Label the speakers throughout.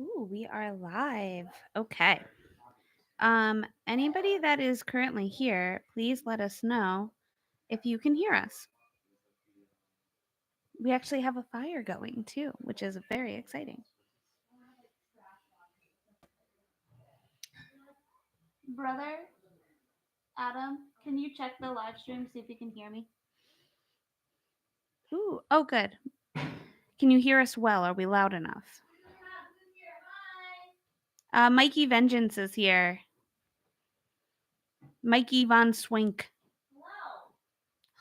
Speaker 1: Ooh, we are live. Okay. Anybody that is currently here, please let us know if you can hear us. We actually have a fire going too, which is very exciting. Brother Adam, can you check the live stream, see if you can hear me? Ooh, oh, good. Can you hear us well? Are we loud enough? Mikey Vengeance is here. Mikey Von Swink.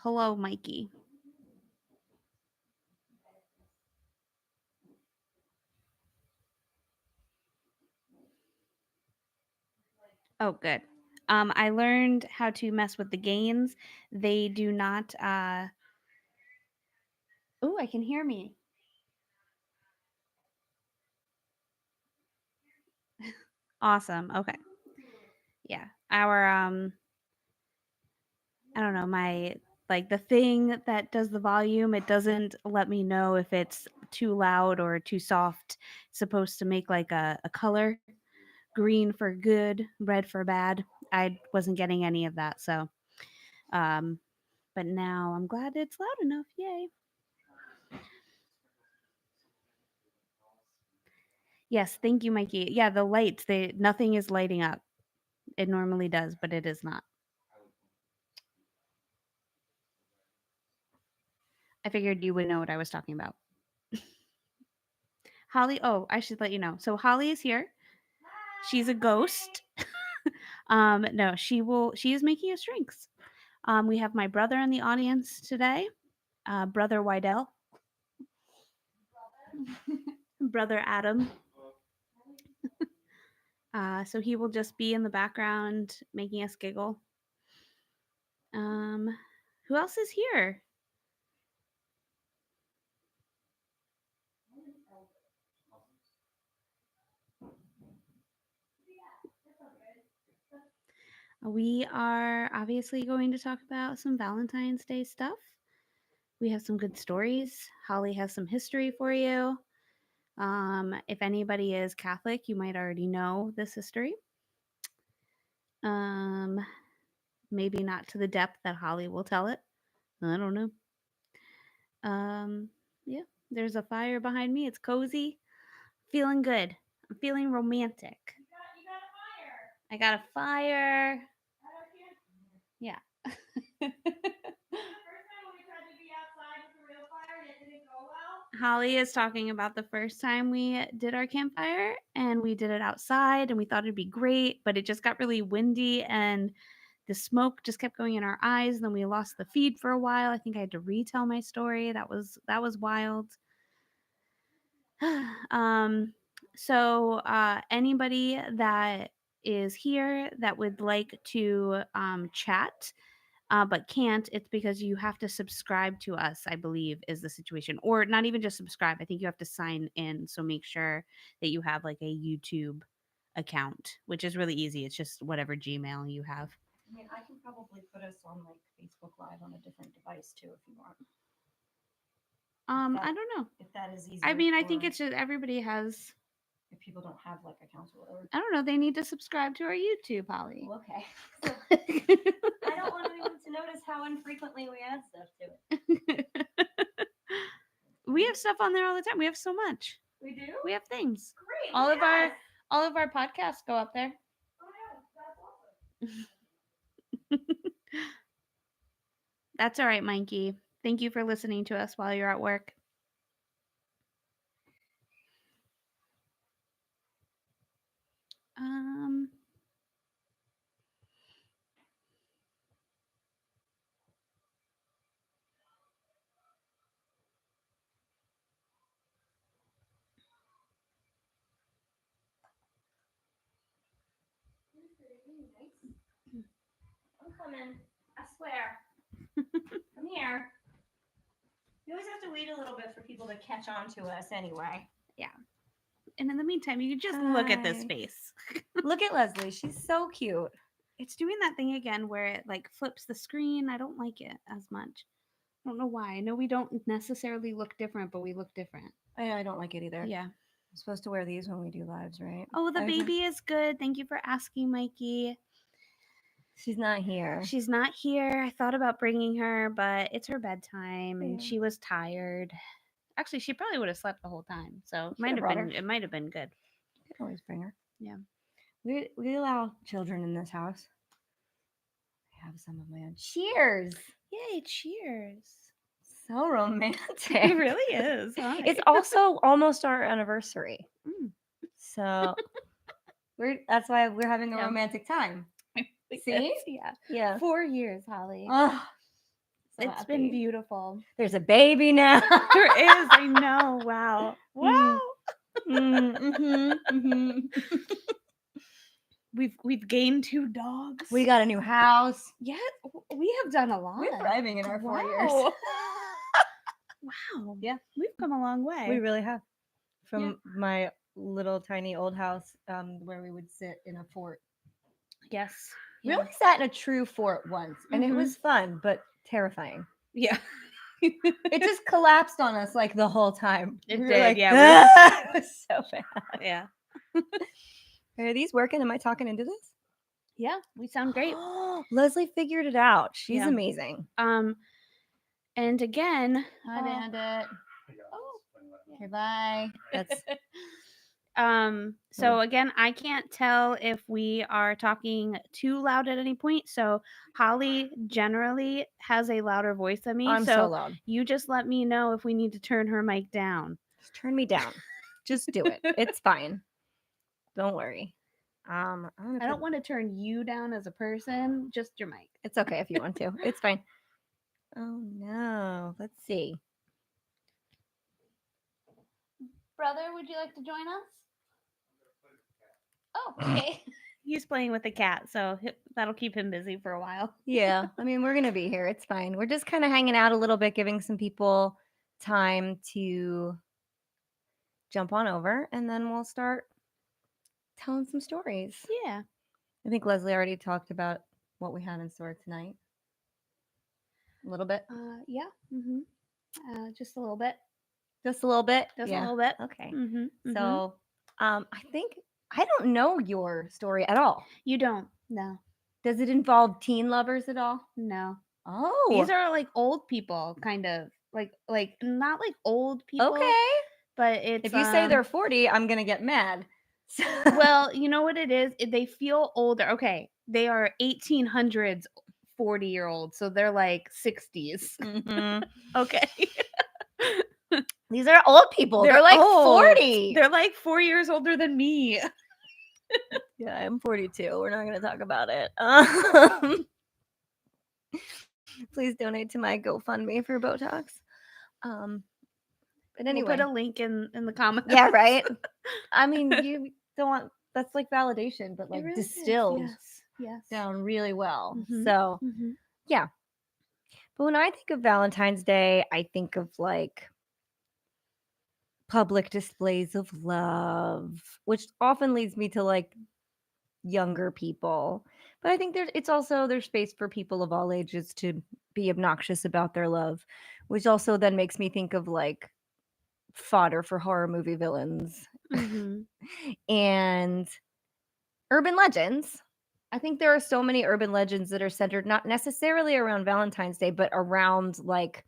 Speaker 1: Hello, Mikey. Oh, good. I learned how to mess with the gains. They do not. Oh, I can hear me. Awesome. Okay. Yeah. Our I don't know, my like the thing that does the volume, it doesn't let me know if it's too loud or too soft. It's supposed to make like a color, green for good, red for bad. I wasn't getting any of that, so but now I'm glad it's loud enough. Yay. Yes, thank you, Mikey. Yeah, the lights, they nothing is lighting up. It normally does, but it is not. I figured you would know what I was talking about. Holly, oh, I should let you know. So Holly is here. She's a ghost. No, she is making us drinks. We have my brother in the audience today, brother Wydell, brother Adam. So he will just be in the background making us giggle. Who else is here? We are obviously going to talk about some Valentine's Day stuff. We have some good stories. Holly has some history for you. If anybody is Catholic, you might already know this history. Maybe not to the depth that Holly will tell it. I don't know. Yeah, there's a fire behind me. It's cozy. Feeling good. I'm feeling romantic. I got a fire. Yeah. Holly is talking about the first time we did our campfire, and we did it outside, and we thought it'd be great, but it just got really windy and the smoke just kept going in our eyes. And then we lost the feed for a while. I think I had to retell my story. That was wild. So anybody that is here that would like to chat but can't, it's because you have to subscribe to us, I believe, is the situation. Or not even just subscribe. I think you have to sign in. So make sure that you have like a YouTube account, which is really easy. It's just whatever Gmail you have.
Speaker 2: I mean, I can probably put us on like Facebook Live on a different device too if you want.
Speaker 1: I don't know.
Speaker 2: If that is easy.
Speaker 1: I mean, I think it's just everybody has.
Speaker 2: If people don't have like accounts or whatever.
Speaker 1: I don't know. They need to subscribe to our YouTube, Holly.
Speaker 2: Well, okay. So, I don't want anyone to notice how infrequently we add stuff to it.
Speaker 1: We have stuff on there all the time. We have so much.
Speaker 2: We do?
Speaker 1: We have things.
Speaker 2: Great.
Speaker 1: All of our podcasts go up there.
Speaker 2: Oh yeah, that's awesome.
Speaker 1: That's all right, Mikey. Thank you for listening to us while you're at work.
Speaker 2: I'm coming. I swear. Come here. You always have to wait a little bit for people to catch on to us anyway.
Speaker 1: Yeah. And in the meantime, you can just look at this face.
Speaker 2: Look at Leslie. She's so cute.
Speaker 1: It's doing that thing again where it like flips the screen. I don't like it as much. I don't know why. I know we don't necessarily look different, but we look different.
Speaker 2: I don't like it either.
Speaker 1: Yeah.
Speaker 2: I'm supposed to wear these when we do lives, right?
Speaker 1: Oh, the
Speaker 2: Okay.
Speaker 1: baby is good. Thank you for asking, Mikey.
Speaker 2: She's not here.
Speaker 1: She's not here. I thought about bringing her, but it's her bedtime and
Speaker 2: Yeah.
Speaker 1: she was tired. Actually, she probably would have slept the whole time. So
Speaker 2: You should've brought her.
Speaker 1: it might have been good.
Speaker 2: You can always bring her.
Speaker 1: Yeah.
Speaker 2: We allow children in this house. I have some of my own. Cheers!
Speaker 1: Yay, cheers.
Speaker 2: So romantic.
Speaker 1: It really is. Huh?
Speaker 2: It's also almost our anniversary.
Speaker 1: Mm.
Speaker 2: So that's why we're having a
Speaker 1: Yeah.
Speaker 2: romantic time. See?
Speaker 1: Yes, yeah.
Speaker 2: Yeah.
Speaker 1: 4 years, Holly.
Speaker 2: Oh, so
Speaker 1: It's
Speaker 2: happy.
Speaker 1: been beautiful.
Speaker 2: There's a baby now.
Speaker 1: There is. I know. Wow. Wow. We've gained 2 dogs.
Speaker 2: We got a new house.
Speaker 1: Yeah, we have done a lot.
Speaker 2: We're thriving in our 4 years.
Speaker 1: Wow.
Speaker 2: Yeah.
Speaker 1: We've come a long way.
Speaker 2: We really have. From my little tiny old house where we would sit in a fort.
Speaker 1: Yes.
Speaker 2: We only sat in a true fort once, and it
Speaker 1: Mhm.
Speaker 2: was fun, but terrifying.
Speaker 1: Yeah.
Speaker 2: It just collapsed on us like the whole time.
Speaker 1: It
Speaker 2: We were
Speaker 1: did,
Speaker 2: like,
Speaker 1: yeah,
Speaker 2: "Ah!" It was so bad.
Speaker 1: Yeah.
Speaker 2: Are these working? Am I talking into this?
Speaker 1: Yeah, we sound great.
Speaker 2: Leslie figured it out. She's
Speaker 1: Yeah.
Speaker 2: amazing.
Speaker 1: And again,
Speaker 2: Hi, Bandit.
Speaker 1: oh,
Speaker 2: Okay, bye. That's
Speaker 1: so again, I can't tell if we are talking too loud at any point. So Holly generally has a louder voice than me.
Speaker 2: I'm so loud.
Speaker 1: You just let me know if we need to turn her mic down.
Speaker 2: Just turn me down. Just do it. It's fine. Don't worry.
Speaker 1: I don't want to turn you down as a person, just your mic.
Speaker 2: It's okay if you want to. It's fine. Oh no. Let's see.
Speaker 1: Brother, would you like to join us? Oh, okay. He's playing with the cat, so that'll keep him busy for a while.
Speaker 2: Yeah. I mean, we're going to be here. It's fine. We're just kind of hanging out a little bit, giving some people time to jump on over, and then we'll start telling some stories.
Speaker 1: Yeah.
Speaker 2: I think Leslie already talked about what we had in store tonight. A little bit.
Speaker 1: Yeah. Just a little bit.
Speaker 2: Just a little bit.
Speaker 1: Just a little bit.
Speaker 2: Okay.
Speaker 1: Mm-hmm.
Speaker 2: So, I think I don't know your story at all.
Speaker 1: You don't. No.
Speaker 2: Does it involve teen lovers at all?
Speaker 1: No.
Speaker 2: Oh.
Speaker 1: These are like old people, kind of like not like old people.
Speaker 2: Okay.
Speaker 1: But it's
Speaker 2: if you say they're 40, I'm gonna get mad.
Speaker 1: Well, you know what it is? They feel older. Okay, they are 1800s 40-year-olds, so they're like 60s.
Speaker 2: Mm-hmm.
Speaker 1: Okay.
Speaker 2: These are old people. They're like
Speaker 1: old.
Speaker 2: 40.
Speaker 1: They're like 4 years older than me.
Speaker 2: Yeah, I'm 42. We're not going to talk about it. Please donate to my GoFundMe for Botox. But anyway,
Speaker 1: we'll put a link in the comments.
Speaker 2: Yeah, right. I mean, you don't want that's like validation, but like
Speaker 1: really
Speaker 2: distilled
Speaker 1: yes.
Speaker 2: down really well.
Speaker 1: Mhm.
Speaker 2: So,
Speaker 1: Mhm.
Speaker 2: yeah. But when I think of Valentine's Day, I think of like public displays of love, which often leads me to like younger people. But I think there's space for people of all ages to be obnoxious about their love, which also then makes me think of like fodder for horror movie villains and urban legends. I think there are so many urban legends that are centered not necessarily around Valentine's Day, but around like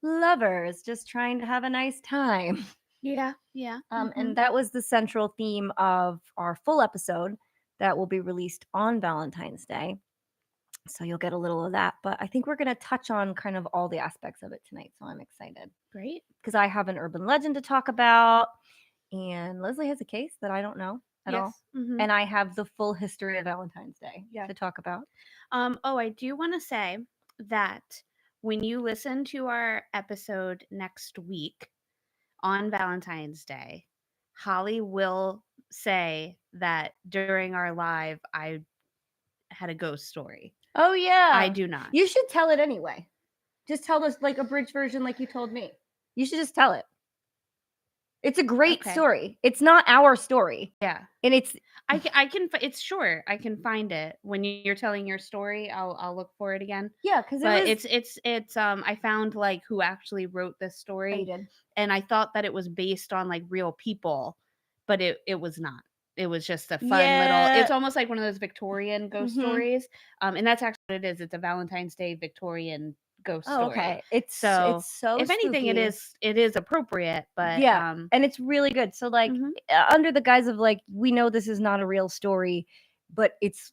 Speaker 2: lovers just trying to have a nice time.
Speaker 1: Yeah.
Speaker 2: And that was the central theme of our full episode that will be released on Valentine's Day. So you'll get a little of that. But I think we're going to touch on kind of all the aspects of it tonight. So I'm excited.
Speaker 1: Great.
Speaker 2: Because I have an urban legend to talk about. And Leslie has a case that I don't know at all.
Speaker 1: Mm-hmm.
Speaker 2: And I have the full history of Valentine's Day to talk about.
Speaker 1: I do want to say that when you listen to our episode next week on Valentine's Day, Holly will say that during our live, I had a ghost story.
Speaker 2: Oh, yeah.
Speaker 1: I do not.
Speaker 2: You should tell it anyway. Just tell us like a bridge version like you told me. You should just tell it. It's a great story. It's not our story.
Speaker 1: Yeah.
Speaker 2: And it's
Speaker 1: I can it's short. I can find it. When you're telling your story, I'll look for it again.
Speaker 2: Yeah, because
Speaker 1: it's I found like who actually wrote this story.
Speaker 2: Oh, you did.
Speaker 1: And I thought that it was based on like real people. but it was not. It was just a fun little,
Speaker 2: Yeah.
Speaker 1: it's almost like one of those Victorian ghost
Speaker 2: Mhm.
Speaker 1: stories, and that's actually what it is. It's a Valentine's Day Victorian ghost
Speaker 2: Oh,
Speaker 1: story.
Speaker 2: okay. It's
Speaker 1: So,
Speaker 2: so
Speaker 1: if anything,
Speaker 2: spooky.
Speaker 1: it is appropriate, but,
Speaker 2: Yeah, and it's really good. So, like,
Speaker 1: mhm,
Speaker 2: under the guise of, like, we know this is not a real story, but it's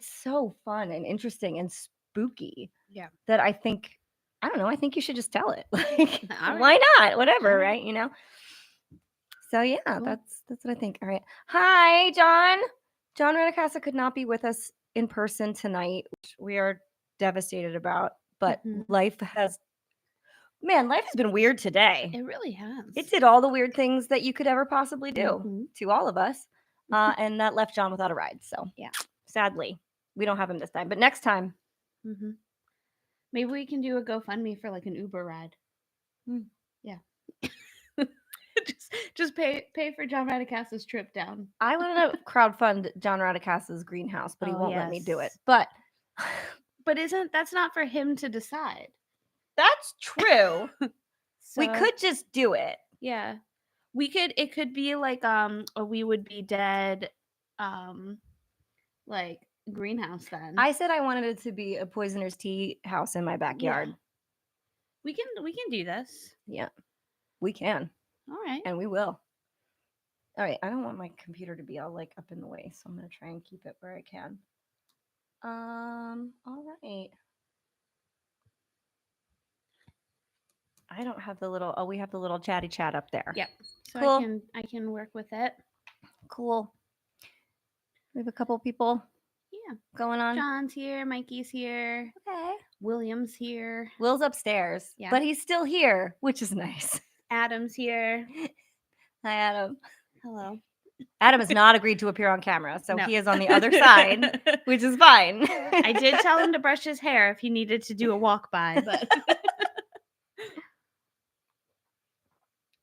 Speaker 2: so fun and interesting and spooky
Speaker 1: yeah.
Speaker 2: that I don't know, I think you should just tell it. Like,
Speaker 1: Alright,
Speaker 2: why not? Whatever,
Speaker 1: alright,
Speaker 2: right? So, yeah,
Speaker 1: cool.
Speaker 2: that's what I think. All right. Hi, John. John Radicasa could not be with us in person tonight, which we are devastated about, but
Speaker 1: Mhm.
Speaker 2: life has been weird today.
Speaker 1: It really
Speaker 2: It
Speaker 1: has.
Speaker 2: did all the weird things that you could ever possibly do
Speaker 1: Mhm.
Speaker 2: to all of us, and that left John without a ride. So
Speaker 1: Yeah.
Speaker 2: sadly, we don't have him this time. But next time,
Speaker 1: Mhm. Maybe we can do a GoFundMe for, like, an Uber ride.
Speaker 2: hmm,
Speaker 1: Yeah. Just pay for John Radicasa's trip down.
Speaker 2: I want to crowdfund John Radicasa's greenhouse, but he
Speaker 1: Oh,
Speaker 2: won't let me do it.
Speaker 1: yes.
Speaker 2: But
Speaker 1: But isn't that's not for him to decide.
Speaker 2: that's true. We
Speaker 1: So,
Speaker 2: could just do it.
Speaker 1: yeah. It could be like, a We Would Be Dead, um, like, greenhouse then.
Speaker 2: I said I wanted it to be a poisoner's tea house in my
Speaker 1: Yeah.
Speaker 2: backyard.
Speaker 1: We can do this.
Speaker 2: Yeah, we can,
Speaker 1: Alright.
Speaker 2: and we will. All right. I don't want my computer to be all like up in the way, so I'm gonna try and keep it where I can. All right. I don't have the little. Oh, we have the little chatty chat up there.
Speaker 1: Yep. So
Speaker 2: Cool.
Speaker 1: I can work with it.
Speaker 2: Cool. We have a couple people
Speaker 1: Yeah.
Speaker 2: going on.
Speaker 1: John's here, Mikey's here,
Speaker 2: Okay.
Speaker 1: William's here,
Speaker 2: Will's upstairs,
Speaker 1: Yeah.
Speaker 2: but he's still here, which is nice.
Speaker 1: Adam's here.
Speaker 2: Hi, Adam.
Speaker 1: Hello.
Speaker 2: Adam has not agreed to appear on camera, so
Speaker 1: No.
Speaker 2: he is on the other side, which is fine.
Speaker 1: I did tell him to brush his hair if he needed to do a walk by, but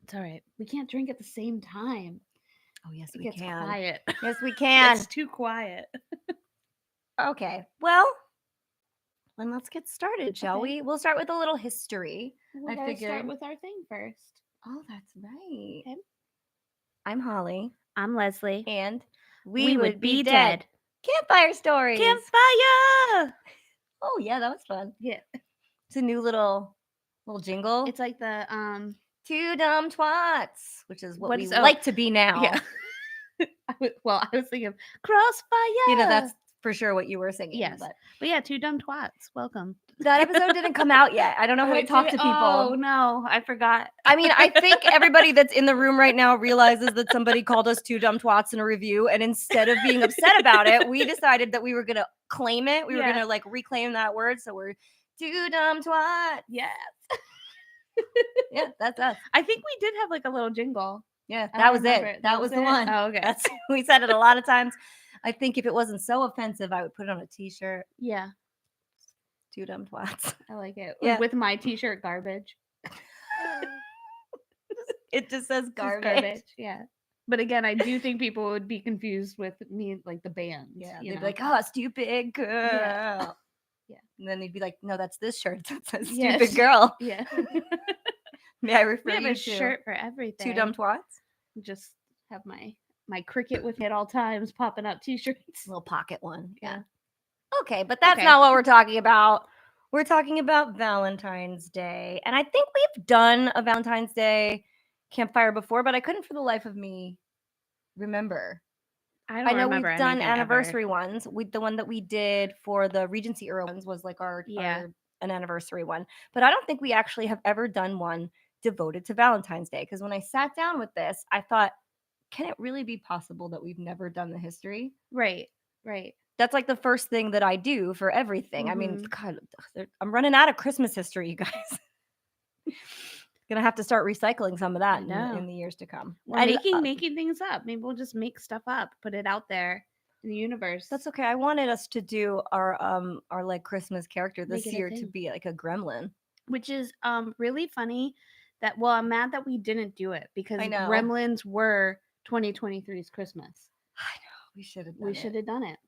Speaker 1: it's all right. We can't drink at the same time.
Speaker 2: Oh, yes,
Speaker 1: It
Speaker 2: we
Speaker 1: gets
Speaker 2: can.
Speaker 1: quiet.
Speaker 2: Yes, we can.
Speaker 1: It's too quiet.
Speaker 2: Okay. Well, then let's get started, shall
Speaker 1: Okay.
Speaker 2: we? We'll start with a little history.
Speaker 1: We
Speaker 2: I
Speaker 1: gotta start
Speaker 2: figured.
Speaker 1: with our thing first.
Speaker 2: Oh, that's right.
Speaker 1: Okay.
Speaker 2: I'm Holly,
Speaker 1: I'm Leslie.
Speaker 2: and
Speaker 1: We would be dead.
Speaker 2: Campfire stories.
Speaker 1: Campfire!
Speaker 2: Oh yeah, that was fun.
Speaker 1: Yeah.
Speaker 2: It's a new little jingle.
Speaker 1: It's like the
Speaker 2: Two dumb twats, which is what we
Speaker 1: What's- oh,
Speaker 2: like to be now.
Speaker 1: yeah. I was thinking of Crossfire.
Speaker 2: You know, that's for sure what you were singing.
Speaker 1: Yes. But yeah, two dumb twats. Welcome.
Speaker 2: That episode didn't come out yet. I don't know how to
Speaker 1: Wait,
Speaker 2: talk
Speaker 1: did
Speaker 2: to
Speaker 1: it?
Speaker 2: people.
Speaker 1: Oh no, I forgot.
Speaker 2: I mean, I think everybody that's in the room right now realizes that somebody called us two dumb twats in a review, and instead of being upset about it, we decided that we were gonna claim it. We were gonna like reclaim that word. So we're two dumb twats.
Speaker 1: Yes.
Speaker 2: Yeah, that's us.
Speaker 1: I think we did have like a little jingle.
Speaker 2: Yeah,
Speaker 1: I
Speaker 2: that
Speaker 1: don't
Speaker 2: was
Speaker 1: remember.
Speaker 2: it. That was the one.
Speaker 1: Oh, okay.
Speaker 2: That's we said it a lot of times. I think if it wasn't so offensive, I would put it on a t-shirt.
Speaker 1: Yeah,
Speaker 2: Two dumb twats.
Speaker 1: I like it.
Speaker 2: Yeah.
Speaker 1: With my t-shirt, garbage.
Speaker 2: It just says
Speaker 1: Just
Speaker 2: garbage.
Speaker 1: Yeah. But again, I do think people would be confused with me, like the band.
Speaker 2: Yeah,
Speaker 1: you
Speaker 2: they'd
Speaker 1: know?
Speaker 2: be like, "Oh, stupid girl."
Speaker 1: Yeah. Yeah.
Speaker 2: And then they'd be like, "No, that's this shirt. That says
Speaker 1: Yes.
Speaker 2: stupid girl."
Speaker 1: Yeah.
Speaker 2: May I refer
Speaker 1: We have
Speaker 2: you
Speaker 1: a
Speaker 2: to
Speaker 1: shirt for everything.
Speaker 2: two dumb twats?
Speaker 1: Just have my cricket with me at all times popping out t-shirts.
Speaker 2: Little pocket one.
Speaker 1: Yeah.
Speaker 2: Okay, but that's
Speaker 1: Okay.
Speaker 2: not what we're talking about. We're talking about Valentine's Day. And I think we've done a Valentine's Day campfire before, but I couldn't for the life of me remember.
Speaker 1: I don't
Speaker 2: I know
Speaker 1: remember
Speaker 2: we've done
Speaker 1: anything ever.
Speaker 2: anniversary ones. The one that we did for the Regency era ones was like
Speaker 1: Yeah.
Speaker 2: an anniversary one. But I don't think we actually have ever done one devoted to Valentine's Day. Because when I sat down with this, I thought, can it really be possible that we've never done the history?
Speaker 1: Right.
Speaker 2: That's like the first thing that I do for everything. I mean,
Speaker 1: Mhm.
Speaker 2: God, I'm running out of Christmas history, you guys. Gonna have to start recycling some of that in the years to come.
Speaker 1: Or making things up. Maybe we'll just make stuff up, put it out there in the universe.
Speaker 2: That's okay. I wanted us to do our like Christmas character this
Speaker 1: Make it a
Speaker 2: year to
Speaker 1: thing.
Speaker 2: be like a gremlin.
Speaker 1: Which is really funny that I'm mad that we didn't do it because
Speaker 2: I know.
Speaker 1: Gremlins were 2023's Christmas.
Speaker 2: I know. We should have done
Speaker 1: We
Speaker 2: it.
Speaker 1: should have done it.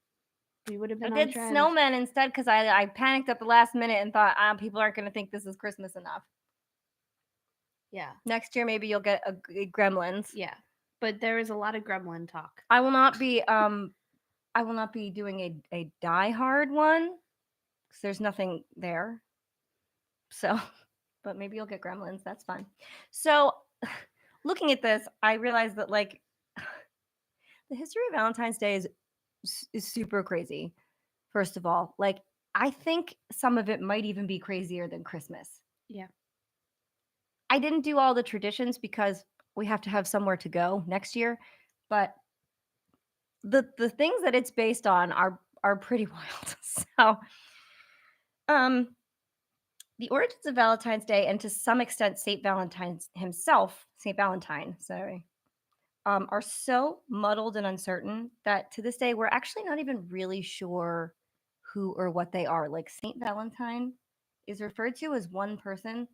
Speaker 1: We would have been
Speaker 2: I
Speaker 1: on
Speaker 2: did
Speaker 1: trend.
Speaker 2: snowmen instead because I panicked at the last minute and thought people aren't going to think this is Christmas enough.
Speaker 1: Yeah.
Speaker 2: Next year maybe you'll get a gremlins.
Speaker 1: Yeah. but there is a lot of gremlin talk.
Speaker 2: I will not be doing a Die Hard one because there's nothing there. So, but maybe you'll get Gremlins. That's fine. So, looking at this, I realized that like the history of Valentine's Day is super crazy. First of all, like I think some of it might even be crazier than Christmas.
Speaker 1: Yeah.
Speaker 2: I didn't do all the traditions because we have to have somewhere to go next year, but the things that it's based on are pretty wild. So, um the origins of Valentine's Day and to some extent Saint Valentine's himself, Saint Valentine, sorry, are so muddled and uncertain that to this day we're actually not even really sure who or what they are. Like Saint Valentine is referred to as one person,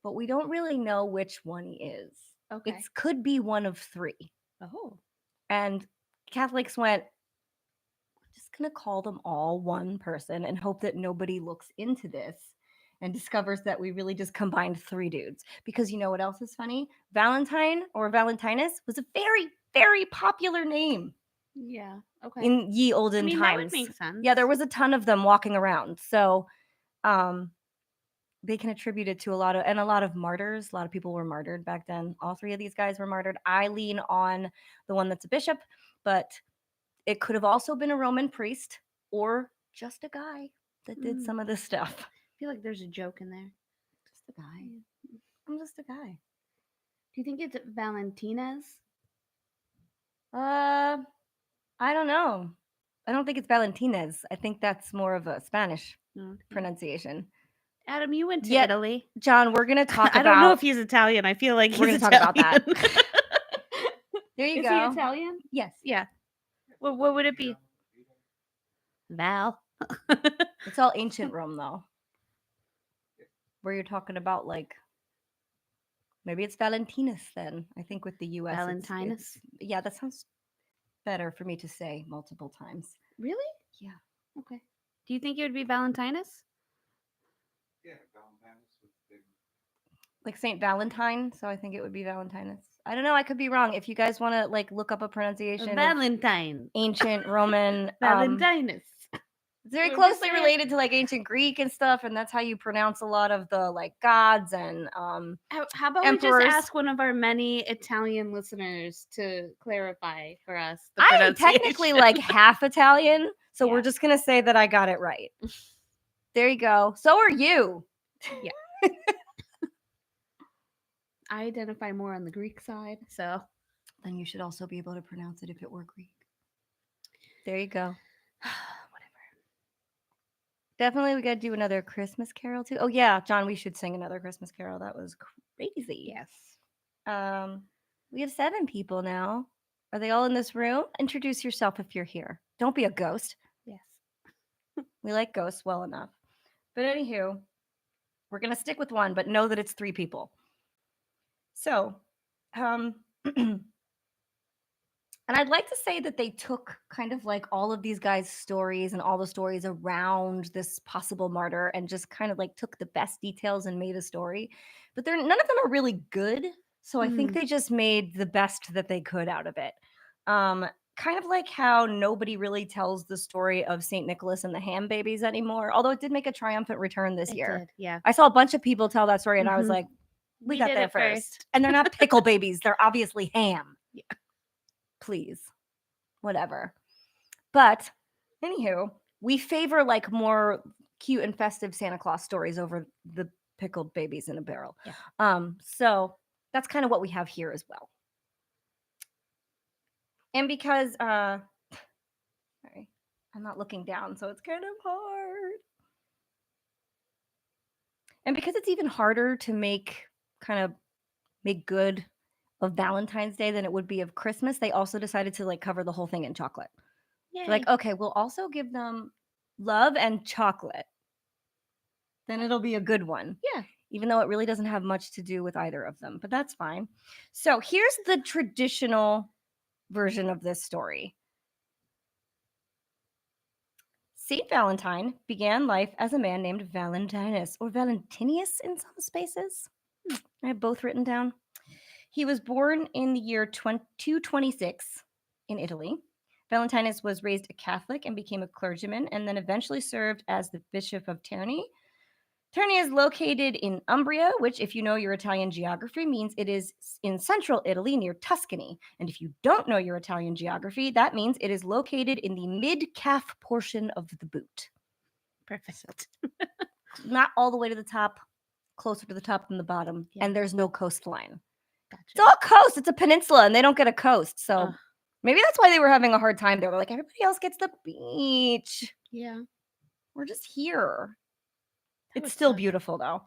Speaker 2: but we don't really know which one he is. It
Speaker 1: Okay.
Speaker 2: could be one of three.
Speaker 1: Oh.
Speaker 2: And Catholics went, just going to call them all one person and hope that nobody looks into this and discovers that we really just combined three dudes. Because you know what else is funny? Valentine or Valentinus was a very, very popular name
Speaker 1: Yeah. Okay.
Speaker 2: in ye
Speaker 1: I
Speaker 2: olden
Speaker 1: mean, that would
Speaker 2: times.
Speaker 1: make sense.
Speaker 2: Yeah, there was a ton of them walking around. So they can attribute it to a lot of martyrs. A lot of people were martyred back then. All three of these guys were martyred. I lean on the one that's a bishop, but it could have also been a Roman priest or just a guy that did some of this stuff.
Speaker 1: I feel like there's a joke in there.
Speaker 2: Just a guy. I'm just a guy.
Speaker 1: Do you think it's Valentina's?
Speaker 2: I don't know. I don't think it's Valentinez. I think that's more of a Spanish
Speaker 1: Okay.
Speaker 2: pronunciation.
Speaker 1: Adam, you went to
Speaker 2: Yet,
Speaker 1: Italy.
Speaker 2: John, we're gonna talk about.
Speaker 1: I don't know if he's Italian. I feel like
Speaker 2: We're
Speaker 1: he's
Speaker 2: gonna talk
Speaker 1: Italian.
Speaker 2: about that. There you
Speaker 1: Is
Speaker 2: go.
Speaker 1: he Italian?
Speaker 2: Yes.
Speaker 1: Yeah. What would it be? Val.
Speaker 2: It's all ancient Rome though. Where you're talking about like maybe it's Valentinus then. I think with the US
Speaker 1: Valentinus?
Speaker 2: Yeah, that sounds better for me to say multiple times.
Speaker 1: Really?
Speaker 2: Yeah.
Speaker 1: Okay. Do you think it would be Valentinus?
Speaker 3: Yeah, Valentine's with big.
Speaker 2: Like Saint Valentine, so I think it would be Valentinus. I don't know, I could be wrong. If you guys want to like look up a pronunciation of
Speaker 1: Valentine.
Speaker 2: ancient Roman
Speaker 1: Valentinus.
Speaker 2: it's very
Speaker 1: Or
Speaker 2: closely
Speaker 1: just-
Speaker 2: related to like ancient Greek and stuff, and that's how you pronounce a lot of the like gods and
Speaker 1: How about
Speaker 2: emperors.
Speaker 1: we just ask one of our many Italian listeners to clarify for us the
Speaker 2: I am technically
Speaker 1: pronunciation?
Speaker 2: like half Italian, so
Speaker 1: Yeah.
Speaker 2: we're just gonna say that I got it right. There you go. So are you.
Speaker 1: Yeah. I identify more on the Greek side, so
Speaker 2: Then you should also be able to pronounce it if it were Greek. There you go.
Speaker 1: whatever.
Speaker 2: Definitely, we got to do another Christmas Carol too. Oh yeah, John, we should sing another Christmas Carol. That was crazy.
Speaker 1: Yes.
Speaker 2: We have 7 people now. Are they all in this room? Introduce yourself if you're here. Don't be a ghost.
Speaker 1: Yes.
Speaker 2: We like ghosts well enough. But anywho, we're gonna stick with one, but know that it's 3 people. So, and I'd like to say that they took kind of like all of these guys' stories and all the stories around this possible martyr and just kind of like took the best details and made a story. But none of them are really good. So I think they just made the best that they could out of it. Kind of like how nobody really tells the story of St. Nicholas and the Ham Babies anymore, although it did make a triumphant return this year.
Speaker 1: Did, yeah.
Speaker 2: I saw a bunch of people tell that story and I was like, we got
Speaker 1: did
Speaker 2: there
Speaker 1: it
Speaker 2: first. And they're not pickle babies, they're obviously ham.
Speaker 1: Yeah.
Speaker 2: Please. Whatever. But anywho, we favor like more cute and festive Santa Claus stories over the pickled babies in a barrel.
Speaker 1: Yeah.
Speaker 2: So that's kind of what we have here as well. And because sorry, I'm not looking down, so it's kind of hard. And because it's even harder to make good of Valentine's Day than it would be of Christmas, they also decided to like cover the whole thing in chocolate.
Speaker 1: Yay.
Speaker 2: Like, okay, we'll also give them love and chocolate. Then it'll be a good one.
Speaker 1: Yeah.
Speaker 2: Even though it really doesn't have much to do with either of them, but that's fine. So here's the traditional version of this story. Saint Valentine began life as a man named Valentinus or Valentinius in some spaces. I have both written down. He was born in the year 226 in Italy. Valentinus was raised a Catholic and became a clergyman, and then eventually served as the Bishop of Terni. Terni is located in Umbria, which, if you know your Italian geography, means it is in central Italy near Tuscany. And if you don't know your Italian geography, that means it is located in the mid-calf portion of the boot.
Speaker 1: Perfect.
Speaker 2: Not all the way to the top, closer to the top than the bottom,
Speaker 1: Yeah.
Speaker 2: and there's no coastline.
Speaker 1: Gotcha.
Speaker 2: It's all coast. It's a peninsula, and they don't get a coast. So
Speaker 1: Ugh.
Speaker 2: maybe that's why they were having a hard time there. They're like, everybody else gets the beach.
Speaker 1: Yeah.
Speaker 2: We're just here.
Speaker 1: That
Speaker 2: It's
Speaker 1: would
Speaker 2: still
Speaker 1: suck.
Speaker 2: beautiful, though.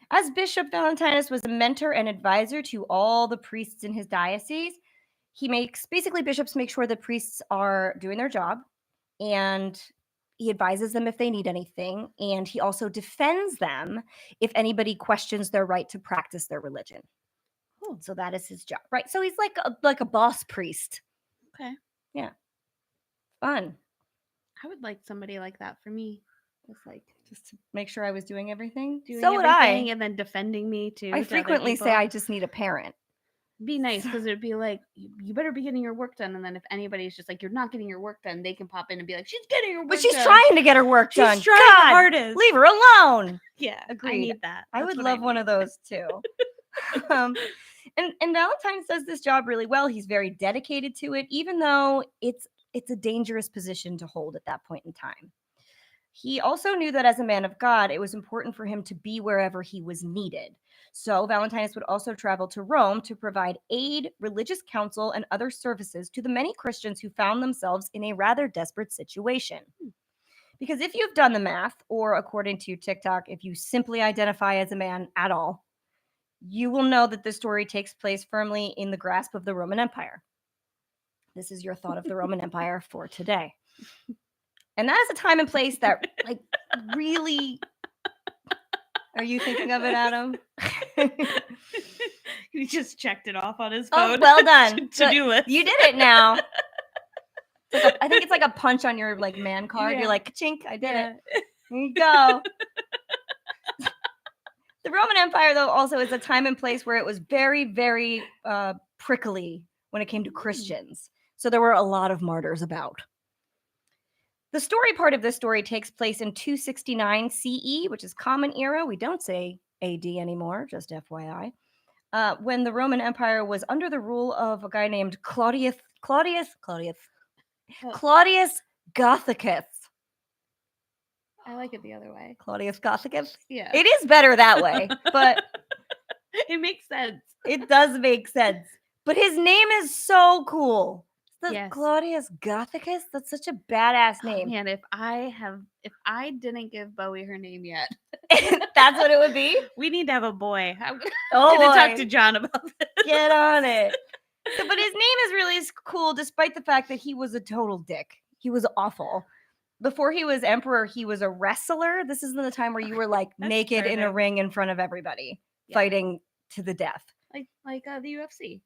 Speaker 2: As Bishop, Valentinus was a mentor and advisor to all the priests in his diocese. He makes basically bishops make sure the priests are doing their job, and he advises them if they need anything, and he also defends them if anybody questions their right to practice their religion.
Speaker 1: Cool.
Speaker 2: So that is his job, right? So he's like a boss priest.
Speaker 1: Okay.
Speaker 2: Fun.
Speaker 1: I would like somebody like that for me.
Speaker 2: Just to make sure I was doing everything.
Speaker 1: Doing
Speaker 2: So would
Speaker 1: everything
Speaker 2: I.
Speaker 1: and then defending me too.
Speaker 2: I
Speaker 1: to other
Speaker 2: frequently say
Speaker 1: people.
Speaker 2: I just need a parent.
Speaker 1: Be nice, because it'd be like, you better be getting your work done. And then if anybody's just like, you're not getting your work done, they can pop in and be like, she's getting her work
Speaker 2: But she's
Speaker 1: done.
Speaker 2: trying to get her work
Speaker 1: She's
Speaker 2: done.
Speaker 1: trying
Speaker 2: God,
Speaker 1: the hardest.
Speaker 2: leave her alone.
Speaker 1: Yeah,
Speaker 2: Agreed.
Speaker 1: I need that.
Speaker 2: I
Speaker 1: That's
Speaker 2: would
Speaker 1: what
Speaker 2: love one
Speaker 1: need.
Speaker 2: of those too. And Valentine does this job really well. He's very dedicated to it, even though it's a dangerous position to hold at that point in time. He also knew that as a man of God, it was important for him to be wherever he was needed. So Valentinus would also travel to Rome to provide aid, religious counsel, and other services to the many Christians who found themselves in a rather desperate situation. Because if you've done the math, or according to TikTok, if you simply identify as a man at all, you will know that this story takes place firmly in the grasp of the Roman Empire. This is your thought of the Roman Empire for today. And that is a time and place that, like, really... Are you thinking of it, Adam?
Speaker 1: He just checked it off on his
Speaker 2: Oh,
Speaker 1: phone.
Speaker 2: well done.
Speaker 1: To-do list.
Speaker 2: You did it now. I think it's like a punch on your man card.
Speaker 1: Yeah.
Speaker 2: You're like, ka-chink, I did
Speaker 1: Yeah.
Speaker 2: it. There you go. The Roman Empire, though, also is a time and place where it was very, very prickly when it came to Christians. So there were a lot of martyrs about. The story part of this story takes place in 269 CE, which is Common Era. We don't say AD anymore, just FYI. When the Roman Empire was under the rule of a guy named Claudius Gothicus.
Speaker 1: I like it the other way.
Speaker 2: Claudius Gothicus.
Speaker 1: Yeah.
Speaker 2: It is better that way, but
Speaker 1: It makes sense.
Speaker 2: it does make sense. But his name is so cool.
Speaker 1: Yes.
Speaker 2: Claudius Gothicus. That's such a badass
Speaker 1: Oh,
Speaker 2: name.
Speaker 1: man, if I didn't give Bowie her name yet,
Speaker 2: That's what it would be.
Speaker 1: we need to have a boy. I'm
Speaker 2: Oh,
Speaker 1: gonna talk
Speaker 2: boy.
Speaker 1: to John about this.
Speaker 2: Get on it. But his name is really cool, despite the fact that he was a total dick. He was awful. Before he was emperor, he was a wrestler. This isn't the time where you were like
Speaker 1: That's
Speaker 2: naked in a
Speaker 1: perfect.
Speaker 2: ring in front of everybody,
Speaker 1: Yeah.
Speaker 2: fighting to the death.
Speaker 1: Like the UFC.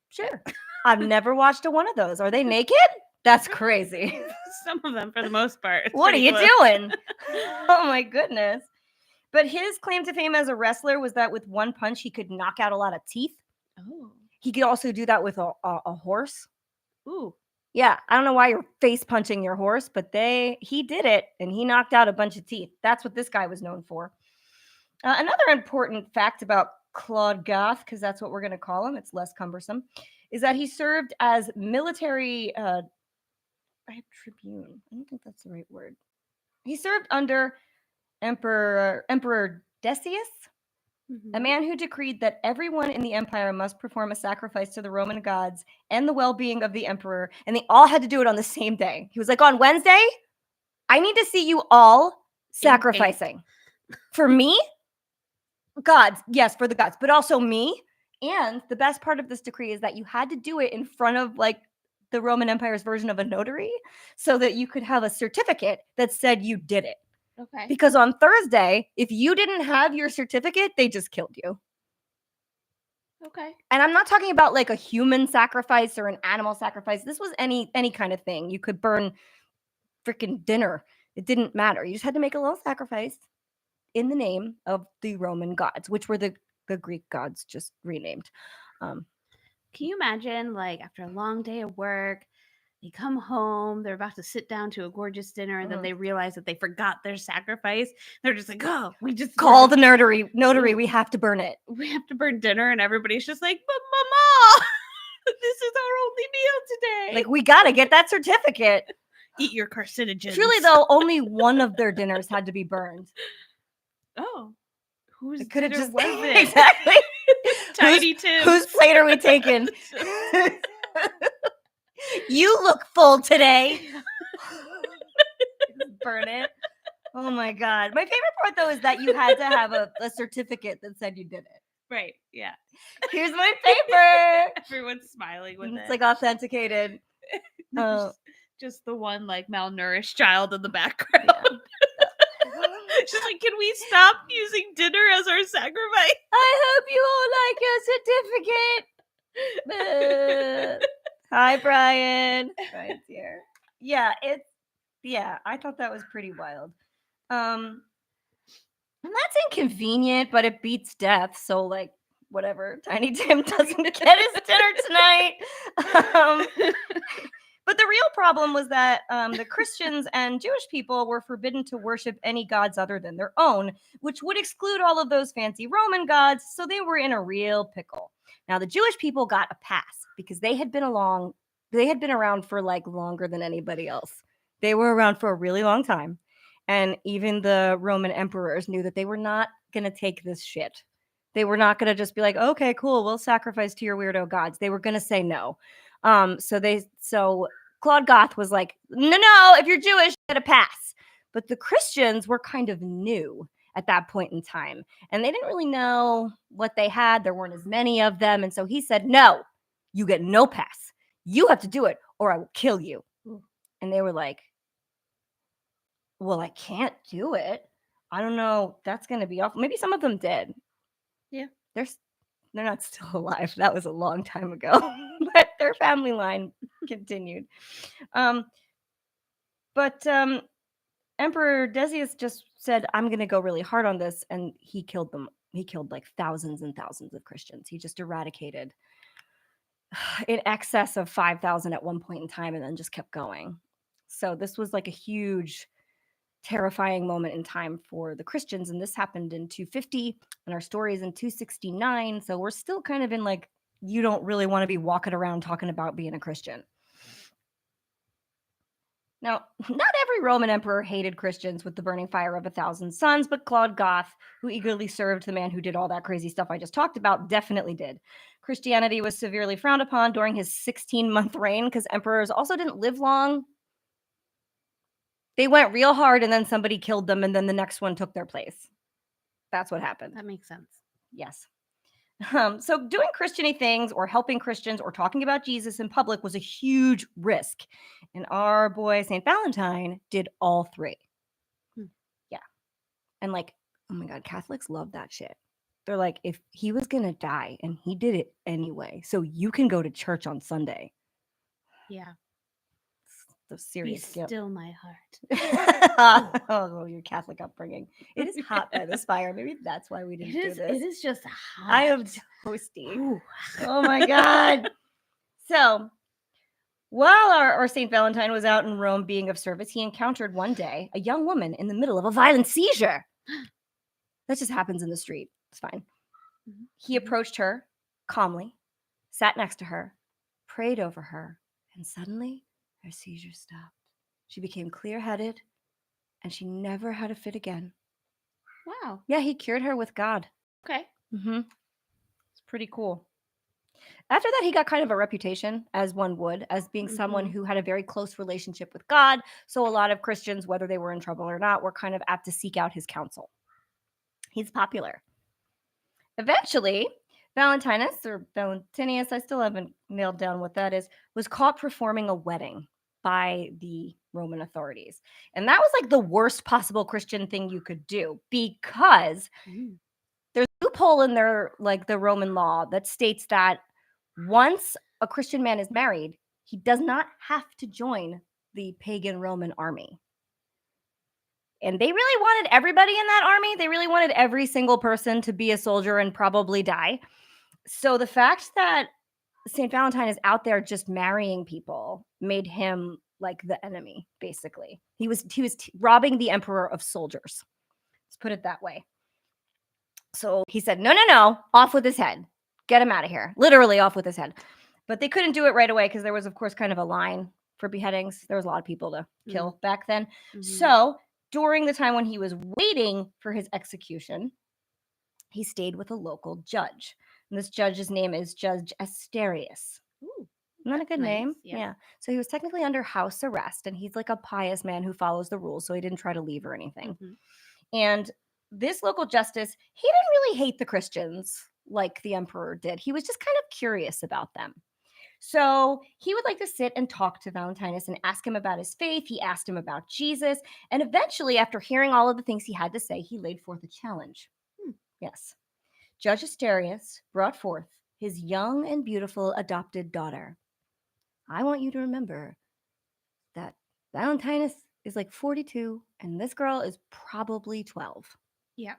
Speaker 2: Sure. I've never watched one of those. Are they naked? That's crazy.
Speaker 1: Some of them, for the most part. It's
Speaker 2: What are
Speaker 1: pretty
Speaker 2: you
Speaker 1: close.
Speaker 2: doing? Oh my goodness. But his claim to fame as a wrestler was that with one punch, he could knock out a lot of teeth.
Speaker 1: Oh.
Speaker 2: He could also do that with a horse.
Speaker 1: Ooh.
Speaker 2: Yeah, I don't know why you're face punching your horse, but he did it, and he knocked out a bunch of teeth. That's what this guy was known for. Another important fact about Claude Goth, because that's what we're going to call him, it's less cumbersome, is that he served as military tribune. I don't think that's the right word. He served under Emperor Decius, a man who decreed that everyone in the empire must perform a sacrifice to the Roman gods and the well-being of the emperor, and they all had to do it on the same day. He was like, on Wednesday, I need to see you all sacrificing. For me? Gods. Yes, for the gods, but also me. And the best part of this decree is that you had to do it in front of like the Roman Empire's version of a notary so that you could have a certificate that said you did it.
Speaker 1: Okay.
Speaker 2: Because on Thursday, if you didn't have your certificate, they just killed you.
Speaker 1: Okay.
Speaker 2: And I'm not talking about like a human sacrifice or an animal sacrifice. This was any kind of thing. You could burn freaking dinner. It didn't matter. You just had to make a little sacrifice in the name of the Roman gods, which were the the Greek gods just renamed.
Speaker 1: Can you imagine, like, after a long day of work, they come home, they're about to sit down to a gorgeous dinner, and then they realize that they forgot their sacrifice. They're just like, oh,
Speaker 2: Call the notary. We have to burn it.
Speaker 1: we have to burn dinner, and everybody's just like, but mama, this is our only meal today.
Speaker 2: Like, we got to get that certificate.
Speaker 1: Eat your carcinogens.
Speaker 2: Truly, though, only one of their dinners had to be burned.
Speaker 1: Oh, whose
Speaker 2: It could have
Speaker 1: dinner
Speaker 2: just
Speaker 1: was it?
Speaker 2: exactly.
Speaker 1: Tiny Tim.
Speaker 2: Whose plate are we taking? You look full today. Burn it. Oh my god. My favorite part though is that you had to have a certificate that said you did it.
Speaker 1: Right. Yeah.
Speaker 2: Here's my paper.
Speaker 1: Everyone's smiling with
Speaker 2: It's
Speaker 1: it.
Speaker 2: like authenticated.
Speaker 1: Just the one like malnourished child in the background.
Speaker 2: Yeah.
Speaker 1: She's like, can we stop using dinner as our sacrifice?
Speaker 2: I hope you all like your certificate. Hi, Brian. Brian's here. Yeah, I thought that was pretty wild. And that's inconvenient, but it beats death. So, like, whatever. Tiny Tim doesn't get his dinner tonight. But the real problem was that the Christians and Jewish people were forbidden to worship any gods other than their own, which would exclude all of those fancy Roman gods. So they were in a real pickle. Now, the Jewish people got a pass because they had been around for like longer than anybody else. They were around for a really long time. And even the Roman emperors knew that they were not going to take this shit. They were not going to just be like, okay, cool, we'll sacrifice to your weirdo gods. They were going to say no. So Claude Goth was like, no, if you're Jewish, get a pass. But the Christians were kind of new at that point in time. And they didn't really know what they had. There weren't as many of them. And so he said, no, you get no pass. You have to do it or I will kill you. And they were like, well, I can't do it. I don't know. That's going to be awful. Maybe some of them did.
Speaker 1: Yeah.
Speaker 2: They're not still alive. That was a long time ago. But their family line continued. But Emperor Decius just said, I'm going to go really hard on this. And he killed them. He killed like thousands and thousands of Christians. He just eradicated in excess of 5,000 at one point in time and then just kept going. So this was like a huge, terrifying moment in time for the Christians. And this happened in 250 and our story is in 269. So we're still kind of in like, you don't really want to be walking around talking about being a Christian. Now, not every Roman emperor hated Christians with the burning fire of 1,000 suns, but Claude Goth, who eagerly served the man who did all that crazy stuff I just talked about, definitely did. Christianity was severely frowned upon during his 16-month reign because emperors also didn't live long. They went real hard and then somebody killed them and then the next one took their place. That's what happened.
Speaker 1: That makes sense.
Speaker 2: Yes. So doing Christian-y things or helping Christians or talking about Jesus in public was a huge risk. And our boy St. Valentine did all three. Yeah. And like, oh my God, Catholics love that shit. They're like, if he was going to die and he did it anyway, so you can go to church on Sunday.
Speaker 1: Yeah.
Speaker 2: The serious
Speaker 1: Be
Speaker 2: guilt.
Speaker 1: still my heart.
Speaker 2: Oh, your Catholic upbringing. It is hot by this fire. Maybe that's why we didn't do this.
Speaker 1: It is just hot.
Speaker 2: I am toasty.
Speaker 1: Ooh.
Speaker 2: Oh my God. So while our St. Valentine was out in Rome being of service, he encountered one day a young woman in the middle of a violent seizure. That just happens in the street. It's fine.
Speaker 1: Mm-hmm.
Speaker 2: He approached her calmly, sat next to her, prayed over her, and suddenly her seizure stopped. She became clear-headed, and she never had a fit again.
Speaker 1: Wow.
Speaker 2: Yeah, he cured her with God.
Speaker 1: Okay.
Speaker 2: Mm-hmm. It's pretty cool. After that, he got kind of a reputation, as one would, as being someone who had a very close relationship with God. So a lot of Christians, whether they were in trouble or not, were kind of apt to seek out his counsel. He's popular. Eventually, Valentinus, or Valentinius, I still haven't nailed down what that is, was caught performing a wedding by the Roman authorities. And that was like the worst possible Christian thing you could do because there's a loophole in their, like the Roman law that states that once a Christian man is married, he does not have to join the pagan Roman army. And they really wanted everybody in that army. They really wanted every single person to be a soldier and probably die. So the fact that St. Valentine is out there just marrying people made him like the enemy, basically. He was robbing the emperor of soldiers. Let's put it that way. So he said, no, off with his head. Get him out of here. Literally off with his head. But they couldn't do it right away because there was, of course, kind of a line for beheadings. There was a lot of people to kill back then. So during the time when he was waiting for his execution, he stayed with a local judge. And this judge's name is Judge Asterius.
Speaker 1: Ooh,
Speaker 2: isn't that a good
Speaker 1: nice.
Speaker 2: name?
Speaker 1: Yeah.
Speaker 2: So he was technically under house arrest, and he's like a pious man who follows the rules, so he didn't try to leave or anything. And this local justice, he didn't really hate the Christians like the emperor did. He was just kind of curious about them. So he would like to sit and talk to Valentinus and ask him about his faith. He asked him about Jesus. And eventually, after hearing all of the things he had to say, he laid forth a challenge. Yes. Judge Asterius brought forth his young and beautiful adopted daughter. I want you to remember that Valentinus is like 42 and this girl is probably 12.
Speaker 1: Yeah.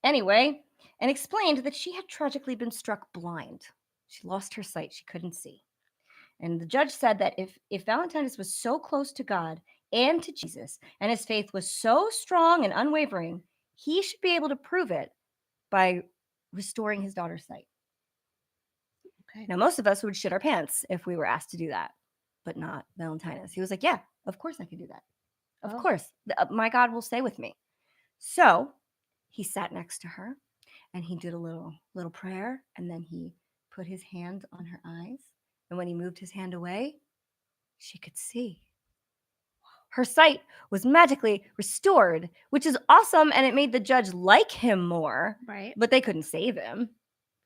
Speaker 2: Anyway, and explained that she had tragically been struck blind. She lost her sight. She couldn't see. And the judge said that if Valentinus was so close to God and to Jesus, and his faith was so strong and unwavering, he should be able to prove it by restoring his daughter's sight.
Speaker 1: Okay.
Speaker 2: Now, most of us would shit our pants if we were asked to do that, but not Valentinus. He was like, yeah, of course I can do that. Of course. My God will stay with me. So he sat next to her and he did a little prayer, and then he put his hand on her eyes. And when he moved his hand away, she could see. Her sight was magically restored, which is awesome. And it made the judge like him more.
Speaker 1: Right.
Speaker 2: But they couldn't save him.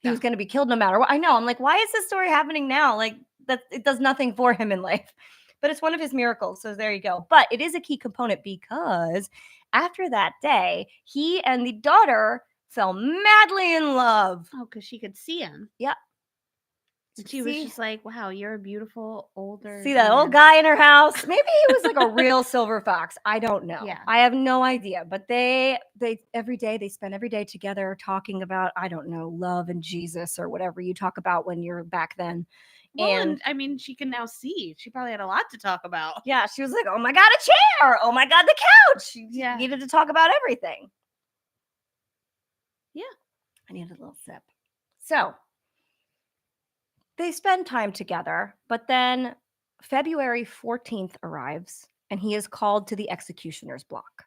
Speaker 2: He was going to be killed no matter what. I know. I'm like, why is this story happening now? Like, that it does nothing for him in life. But it's one of his miracles. So there you go. But it is a key component because after that day, he and the daughter fell madly in love.
Speaker 1: Oh, because she could see him.
Speaker 2: Yeah.
Speaker 1: And she was just like, wow, you're a beautiful older.
Speaker 2: See that old guy in her house? Maybe he was like a real silver fox. I don't know.
Speaker 1: Yeah.
Speaker 2: I have no idea. But they spend every day together talking about, I don't know, love and Jesus or whatever you talk about when you're back then.
Speaker 1: Well, and I mean, she can now see. She probably had a lot to talk about.
Speaker 2: Yeah, she was like, oh my God, a chair. Oh my God, the couch. She needed to talk about everything.
Speaker 1: Yeah.
Speaker 2: I needed a little sip. So they spend time together, but then February 14th arrives and he is called to the executioner's block.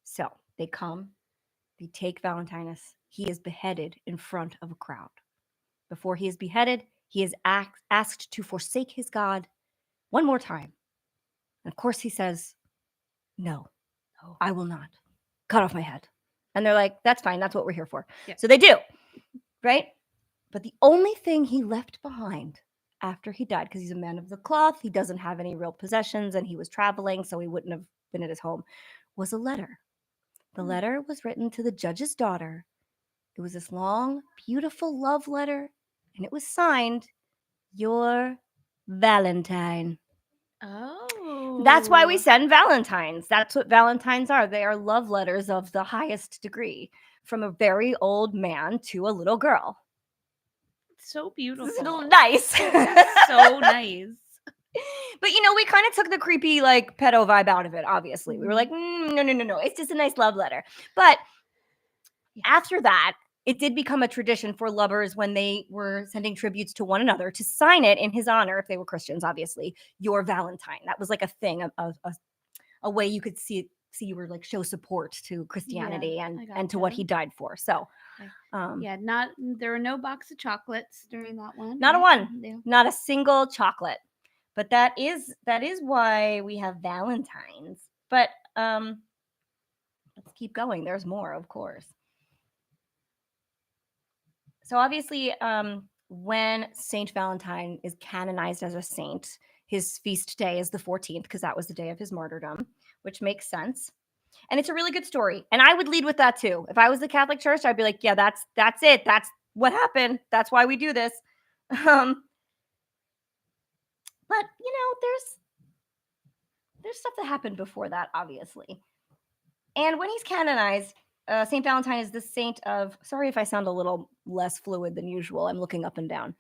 Speaker 2: So they come, they take Valentinus. He is beheaded in front of a crowd. Before he is beheaded, he is asked to forsake his God one more time. And of course he says, no, I will not. Cut off my head. And they're like, that's fine. That's what we're here for. Yeah. So they do, right? But the only thing he left behind after he died, because he's a man of the cloth, he doesn't have any real possessions, and he was traveling, so he wouldn't have been at his home, was a letter. The letter was written to the judge's daughter. It was this long, beautiful love letter, and it was signed, Your Valentine.
Speaker 1: Oh.
Speaker 2: That's why we send Valentines. That's what Valentines are. They are love letters of the highest degree from a very old man to a little girl.
Speaker 1: So beautiful.
Speaker 2: So nice.
Speaker 1: So nice.
Speaker 2: But, we kind of took the creepy, like, pedo vibe out of it, obviously. We were like, no. It's just a nice love letter. But after that, it did become a tradition for lovers when they were sending tributes to one another to sign it in his honor, if they were Christians, obviously, Your Valentine. That was like a thing, a way you could see you were like show support to Christianity and to what he died for. So,
Speaker 1: there were no box of chocolates during that one.
Speaker 2: Not a one, not a single chocolate. But that is why we have Valentines. But let's keep going. There's more, of course. So obviously, when Saint Valentine is canonized as a saint, his feast day is the 14th because that was the day of his martyrdom, which makes sense. And it's a really good story. And I would lead with that too. If I was the Catholic Church, I'd be like, yeah, that's it. That's what happened. That's why we do this. But, there's stuff that happened before that, obviously. And when he's canonized, Saint Valentine is the saint of. Sorry if I sound a little less fluid than usual. I'm looking up and down.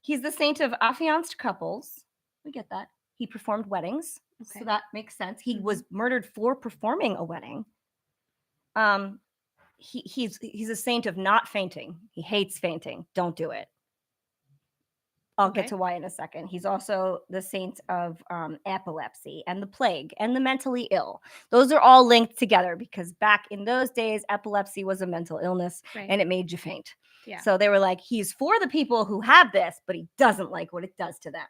Speaker 2: He's the saint of affianced couples. We get that. He performed weddings,
Speaker 1: Okay.
Speaker 2: so that makes sense. He
Speaker 1: Mhm.
Speaker 2: was murdered for performing a wedding. He's a saint of not fainting. He hates fainting. Don't do it. I'll get
Speaker 1: Okay.
Speaker 2: to why in a second. He's also the saint of epilepsy and the plague and the mentally ill. Those are all linked together because back in those days, epilepsy was a mental illness
Speaker 1: Right.
Speaker 2: and it made you faint.
Speaker 1: Yeah.
Speaker 2: So they were like, he's for the people who have this, but he doesn't like what it does to them.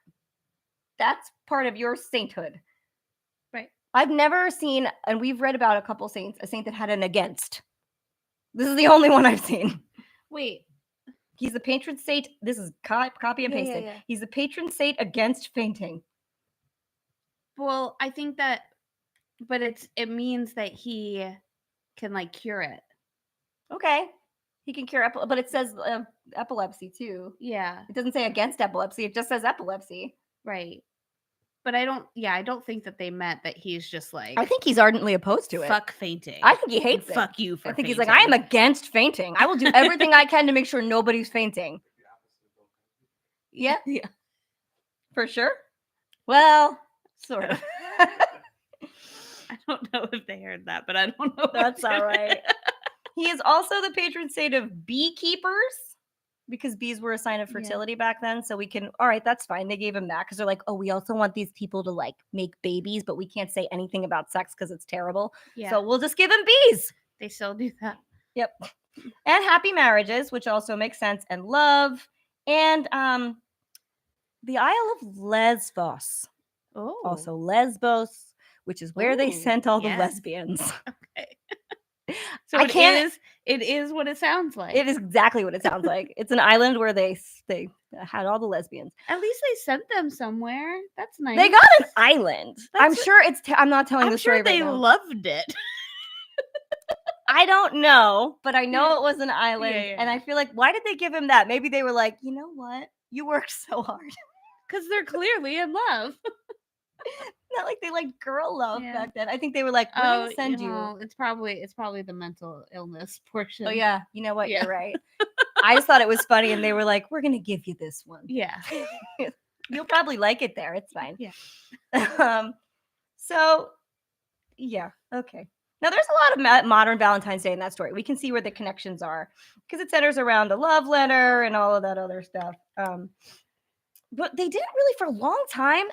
Speaker 2: That's part of your sainthood.
Speaker 1: Right.
Speaker 2: I've never seen, and we've read about a couple saints, a saint that had an against. This is the only one I've seen.
Speaker 1: Wait.
Speaker 2: He's the patron saint. This is copy and
Speaker 1: Yeah,
Speaker 2: pasted.
Speaker 1: yeah.
Speaker 2: He's the patron saint against fainting.
Speaker 1: Well, I think that, but it means that he can like cure it.
Speaker 2: Okay. He can cure but it says epilepsy too.
Speaker 1: Yeah.
Speaker 2: It doesn't say against epilepsy. It just says epilepsy.
Speaker 1: Right. But I don't think that they meant that he's just like
Speaker 2: I think he's ardently opposed to it.
Speaker 1: fuck fainting.
Speaker 2: I think he hates it.
Speaker 1: Fuck you for
Speaker 2: I think
Speaker 1: fainting.
Speaker 2: he's like, I am against fainting. I will do everything I can to make sure nobody's fainting.
Speaker 3: The opposite of okay.
Speaker 2: Yeah,
Speaker 1: Yeah.
Speaker 2: for sure. Well, sort of.
Speaker 1: I don't know if they heard that, but I don't know.
Speaker 2: That's all right. He is also the patron saint of beekeepers because bees were a sign of fertility back then. So we can, all right, that's fine. They gave him that because they're like, oh, we also want these people to like make babies, but we can't say anything about sex because it's terrible.
Speaker 1: Yeah.
Speaker 2: So we'll just give him bees.
Speaker 1: They still do that.
Speaker 2: Yep. And happy marriages, which also makes sense, and love. And the Isle of Lesbos.
Speaker 1: Oh.
Speaker 2: Also Lesbos, which is where they
Speaker 1: Ooh,
Speaker 2: sent all the
Speaker 1: yes.
Speaker 2: lesbians.
Speaker 1: Okay. So
Speaker 2: I can't-
Speaker 1: it is what it sounds like.
Speaker 2: It is exactly what it sounds like. It's an island where they had all the lesbians.
Speaker 1: At least they sent them somewhere. That's nice.
Speaker 2: They got an island. I'm
Speaker 1: That's-
Speaker 2: sure it's. I'm not telling
Speaker 1: I'm
Speaker 2: the story
Speaker 1: sure they
Speaker 2: right now.
Speaker 1: loved it.
Speaker 2: I don't know, but I know it was an island,
Speaker 1: Yeah.
Speaker 2: and I feel like why did they give him that? Maybe they were like, you know what, you worked so hard.
Speaker 1: Because they're clearly in love.
Speaker 2: Not like they liked girl love
Speaker 1: Yeah.
Speaker 2: back then. I think they were like, we're gonna send you.
Speaker 1: know, it's probably the mental illness portion.
Speaker 2: Oh yeah, you know what?
Speaker 1: Yeah.
Speaker 2: You're right. I just thought it was funny, and they were like, we're gonna give you this one.
Speaker 1: Yeah.
Speaker 2: You'll probably like it there. It's fine.
Speaker 1: Yeah.
Speaker 2: So, yeah. Okay. Now, there's a lot of modern Valentine's Day in that story. We can see where the connections are because it centers around a love letter and all of that other stuff. But they didn't really, for a long time,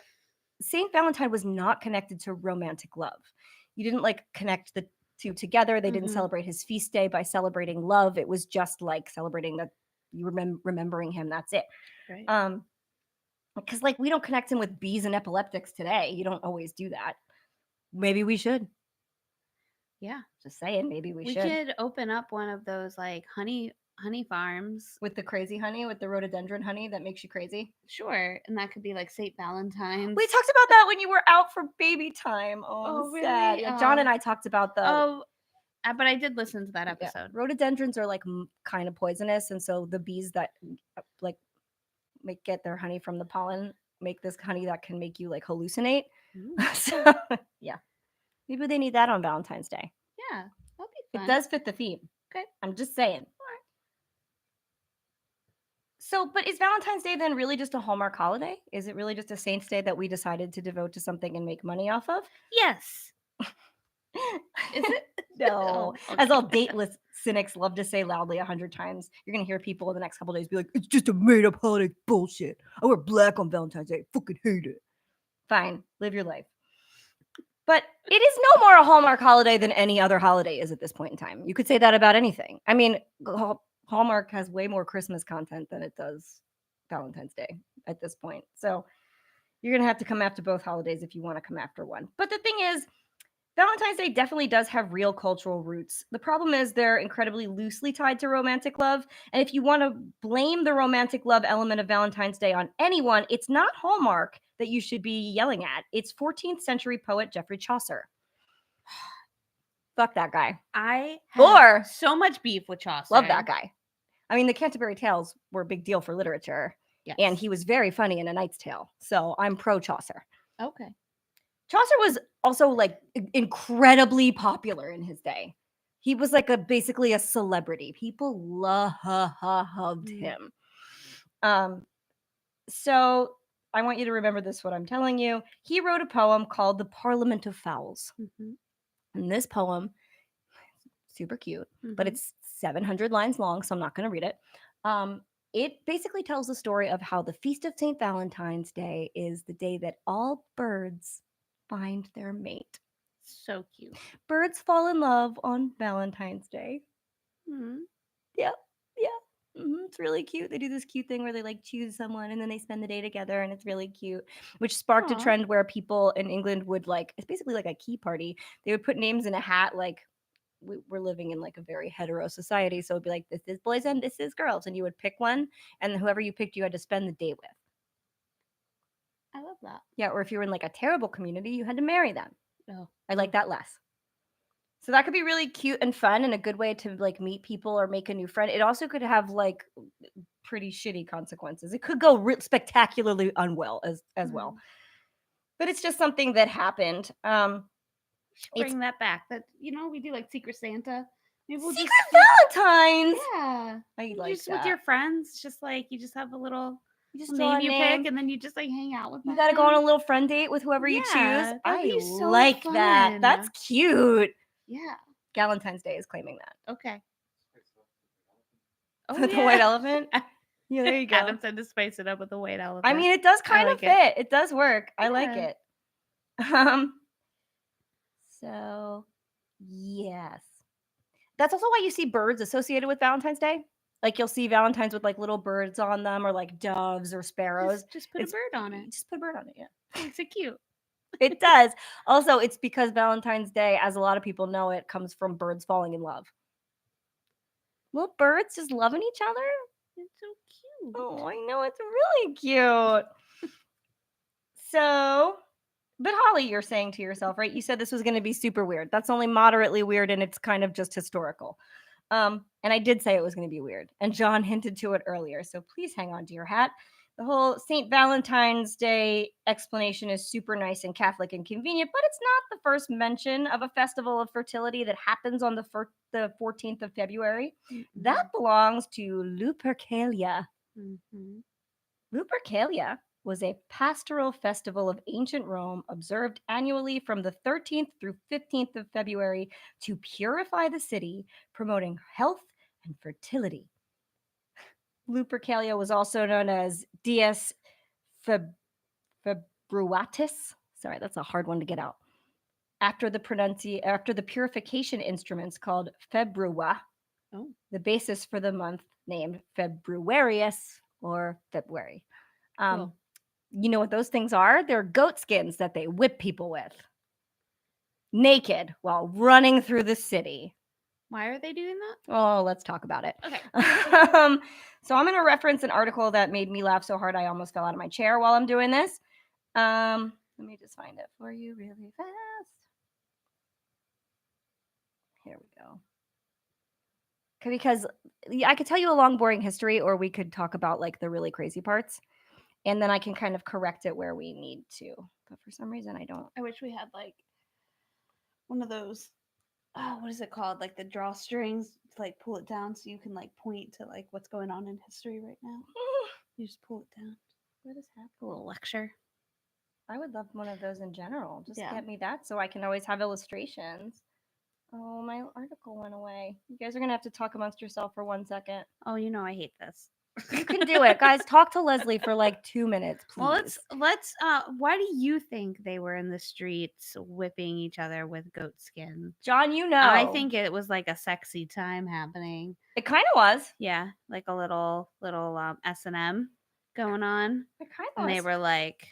Speaker 2: Saint Valentine was not connected to romantic love. You didn't like connect the two together. They didn't
Speaker 1: Mhm.
Speaker 2: celebrate his feast day by celebrating love. It was just like celebrating that you remembering him. That's it.
Speaker 1: Right.
Speaker 2: Because like we don't connect him with bees and epileptics today. You don't always do that. Maybe we should.
Speaker 1: Yeah.
Speaker 2: Just saying, maybe we
Speaker 1: We
Speaker 2: should.
Speaker 1: could open up one of those like honey farms.
Speaker 2: With the crazy honey, with the rhododendron honey that makes you crazy.
Speaker 1: Sure. And that could be like St. Valentine's.
Speaker 2: We talked about that when you were out for baby time. Oh,
Speaker 1: Oh,
Speaker 2: sad.
Speaker 1: really?
Speaker 2: Yeah, John
Speaker 1: Oh.
Speaker 2: and I talked about the
Speaker 1: But I did listen to that
Speaker 2: yeah,
Speaker 1: episode.
Speaker 2: rhododendrons are like kind of poisonous, and so the bees that like get their honey from the pollen make this honey that can make you like hallucinate.
Speaker 1: Ooh.
Speaker 2: So yeah, maybe they need that on Valentine's Day.
Speaker 1: Yeah. That'd be
Speaker 2: It
Speaker 1: fun.
Speaker 2: does fit the theme.
Speaker 1: Okay.
Speaker 2: I'm just saying. So, but is Valentine's Day then really just a Hallmark holiday? Is it really just a saint's day that we decided to devote to something and make money off of?
Speaker 1: Yes. Is it?
Speaker 2: No.
Speaker 1: Oh,
Speaker 2: As all
Speaker 1: okay.
Speaker 2: dateless cynics love to say loudly 100 times, you're going to hear people in the next couple days be like, it's just a made up holiday bullshit. I wear black on Valentine's Day. I fucking hate it. Fine. Live your life. But it is no more a Hallmark holiday than any other holiday is at this point in time. You could say that about anything. I mean, Hallmark has way more Christmas content than it does Valentine's Day at this point. So you're going to have to come after both holidays if you want to come after one. But the thing is, Valentine's Day definitely does have real cultural roots. The problem is they're incredibly loosely tied to romantic love. And if you want to blame the romantic love element of Valentine's Day on anyone, it's not Hallmark that you should be yelling at. It's 14th century poet Geoffrey Chaucer. Fuck that guy.
Speaker 1: I have so much beef with Chaucer.
Speaker 2: Love that guy. I mean, the Canterbury Tales were a big deal for literature.
Speaker 1: Yes.
Speaker 2: And he was very funny in A Knight's Tale. So I'm pro Chaucer.
Speaker 1: Okay.
Speaker 2: Chaucer was also like incredibly popular in his day. He was like basically a celebrity. People loved him. So I want you to remember this, what I'm telling you. He wrote a poem called The Parliament of Fowls.
Speaker 1: Mhm.
Speaker 2: And this poem, super cute, but
Speaker 1: Mhm.
Speaker 2: it's 700 lines long, so I'm not going to read it. It basically tells the story of how the Feast of St. Valentine's Day is the day that all birds find their mate.
Speaker 1: So cute.
Speaker 2: Birds fall in love on Valentine's Day.
Speaker 1: Mhm.
Speaker 2: Yep. Yeah. It's really cute. They do this cute thing where they like choose someone and then they spend the day together, and it's really cute, which sparked a
Speaker 1: Aw.
Speaker 2: trend where people in England would like, it's basically like a key party. They would put names in a hat, like we're living in like a very hetero society. So it'd be like, this is boys and this is girls. And you would pick one, and whoever you picked, you had to spend the day with.
Speaker 1: I love that.
Speaker 2: Yeah. Or if you were in like a terrible community, you had to marry them.
Speaker 1: Oh.
Speaker 2: I like that less. So that could be really cute and fun and a good way to like meet people or make a new friend. It also could have like pretty shitty consequences. It could go spectacularly unwell as well.
Speaker 1: Mm.
Speaker 2: But it's just something that happened. It's
Speaker 1: Bring that back. That we do like Secret Santa. Maybe we'll
Speaker 2: Secret
Speaker 1: just
Speaker 2: Valentines.
Speaker 1: yeah.
Speaker 2: I
Speaker 1: You
Speaker 2: like
Speaker 1: just with
Speaker 2: that.
Speaker 1: your friends, just like you just have a little
Speaker 2: You just
Speaker 1: little
Speaker 2: draw a
Speaker 1: name you
Speaker 2: name.
Speaker 1: pick, and then you just like hang out with
Speaker 2: You
Speaker 1: them.
Speaker 2: got to go on a little friend date with whoever you choose.
Speaker 1: Yeah, that'd
Speaker 2: I
Speaker 1: be so
Speaker 2: like that. That's
Speaker 1: fun.
Speaker 2: cute.
Speaker 1: Yeah.
Speaker 2: Valentine's Day is claiming that.
Speaker 1: Okay.
Speaker 3: Spice it up with the elephant.
Speaker 1: Oh
Speaker 2: The
Speaker 1: yeah.
Speaker 2: white elephant. Yeah, there you go.
Speaker 1: Adam said to spice it up with the white elephant.
Speaker 2: I mean, it does
Speaker 1: I
Speaker 2: kind of
Speaker 1: like it.
Speaker 2: fit. It does work. I like
Speaker 1: Yeah.
Speaker 2: it. So yes. That's also why you see birds associated with Valentine's Day. Like you'll see Valentines with like little birds on them, or like doves or sparrows.
Speaker 1: Just put a bird on it.
Speaker 2: Just put a bird on it, yeah.
Speaker 1: Makes it cute.
Speaker 2: It does. Also, it's because Valentine's Day, as a lot of people know it, comes from birds falling in love. Little birds just loving each other.
Speaker 1: It's so cute.
Speaker 2: Oh, I know, it's really cute. So, but Holly, you're saying to yourself, right? You said this was going to be super weird. That's only moderately weird, and it's kind of just historical. And I did say it was going to be weird, and John hinted to it earlier. So please hang on to your hat. The whole St. Valentine's Day explanation is super nice and Catholic and convenient, but it's not the first mention of a festival of fertility that happens on the 14th of February. That belongs to Lupercalia.
Speaker 1: Mhm.
Speaker 2: Lupercalia was a pastoral festival of ancient Rome observed annually from the 13th through 15th of February to purify the city, promoting health and fertility. Lupercalia was also known as Dies Februatis. Sorry, that's a hard one to get out. After the purification instruments called Februa,
Speaker 1: Oh.
Speaker 2: the basis for the month named Februarius or February.
Speaker 1: Cool.
Speaker 2: You know what those things are? They're goat skins that they whip people with, naked, while running through the city.
Speaker 1: Why are they doing that?
Speaker 2: Oh, let's talk about it.
Speaker 1: Okay.
Speaker 2: So I'm going to reference an article that made me laugh so hard I almost fell out of my chair while I'm doing this. Let me just find it for you really fast. Here we go. Because I could tell you a long, boring history, or we could talk about like the really crazy parts, and then I can kind of correct it where we need to. But for some reason, I don't.
Speaker 1: I wish we had like one of those. Oh, what is it called? Like the drawstrings to like pull it down so you can like point to like what's going on in history right now. You just pull it down.
Speaker 2: What is happening?
Speaker 1: A little lecture.
Speaker 2: I would love one of those in general. Just
Speaker 1: Yeah.
Speaker 2: get me that so I can always have illustrations. Oh, my article went away. You guys are going to have to talk amongst yourself for 1 second.
Speaker 1: Oh, I hate this.
Speaker 2: You can do it. Guys, talk to Leslie for like 2 minutes, please.
Speaker 1: Well, let's why do you think they were in the streets whipping each other with goat skin?
Speaker 2: John, you know.
Speaker 1: I think it was like a sexy time happening.
Speaker 2: It kind of was.
Speaker 1: Yeah, like a little S&M going on.
Speaker 2: It kind of
Speaker 1: And
Speaker 2: was.
Speaker 1: they were like,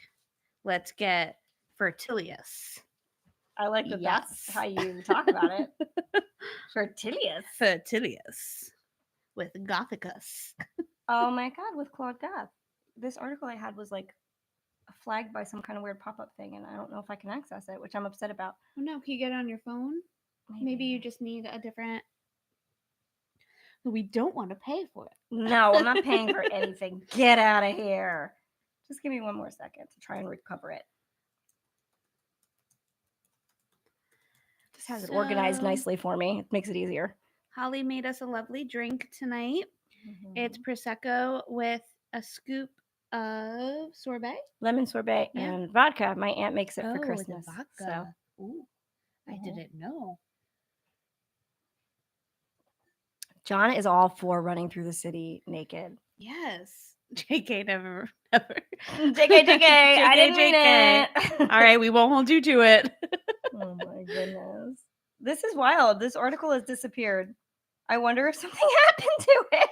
Speaker 1: let's get fertilious.
Speaker 2: I like that that's
Speaker 1: Yes.
Speaker 2: how you talk about it. Fertilious.
Speaker 1: Fertilious with Gothicus.
Speaker 2: Oh my God, with Claude Gath. This article I had was like flagged by some kind of weird pop-up thing, and I don't know if I can access it, which I'm upset about.
Speaker 1: Oh no, can you get it on your phone? Maybe you just need a different. We don't want to pay for it.
Speaker 2: No, I'm not paying for anything. Get out of here. Just give me 1 more second to try and recover it. This has it organized
Speaker 1: So-
Speaker 2: nicely for me. It makes it easier.
Speaker 1: Holly made us a lovely drink tonight. It's
Speaker 2: Mm-hmm.
Speaker 1: prosecco with a scoop of sorbet.
Speaker 2: Lemon sorbet
Speaker 1: Yeah.
Speaker 2: and vodka. My aunt makes it for
Speaker 1: with a
Speaker 2: Christmas.
Speaker 1: vodka.
Speaker 2: So
Speaker 1: Ooh, I
Speaker 2: Mhm.
Speaker 1: didn't know.
Speaker 2: John is all for running through the city naked.
Speaker 1: Yes. JK never.
Speaker 2: JK, I didn't mean it.
Speaker 1: All right, we won't hold you to it.
Speaker 2: Oh my goodness. This is wild. This article has disappeared. I wonder if something happened to it.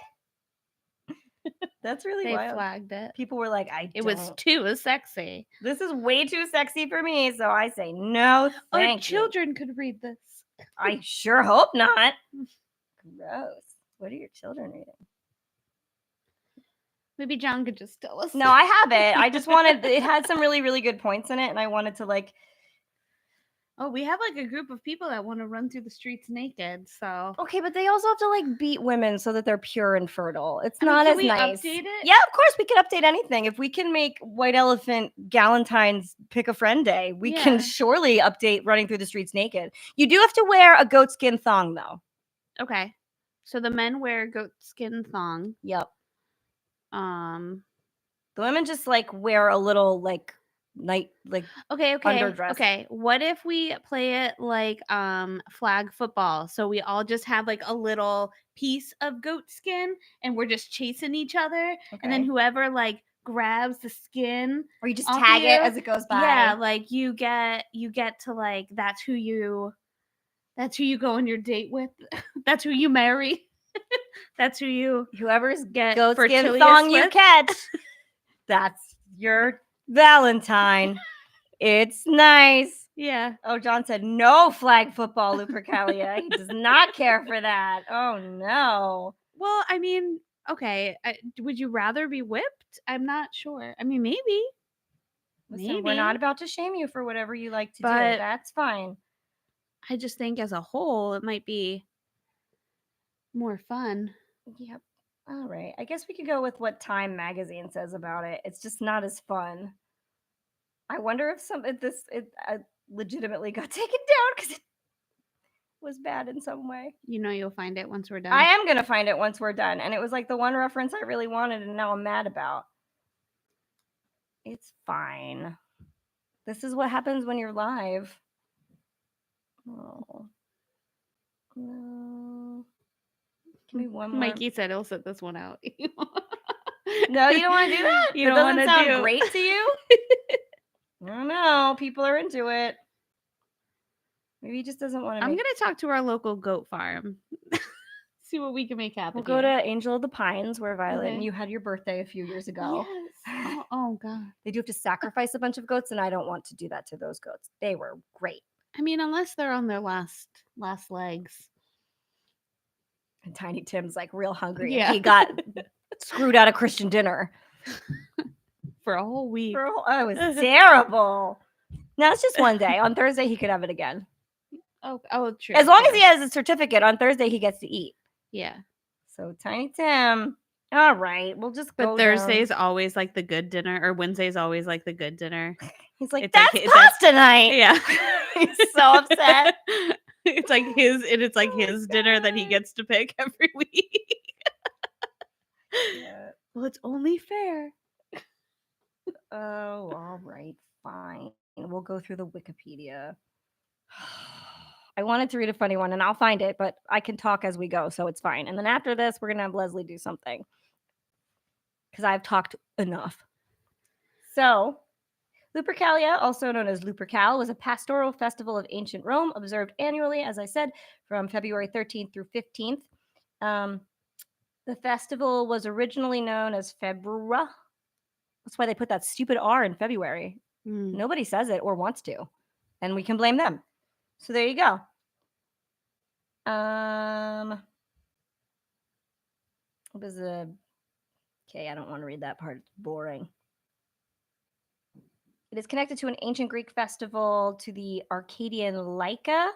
Speaker 2: That's really
Speaker 1: They
Speaker 2: wild.
Speaker 1: flagged it.
Speaker 2: People were like,
Speaker 1: It was too sexy.
Speaker 2: This is way too sexy for me. So I say no, thank you.
Speaker 1: Children could read this.
Speaker 2: I sure hope not. Gross. What are your children reading?
Speaker 1: Maybe John could just tell us.
Speaker 2: No, I have it. I just wanted, it had some really, really good points in it. And I wanted to like,
Speaker 1: Oh, we have like a group of people that want to run through the streets naked. So
Speaker 2: okay, but they also have to like beat women so that they're pure and fertile. It's
Speaker 1: I mean,
Speaker 2: not
Speaker 1: can
Speaker 2: as
Speaker 1: we
Speaker 2: nice.
Speaker 1: update it?
Speaker 2: Yeah, of course we can update anything. If we can make White Elephant Galentine's Pick a Friend Day, we
Speaker 1: Yeah.
Speaker 2: can surely update running through the streets naked. You do have to wear a goatskin thong though.
Speaker 1: Okay. So the men wear goat skin thong.
Speaker 2: Yep.
Speaker 1: The
Speaker 2: women just like wear a little like night like
Speaker 1: Okay.
Speaker 2: underdress.
Speaker 1: Okay. What if we play it like flag football? So we all just have like a little piece of goat skin and we're just chasing each other. And then
Speaker 2: Okay.
Speaker 1: whoever like grabs the skin,
Speaker 2: or you just
Speaker 1: off
Speaker 2: tag it
Speaker 1: you.
Speaker 2: as it goes by.
Speaker 1: yeah, like you get to like that's who you go on your date with. That's who you marry. That's who you
Speaker 2: Whoever's
Speaker 1: get
Speaker 2: goatskin
Speaker 1: fertilious
Speaker 2: thong you
Speaker 1: with.
Speaker 2: catch, that's your Valentine. It's nice.
Speaker 1: Yeah.
Speaker 2: Oh, John said no flag football, Lupercalia. He does not care for that. Oh no.
Speaker 1: Well, I mean, okay. Would you rather be whipped? I'm not sure. I mean, maybe.
Speaker 2: Listen, we're not about to shame you for whatever you like to do.
Speaker 1: But-
Speaker 2: That's fine.
Speaker 1: I just think as a whole, it might be more fun.
Speaker 2: Yep. All right. I guess we could go with what Time magazine says about it. It's just not as fun. I wonder if it legitimately got taken down because it was bad in some way.
Speaker 1: You know, you'll find it once we're done.
Speaker 2: I am gonna find it once we're done, and it was like the one reference I really wanted, and now I'm mad about. It's fine. This is what happens when you're live. Oh no! Give me one more.
Speaker 1: Mikey said he'll set this one out.
Speaker 2: No, you don't want to do that.
Speaker 1: You
Speaker 2: That
Speaker 1: don't
Speaker 2: doesn't
Speaker 1: wanna
Speaker 2: sound
Speaker 1: do-
Speaker 2: great to you. I don't know. People are into it. Maybe he just doesn't want to.
Speaker 1: I'm gonna talk to our local goat farm. See what we can make happen.
Speaker 2: We'll go to Angel of the Pines, where Violet and
Speaker 1: Okay.
Speaker 2: you had your birthday a few years ago.
Speaker 1: Yes. Oh god.
Speaker 2: They do have to sacrifice a bunch of goats, and I don't want to do that to those goats. They were great.
Speaker 1: I mean, unless they're on their last legs.
Speaker 2: And Tiny Tim's like real hungry.
Speaker 1: Yeah.
Speaker 2: And he got screwed out of Christian dinner.
Speaker 1: For a whole week.
Speaker 2: Oh, it was terrible. Now it's just one day. On Thursday, he could have it again.
Speaker 1: Oh, true.
Speaker 2: As long as
Speaker 1: true.
Speaker 2: he has a certificate, on Thursday, he gets to eat.
Speaker 1: Yeah.
Speaker 2: So Tiny Tim. All right. We'll just
Speaker 1: But
Speaker 2: go
Speaker 1: Thursday's
Speaker 2: down.
Speaker 1: always like the good dinner, or Wednesday's always like the good dinner.
Speaker 2: He's like,
Speaker 1: it's like-
Speaker 2: that's
Speaker 1: that's-
Speaker 2: pasta night.
Speaker 1: Yeah.
Speaker 2: He's so upset.
Speaker 1: It's like his
Speaker 2: Oh my
Speaker 1: his dinner that he
Speaker 2: God.
Speaker 1: gets to pick every week.
Speaker 2: Yeah.
Speaker 1: Well, it's only fair.
Speaker 2: Oh, all right. Fine. We'll go through the Wikipedia. I wanted to read a funny one and I'll find it, but I can talk as we go, so it's fine. And then after this, we're going to have Leslie do something because I've talked enough. So, Lupercalia, also known as Lupercal, was a pastoral festival of ancient Rome observed annually, as I said, from February 13th through 15th. The festival was originally known as Februa. That's why they put that stupid R in February.
Speaker 1: Mm.
Speaker 2: Nobody says it or wants to, and we can blame them. So there you go. What was the? Okay, I don't want to read that part. It's boring. It is connected to an ancient Greek festival, to the Arcadian Lyca,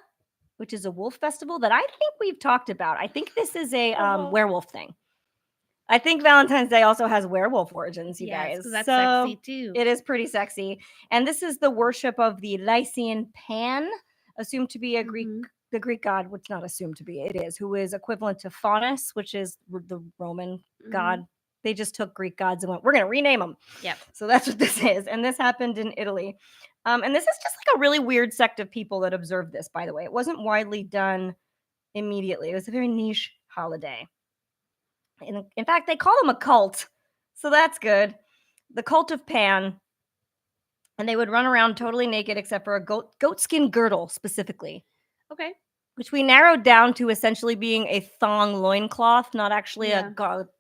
Speaker 2: which is a wolf festival that I think we've talked about. I think this is a werewolf thing. I think Valentine's Day also has werewolf origins, you guys.
Speaker 1: Because that's
Speaker 2: So
Speaker 1: sexy too.
Speaker 2: it is pretty sexy. And this is the worship of the Lycian Pan, assumed to be
Speaker 1: Mhm.
Speaker 2: the Greek god, which not assumed to be, it is, who is equivalent to Faunus, which is the Roman god.
Speaker 1: Mhm.
Speaker 2: They just took Greek gods and went, we're going to rename them.
Speaker 1: Yep.
Speaker 2: So that's what this is. And this happened in Italy. And this is just like a really weird sect of people that observed this, by the way. It wasn't widely done immediately. It was a very niche holiday. In fact, they call them a cult. So that's good. The cult of Pan. And they would run around totally naked except for a goatskin girdle specifically,
Speaker 1: Okay.
Speaker 2: which we narrowed down to essentially being a thong loincloth, not actually
Speaker 1: Yeah.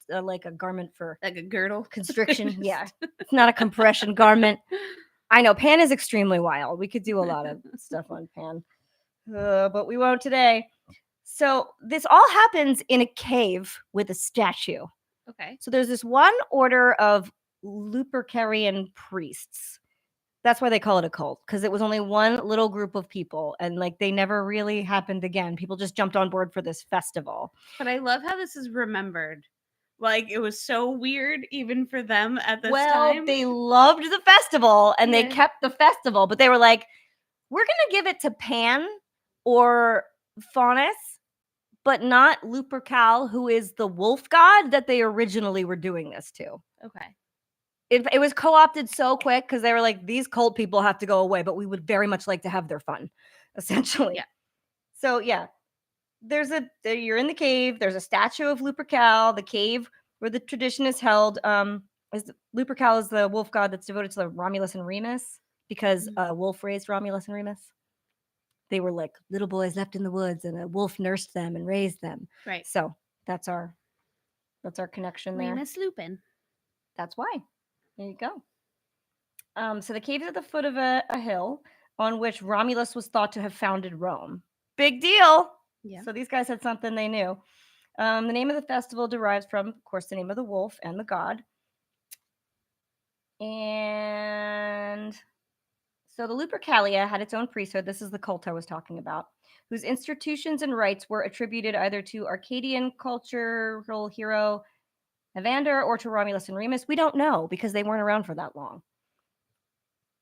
Speaker 2: like a garment for
Speaker 1: Like a girdle.
Speaker 2: constriction. Yeah. It's not a compression garment. I know Pan is extremely wild. We could do a lot of stuff on Pan, but we won't today. So this all happens in a cave with a statue.
Speaker 1: Okay.
Speaker 2: So there's this one order of Lupercarian priests. That's why they call it a cult, because it was only one little group of people, and like they never really happened again. People just jumped on board for this festival.
Speaker 1: But I love how this is remembered. Like it was so weird even for them at this
Speaker 2: Well,
Speaker 1: time.
Speaker 2: they loved the festival and they
Speaker 1: Yeah.
Speaker 2: kept the festival, but they were like, we're going to give it to Pan or Faunus, but not Lupercal, who is the wolf god that they originally were doing this to.
Speaker 1: Okay.
Speaker 2: It was co-opted so quick because they were like, these cult people have to go away, but we would very much like to have their fun, essentially.
Speaker 1: Yeah.
Speaker 2: So yeah, you're in the cave. There's a statue of Lupercal. The cave where the tradition is held. Lupercal is the wolf god that's devoted to the Romulus and Remus because a wolf raised Romulus and Remus. They were like little boys left in the woods, and a wolf nursed them and raised them.
Speaker 1: Right.
Speaker 2: So that's our connection there.
Speaker 1: Remus Lupin.
Speaker 2: That's why. There you go. So the cave is at the foot of a hill on which Romulus was thought to have founded Rome. Big deal.
Speaker 1: Yeah.
Speaker 2: So these guys had something they knew. The name of the festival derives from, of course, the name of the wolf and the god. And so the Lupercalia had its own priesthood. This is the cult I was talking about, whose institutions and rites were attributed either to Arcadian cultural hero Evander or to Romulus and Remus. We don't know because they weren't around for that long.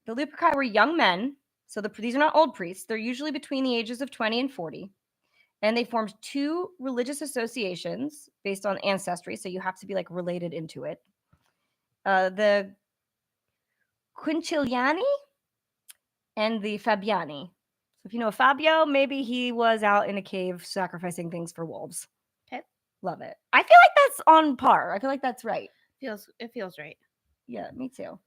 Speaker 2: The Luperci were young men, so these are not old priests. They're usually between the ages of 20 and 40. And they formed two religious associations based on ancestry, so you have to be like related into it. The Quintiliani and the Fabiani. So if you know Fabio, maybe he was out in a cave sacrificing things for wolves.
Speaker 1: Okay.
Speaker 2: Love it. I feel like that's on par. I feel like that's right.
Speaker 1: It feels right.
Speaker 2: Yeah, me too.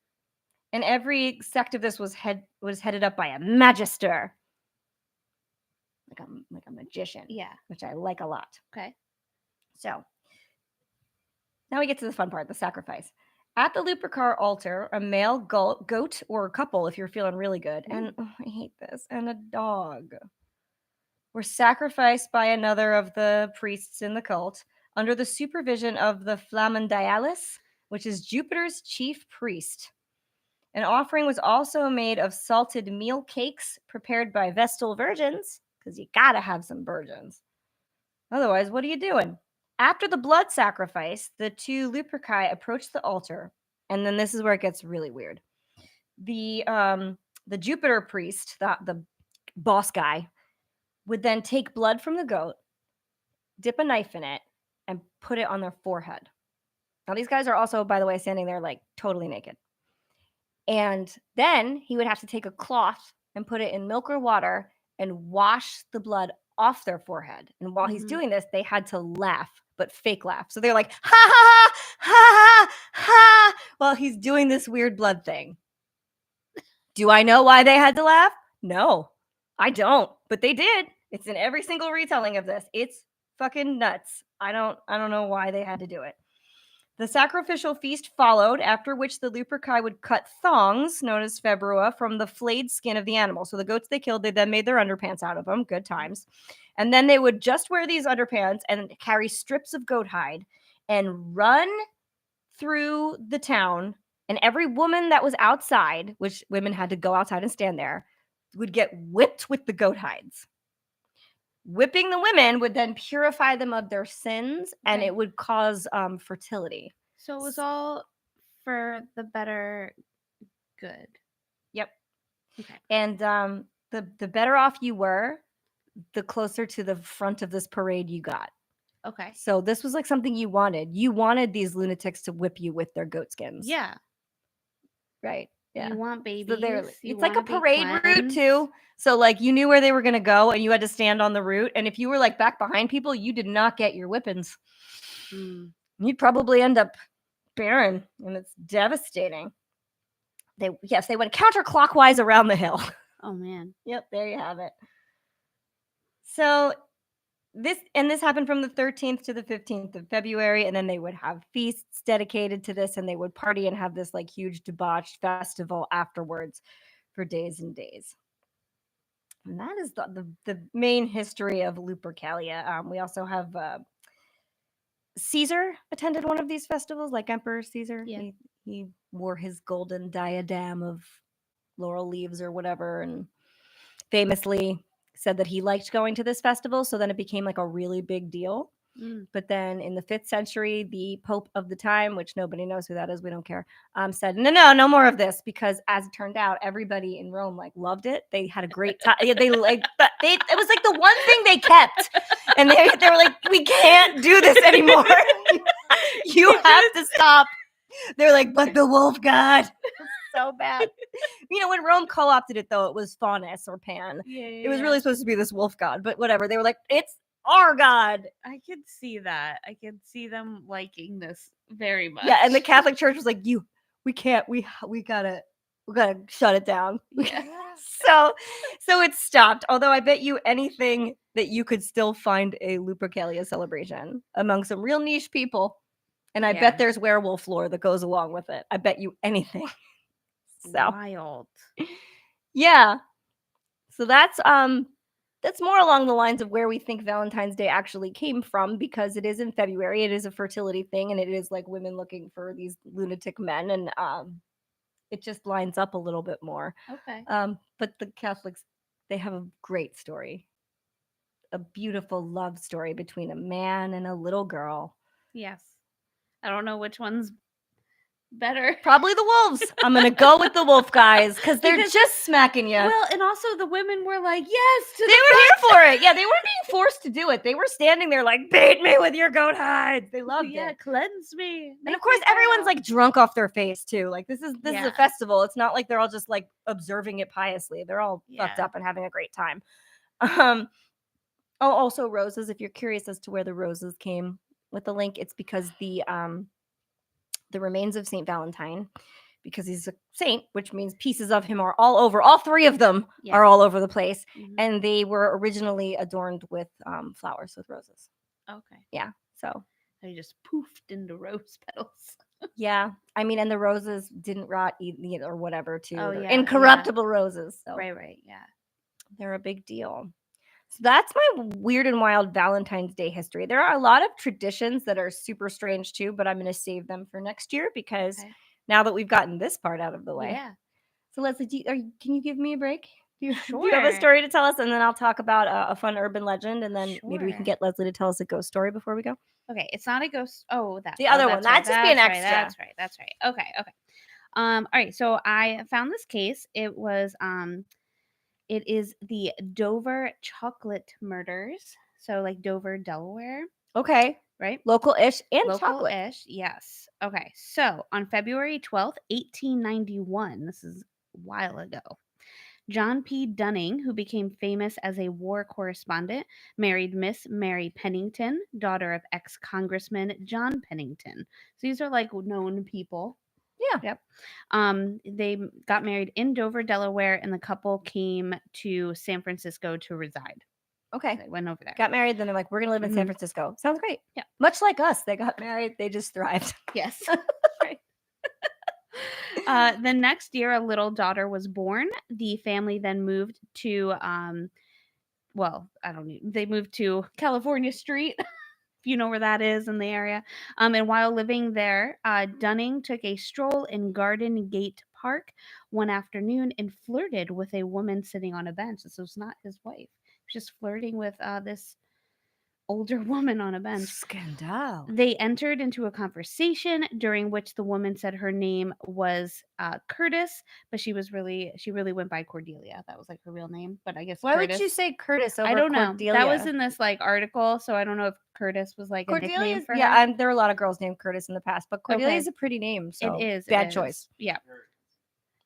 Speaker 2: And every sect of this was headed up by a magister, like a magician.
Speaker 1: Yeah.
Speaker 2: Which I like a lot.
Speaker 1: Okay.
Speaker 2: So now we get to the fun part, the sacrifice. At the Lupercar altar, a male goat or a couple, if you're feeling really good, and I hate this, and a dog were sacrificed by another of the priests in the cult under the supervision of the Flamandialis, which is Jupiter's chief priest. An offering was also made of salted meal cakes prepared by Vestal virgins, because you gotta have some virgins. Otherwise, what are you doing? After the blood sacrifice, the two Luperci approached the altar, and then this is where it gets really weird. The Jupiter priest, the boss guy, would then take blood from the goat, dip a knife in it, and put it on their forehead. Now, these guys are also, by the way, standing there like totally naked. And then he would have to take a cloth and put it in milk or water and wash the blood off their forehead. And while he's doing this, they had to laugh, but fake laugh. So they're like, ha ha ha ha ha, while he's doing this weird blood thing. Do I know why they had to laugh? No, I don't, but they did. It's in every single retelling of this. It's fucking nuts. I don't know why they had to do it. The sacrificial feast followed, after which the Luperci would cut thongs, known as februa, from the flayed skin of the animal. So the goats they killed, they then made their underpants out of them. Good times. And then they would just wear these underpants and carry strips of goat hide and run through the town. And every woman that was outside, which women had to go outside and stand there, would get whipped with the goat hides. Whipping the women would then purify them of their sins, and it would cause fertility.
Speaker 1: So it was all for the better good.
Speaker 2: Yep.
Speaker 1: Okay.
Speaker 2: And the better off you were, the closer to the front of this parade you got.
Speaker 1: Okay.
Speaker 2: So this was like something you wanted. You wanted these lunatics to whip you with their goat skins.
Speaker 1: Yeah.
Speaker 2: Right. Yeah.
Speaker 1: You want
Speaker 2: So they're
Speaker 1: babies. You
Speaker 2: it's like a
Speaker 1: want to be
Speaker 2: parade route
Speaker 1: cleansed.
Speaker 2: too. So like you knew where they were gonna go and you had to stand on the route. And if you were like back behind people, you did not get your whippings.
Speaker 1: Mm.
Speaker 2: You'd probably end up barren, and it's devastating. They went counterclockwise around the hill.
Speaker 1: Oh man.
Speaker 2: Yep, there you have it. So this happened from the 13th to the 15th of February, and then they would have feasts dedicated to this, and they would party and have this like huge debauched festival afterwards for days and days. And that is the main history of Lupercalia. We also have Caesar attended one of these festivals, like Emperor Caesar.
Speaker 1: Yeah.
Speaker 2: He wore his golden diadem of laurel leaves or whatever, and famously said that he liked going to this festival. So then it became like a really big deal.
Speaker 1: Mm.
Speaker 2: But then in the 5th century, the Pope of the time, which nobody knows who that is, we don't care, said, no more of this, because as it turned out, everybody in Rome like loved it. They had a great time. They like, but it was like the one thing they kept, and they were like, we can't do this anymore. You have to stop. They're like, but the wolf god. So bad. When Rome co-opted it, though, it was Faunus or Pan.
Speaker 1: Yeah.
Speaker 2: It was really supposed to be this wolf god, but whatever. They were like, it's our god.
Speaker 1: I could see that. I could see them liking this very much.
Speaker 2: Yeah, and the Catholic Church was like, we can't, we gotta shut it down.
Speaker 1: Yeah.
Speaker 2: So it stopped. Although I bet you anything that you could still find a Lupercalia celebration among some real niche people. And I
Speaker 1: Yeah.
Speaker 2: bet there's werewolf lore that goes along with it. I bet you anything. So
Speaker 1: Wild.
Speaker 2: yeah. So that's more along the lines of where we think Valentine's Day actually came from, because it is in February. It is a fertility thing, and it is like women looking for these lunatic men, and it just lines up a little bit more.
Speaker 1: Okay.
Speaker 2: But the Catholics, they have a great story. A beautiful love story between a man and a little girl.
Speaker 1: Yes. I don't know which one's better.
Speaker 2: Probably the wolves. I'm gonna go with the wolf guys because they're
Speaker 1: Because-
Speaker 2: just smacking you.
Speaker 1: Well, and also the women were like, yes, to
Speaker 2: They
Speaker 1: the
Speaker 2: were here for it. Yeah, they weren't being forced to do it. They were standing there like, bait me with your goat hides. They loved
Speaker 1: yeah,
Speaker 2: it.
Speaker 1: cleanse me.
Speaker 2: And
Speaker 1: make
Speaker 2: of course,
Speaker 1: me
Speaker 2: everyone's
Speaker 1: better.
Speaker 2: like drunk off their face too. Like this is
Speaker 1: Yeah.
Speaker 2: a festival. It's not like they're all just like observing it piously. They're all fucked
Speaker 1: Yeah.
Speaker 2: up and having a great time. Oh, also roses. If you're curious as to where the roses came with the link, it's because the remains of Saint Valentine, because he's a saint, which means pieces of him are all over. All three of them
Speaker 1: Yeah.
Speaker 2: are all over the place,
Speaker 1: Mhm.
Speaker 2: and they were originally adorned with flowers, with roses.
Speaker 1: Okay.
Speaker 2: Yeah. So
Speaker 1: They just poofed into rose petals.
Speaker 2: yeah, I mean, and the roses didn't rot or whatever too.
Speaker 1: Oh,
Speaker 2: They're
Speaker 1: yeah,
Speaker 2: incorruptible roses. So
Speaker 1: Right. Yeah.
Speaker 2: they're a big deal. So that's my weird and wild Valentine's Day history. There are a lot of traditions that are super strange too, but I'm going to save them for next year, because
Speaker 1: Okay.
Speaker 2: now that we've gotten this part out of the way.
Speaker 1: Yeah.
Speaker 2: So Leslie, can you give me a break? Do you have
Speaker 1: Sure.
Speaker 2: a story to tell us? And then I'll talk about a fun urban legend, and then maybe we can
Speaker 1: Sure.
Speaker 2: get Leslie to tell us a ghost story before we go.
Speaker 1: Okay, it's not a ghost. Oh,
Speaker 2: The other one.
Speaker 1: that's
Speaker 2: That's just being
Speaker 1: right,
Speaker 2: extra.
Speaker 1: That's right. Okay. All right. So I found this case. It is the Dover chocolate murders. So like Dover, Delaware,
Speaker 2: Okay.
Speaker 1: right?
Speaker 2: Local-ish and chocolate.
Speaker 1: Local-ish, yes. Okay, so on February 12th, 1891, this is a while ago, John P. Dunning, who became famous as a war correspondent, married Miss Mary Pennington, daughter of ex-Congressman John Pennington. So these are like known people.
Speaker 2: Yeah.
Speaker 1: Yep. They got married in Dover, Delaware, and the couple came to San Francisco to reside.
Speaker 2: Okay.
Speaker 1: So they went over there.
Speaker 2: Got married, then they're like, we're going to live in San
Speaker 1: Mhm.
Speaker 2: Francisco. Sounds great.
Speaker 1: Yeah.
Speaker 2: Much like us. They got married. They just thrived.
Speaker 1: Yes. Right. The next year, a little daughter was born. The family then moved to, they moved to California Street, if you know where that is in the area. And while living there, Dunning took a stroll in Garden Gate Park one afternoon and flirted with a woman sitting on a bench. This was not his wife. He was just flirting with this older woman on a bench.
Speaker 2: Scandal.
Speaker 1: They entered into a conversation during which the woman said her name was Curtis, but she really went by Cordelia. That was like her real name, but I guess
Speaker 2: Why would
Speaker 1: Curtis.
Speaker 2: you say Curtis over
Speaker 1: I don't know.
Speaker 2: Cordelia?
Speaker 1: That was in this like article, so I don't know if Curtis was like a nickname
Speaker 2: Cordelia's
Speaker 1: for
Speaker 2: yeah,
Speaker 1: her.
Speaker 2: and there are a lot of girls named Curtis in the past, but Cordelia is a pretty name, so
Speaker 1: It is
Speaker 2: bad
Speaker 1: it
Speaker 2: choice.
Speaker 1: is. Yeah.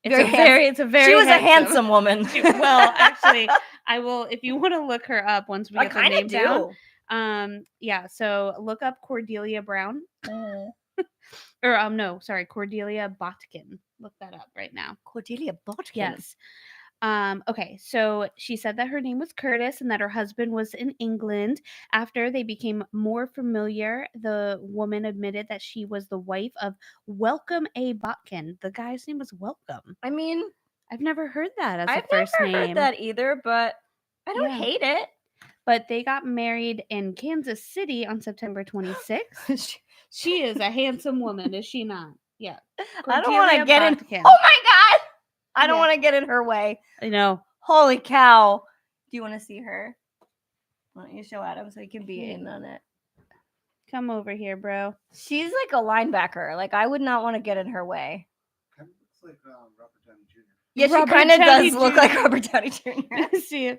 Speaker 2: Very
Speaker 1: It's a very
Speaker 2: She was
Speaker 1: handsome.
Speaker 2: a handsome woman.
Speaker 1: Well, actually, I will if you want to look her up once we
Speaker 2: I
Speaker 1: get the
Speaker 2: kind
Speaker 1: name
Speaker 2: of
Speaker 1: down.
Speaker 2: do.
Speaker 1: Yeah, so look up Cordelia Brown. Or no, sorry, Cordelia Botkin. Look that up right now.
Speaker 2: Cordelia Botkin.
Speaker 1: Yes. Okay, so she said that her name was Curtis and that her husband was in England. After they became more familiar, the woman admitted that she was the wife of Welcome A. Botkin. The guy's name was Welcome.
Speaker 2: I mean,
Speaker 1: I've never heard that as
Speaker 2: I've
Speaker 1: a first
Speaker 2: never
Speaker 1: name.
Speaker 2: heard that either, but I don't
Speaker 1: Yeah.
Speaker 2: hate it.
Speaker 1: But they got married in Kansas City on September 26th. She is a handsome woman, is she not? Yeah.
Speaker 2: I don't want to
Speaker 1: Cordelia
Speaker 2: get in.
Speaker 1: Botkin.
Speaker 2: Oh my god! I don't
Speaker 1: Yeah.
Speaker 2: want to get in her way.
Speaker 1: I know.
Speaker 2: Holy cow! Do you want to see her? Why don't you show Adam so he can be
Speaker 1: Yeah.
Speaker 2: in on it?
Speaker 1: Come over here, bro.
Speaker 2: She's like a linebacker. Like I would not want to get in her way.
Speaker 3: Kind of looks like Robert Downey Jr.
Speaker 2: Yeah, she
Speaker 1: Robert
Speaker 2: kind of
Speaker 1: Downey
Speaker 2: does look like
Speaker 1: Jr.
Speaker 2: Robert Downey Jr.
Speaker 1: See,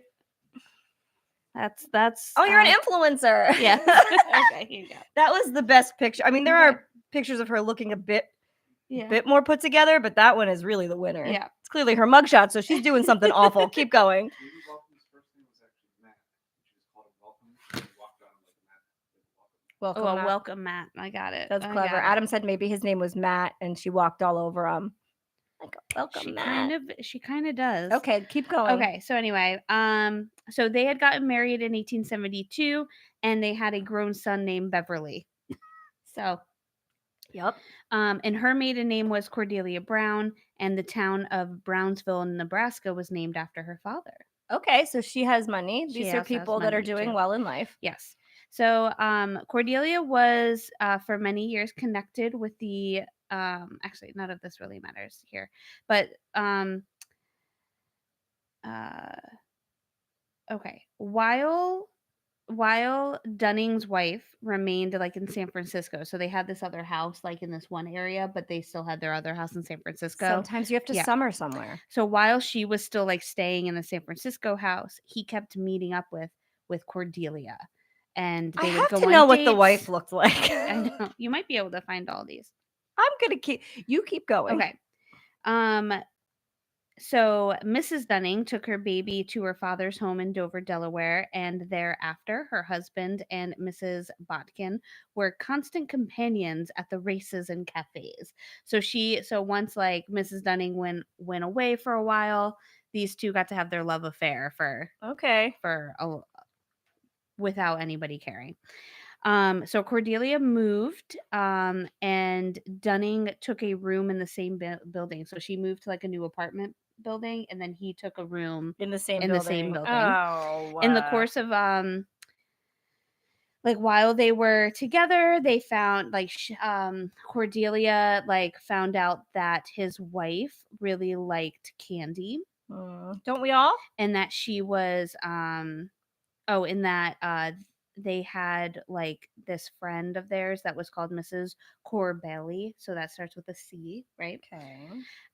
Speaker 1: that's.
Speaker 2: Oh, you're an influencer.
Speaker 1: Yeah. Okay, here you go.
Speaker 2: That was the best picture. I mean, there
Speaker 1: Okay.
Speaker 2: are pictures of her looking a bit
Speaker 1: Yeah.
Speaker 2: more put together, but that one is really the winner.
Speaker 1: Yeah.
Speaker 2: It's clearly her mugshot, so she's doing something awful. Keep going.
Speaker 3: Maybe Welcome's first name was actually Matt. She just called him Welcome. And he walked on him like Matt.
Speaker 2: Welcome.
Speaker 1: Oh,
Speaker 2: Matt.
Speaker 1: welcome, Matt. I got it.
Speaker 2: That's
Speaker 1: I
Speaker 2: clever.
Speaker 1: got it.
Speaker 2: Adam said maybe his name was Matt, and she walked all over him. Like, welcome,
Speaker 1: She
Speaker 2: Matt.
Speaker 1: kind of does.
Speaker 2: Okay, keep going.
Speaker 1: Okay, so anyway, so they had gotten married in 1872 and they had a grown son named Beverly. So,
Speaker 2: Yep.
Speaker 1: and her maiden name was Cordelia Brown, and the town of Brownsville, Nebraska was named after her father.
Speaker 2: Okay, so she has money.
Speaker 1: She
Speaker 2: These are
Speaker 1: also has
Speaker 2: people that are
Speaker 1: money,
Speaker 2: doing
Speaker 1: too.
Speaker 2: well in life.
Speaker 1: Yes. So, Cordelia was for many years connected with the actually none of this really matters here, but okay, while Dunning's wife remained like in San Francisco, so they had this other house like in this one area, but they still had their other house in San Francisco.
Speaker 2: Sometimes you have to
Speaker 1: Yeah.
Speaker 2: summer somewhere.
Speaker 1: So while she was still like staying in the San Francisco house, he kept meeting up with Cordelia, and
Speaker 2: I
Speaker 1: they would
Speaker 2: have
Speaker 1: go
Speaker 2: to
Speaker 1: on
Speaker 2: know what the
Speaker 1: dates.
Speaker 2: wife looked like.
Speaker 1: I know you might be able to find all these.
Speaker 2: I'm gonna keep going.
Speaker 1: Okay. So Mrs. Dunning took her baby to her father's home in Dover, Delaware, and thereafter her husband and Mrs. Botkin were constant companions at the races and cafes. So once like Mrs. Dunning went away for a while, these two got to have their love affair
Speaker 2: Okay.
Speaker 1: without anybody caring. So Cordelia moved, and Dunning took a room in the same building. So she moved to like a new apartment building, and then he took a room
Speaker 2: In the same
Speaker 1: in
Speaker 2: building.
Speaker 1: the same building.
Speaker 2: Oh.
Speaker 1: In the course of like while they were together, they found like Cordelia like found out that his wife really liked candy,
Speaker 2: Don't we all?
Speaker 1: and that she was they had like this friend of theirs that was called Mrs. Corbelli. So that starts with a C, right?
Speaker 2: Okay.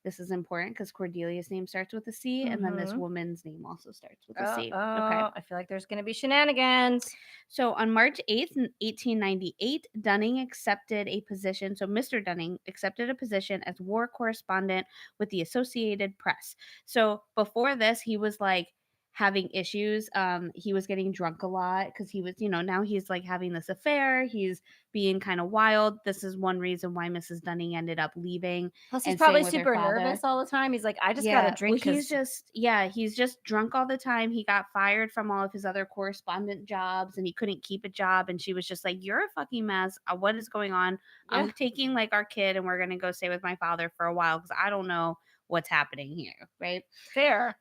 Speaker 1: This is important because Cordelia's name starts with a C, and then this woman's name also starts with a C. Okay.
Speaker 2: I feel like there's going to be shenanigans.
Speaker 1: So on March 8th, 1898, Dunning accepted a position. So Mr. Dunning accepted a position as war correspondent with the Associated Press. So before this, he was like having issues. He was getting drunk a lot because he was, now he's like having this affair. He's being kind of wild. This is one reason why Mrs. Dunning ended up leaving.
Speaker 2: Plus, he's
Speaker 1: and
Speaker 2: probably
Speaker 1: staying with
Speaker 2: super
Speaker 1: her father.
Speaker 2: nervous all the time. He's like, I just got to drink.
Speaker 1: Well, he's just drunk all the time. He got fired from all of his other correspondent jobs, and he couldn't keep a job. And she was just like, "You're a fucking mess. What is going on?
Speaker 2: Yeah.
Speaker 1: I'm taking like our kid, and we're gonna go stay with my father for a while because I don't know what's happening here." Right?
Speaker 2: Fair.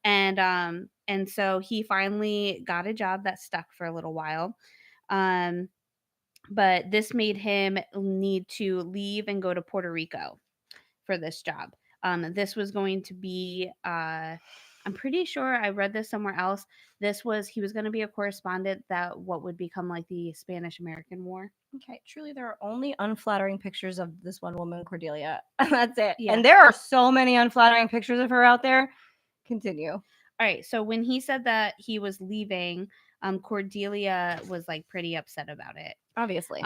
Speaker 1: And so he finally got a job that stuck for a little while. But this made him need to leave and go to Puerto Rico for this job. This was going to be I'm pretty sure I read this somewhere else. He was going to be a correspondent that what would become like the Spanish American War.
Speaker 2: Okay, truly, there are only unflattering pictures of this one woman, Cordelia. That's it.
Speaker 1: Yeah.
Speaker 2: And there are so many unflattering pictures of her out there. Continue.
Speaker 1: All right. So when he said that he was leaving, Cordelia was like pretty upset about it.
Speaker 2: Obviously.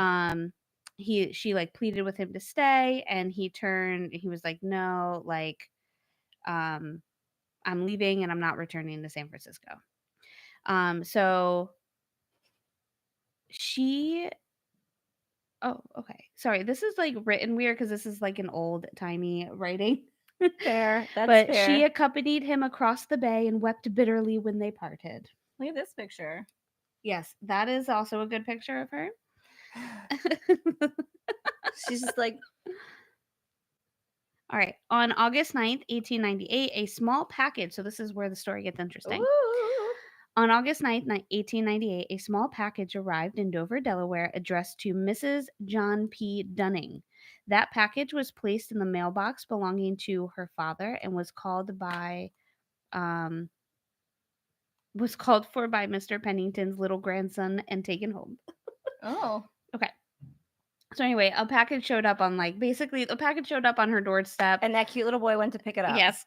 Speaker 1: She like pleaded with him to stay, and he was like, no, like, I'm leaving and I'm not returning to San Francisco. So she oh, okay. Sorry, this is like written weird because this is like an old timey writing.
Speaker 2: Fair. That's
Speaker 1: But
Speaker 2: fair.
Speaker 1: she accompanied him across the bay and wept bitterly when they parted.
Speaker 2: Look at this picture.
Speaker 1: Yes, that is also a good picture of her.
Speaker 2: She's just like,
Speaker 1: all right. On August 9th, 1898, a small package. So this is where the story gets interesting.
Speaker 2: ooh.
Speaker 1: On August 9th, 1898, a small package arrived in Dover, Delaware, addressed to Mrs. John P. Dunning. That package was placed in the mailbox belonging to her father and was called for by Mr. Pennington's little grandson and taken home.
Speaker 2: Oh.
Speaker 1: Okay. So anyway, a package showed up on her doorstep.
Speaker 2: And that cute little boy went to pick it up.
Speaker 1: Yes.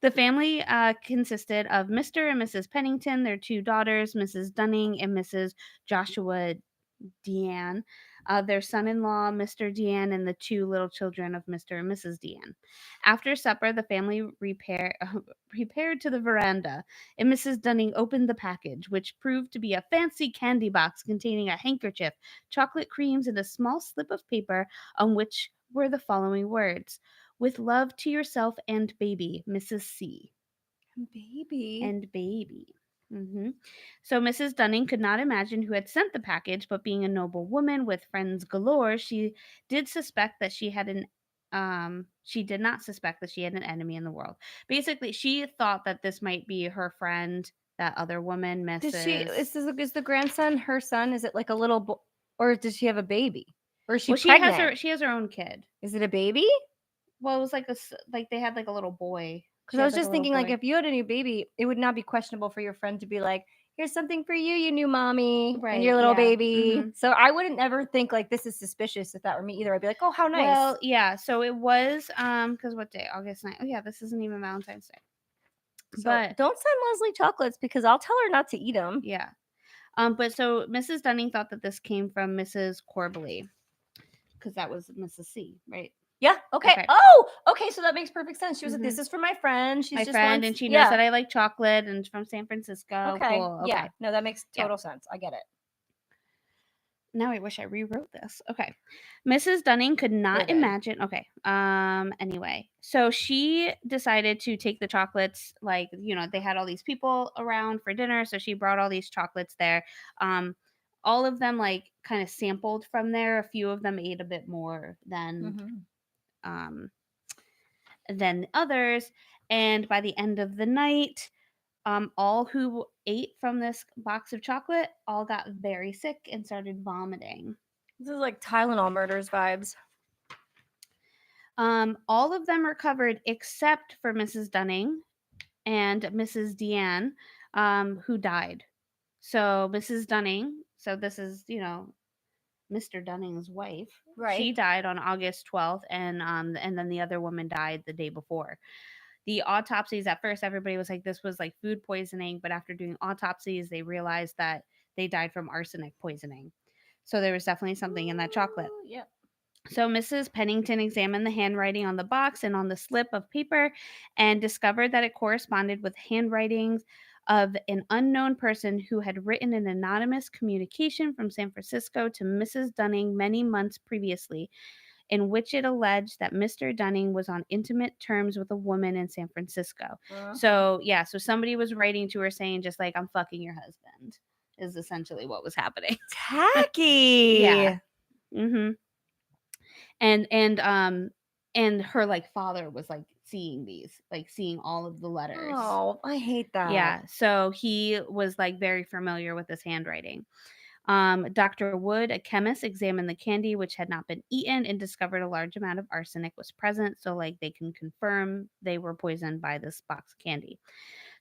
Speaker 1: The family consisted of Mr. and Mrs. Pennington, their 2 daughters, Mrs. Dunning and Mrs. Joshua Deanne, their son-in-law, Mr. Deanne, and the 2 little children of Mr. and Mrs. Deanne. After supper, the family repaired to the veranda, and Mrs. Dunning opened the package, which proved to be a fancy candy box containing a handkerchief, chocolate creams, and a small slip of paper on which were the following words: "With love to yourself and baby, Mrs. C."
Speaker 2: Baby.
Speaker 1: And baby. So Mrs. Dunning could not imagine who had sent the package, but being a noble woman with friends galore, she did suspect that she had she did not suspect that she had an enemy in the world. Basically, she thought that this might be her friend, that other woman, Mrs.
Speaker 2: Is the grandson her son? Is it like a little boy, or does she have a baby? Or is she
Speaker 1: Well,
Speaker 2: pregnant?
Speaker 1: she has her own kid.
Speaker 2: Is it a baby?
Speaker 1: Well, it was like they had like a little boy.
Speaker 2: Because I was just thinking, like, if you had a new baby, it would not be questionable for your friend to be like, "Here's something for you, you new mommy, and your
Speaker 1: Right,
Speaker 2: little
Speaker 1: yeah,
Speaker 2: baby." So I wouldn't ever think like this is suspicious if that were me either. I'd be like, "Oh, how nice."
Speaker 1: Well, yeah. So it was because what day? August 9th. Oh yeah, this isn't even Valentine's Day.
Speaker 2: So
Speaker 1: But
Speaker 2: don't send Leslie chocolates because I'll tell her not to eat them.
Speaker 1: yeah. But so Mrs. Dunning thought that this came from Mrs. Corbally, because that was Mrs. C, right?
Speaker 2: Yeah. Okay.
Speaker 1: Okay.
Speaker 2: Oh, okay. So that makes perfect sense. She was like, "This is for my friend. She's
Speaker 1: My
Speaker 2: just
Speaker 1: friend,
Speaker 2: wants-"
Speaker 1: and she knows that I like chocolate, and it's from San Francisco.
Speaker 2: Okay.
Speaker 1: Cool. Okay.
Speaker 2: Yeah. No, that makes total sense. I get it.
Speaker 1: Now I wish I rewrote this. Okay. Mrs. Dunning could not imagine. Okay. Anyway, so she decided to take the chocolates, like, they had all these people around for dinner, so she brought all these chocolates there. All of them like kind of sampled from there. A few of them ate a bit more than others, and by the end of the night, all who ate from this box of chocolate all got very sick and started vomiting.
Speaker 2: This is like Tylenol murders vibes.
Speaker 1: All of them recovered except for Mrs. Dunning and Mrs. Deanne, who died. So Mrs. Dunning, so this is, Mr. Dunning's wife.
Speaker 2: Right.
Speaker 1: She died on August 12th, and then the other woman died the day before. The autopsies, at first everybody was like this was like food poisoning, but after doing autopsies they realized that they died from arsenic poisoning. So there was definitely something in that chocolate.
Speaker 2: Yep.
Speaker 1: So Mrs. Pennington examined the handwriting on the box and on the slip of paper and discovered that it corresponded with handwritings of an unknown person who had written an anonymous communication from San Francisco to Mrs. Dunning many months previously, in which it alleged that Mr. Dunning was on intimate terms with a woman in San Francisco. So somebody was writing to her saying just like, "I'm fucking your husband," is essentially what was happening.
Speaker 2: Tacky.
Speaker 1: Yeah. And her like father was like seeing all of the letters.
Speaker 2: Oh, I hate that.
Speaker 1: Yeah. So he was like very familiar with this handwriting. Dr. Wood, a chemist, examined the candy, which had not been eaten, and discovered a large amount of arsenic was present. So, like, they can confirm they were poisoned by this box of candy.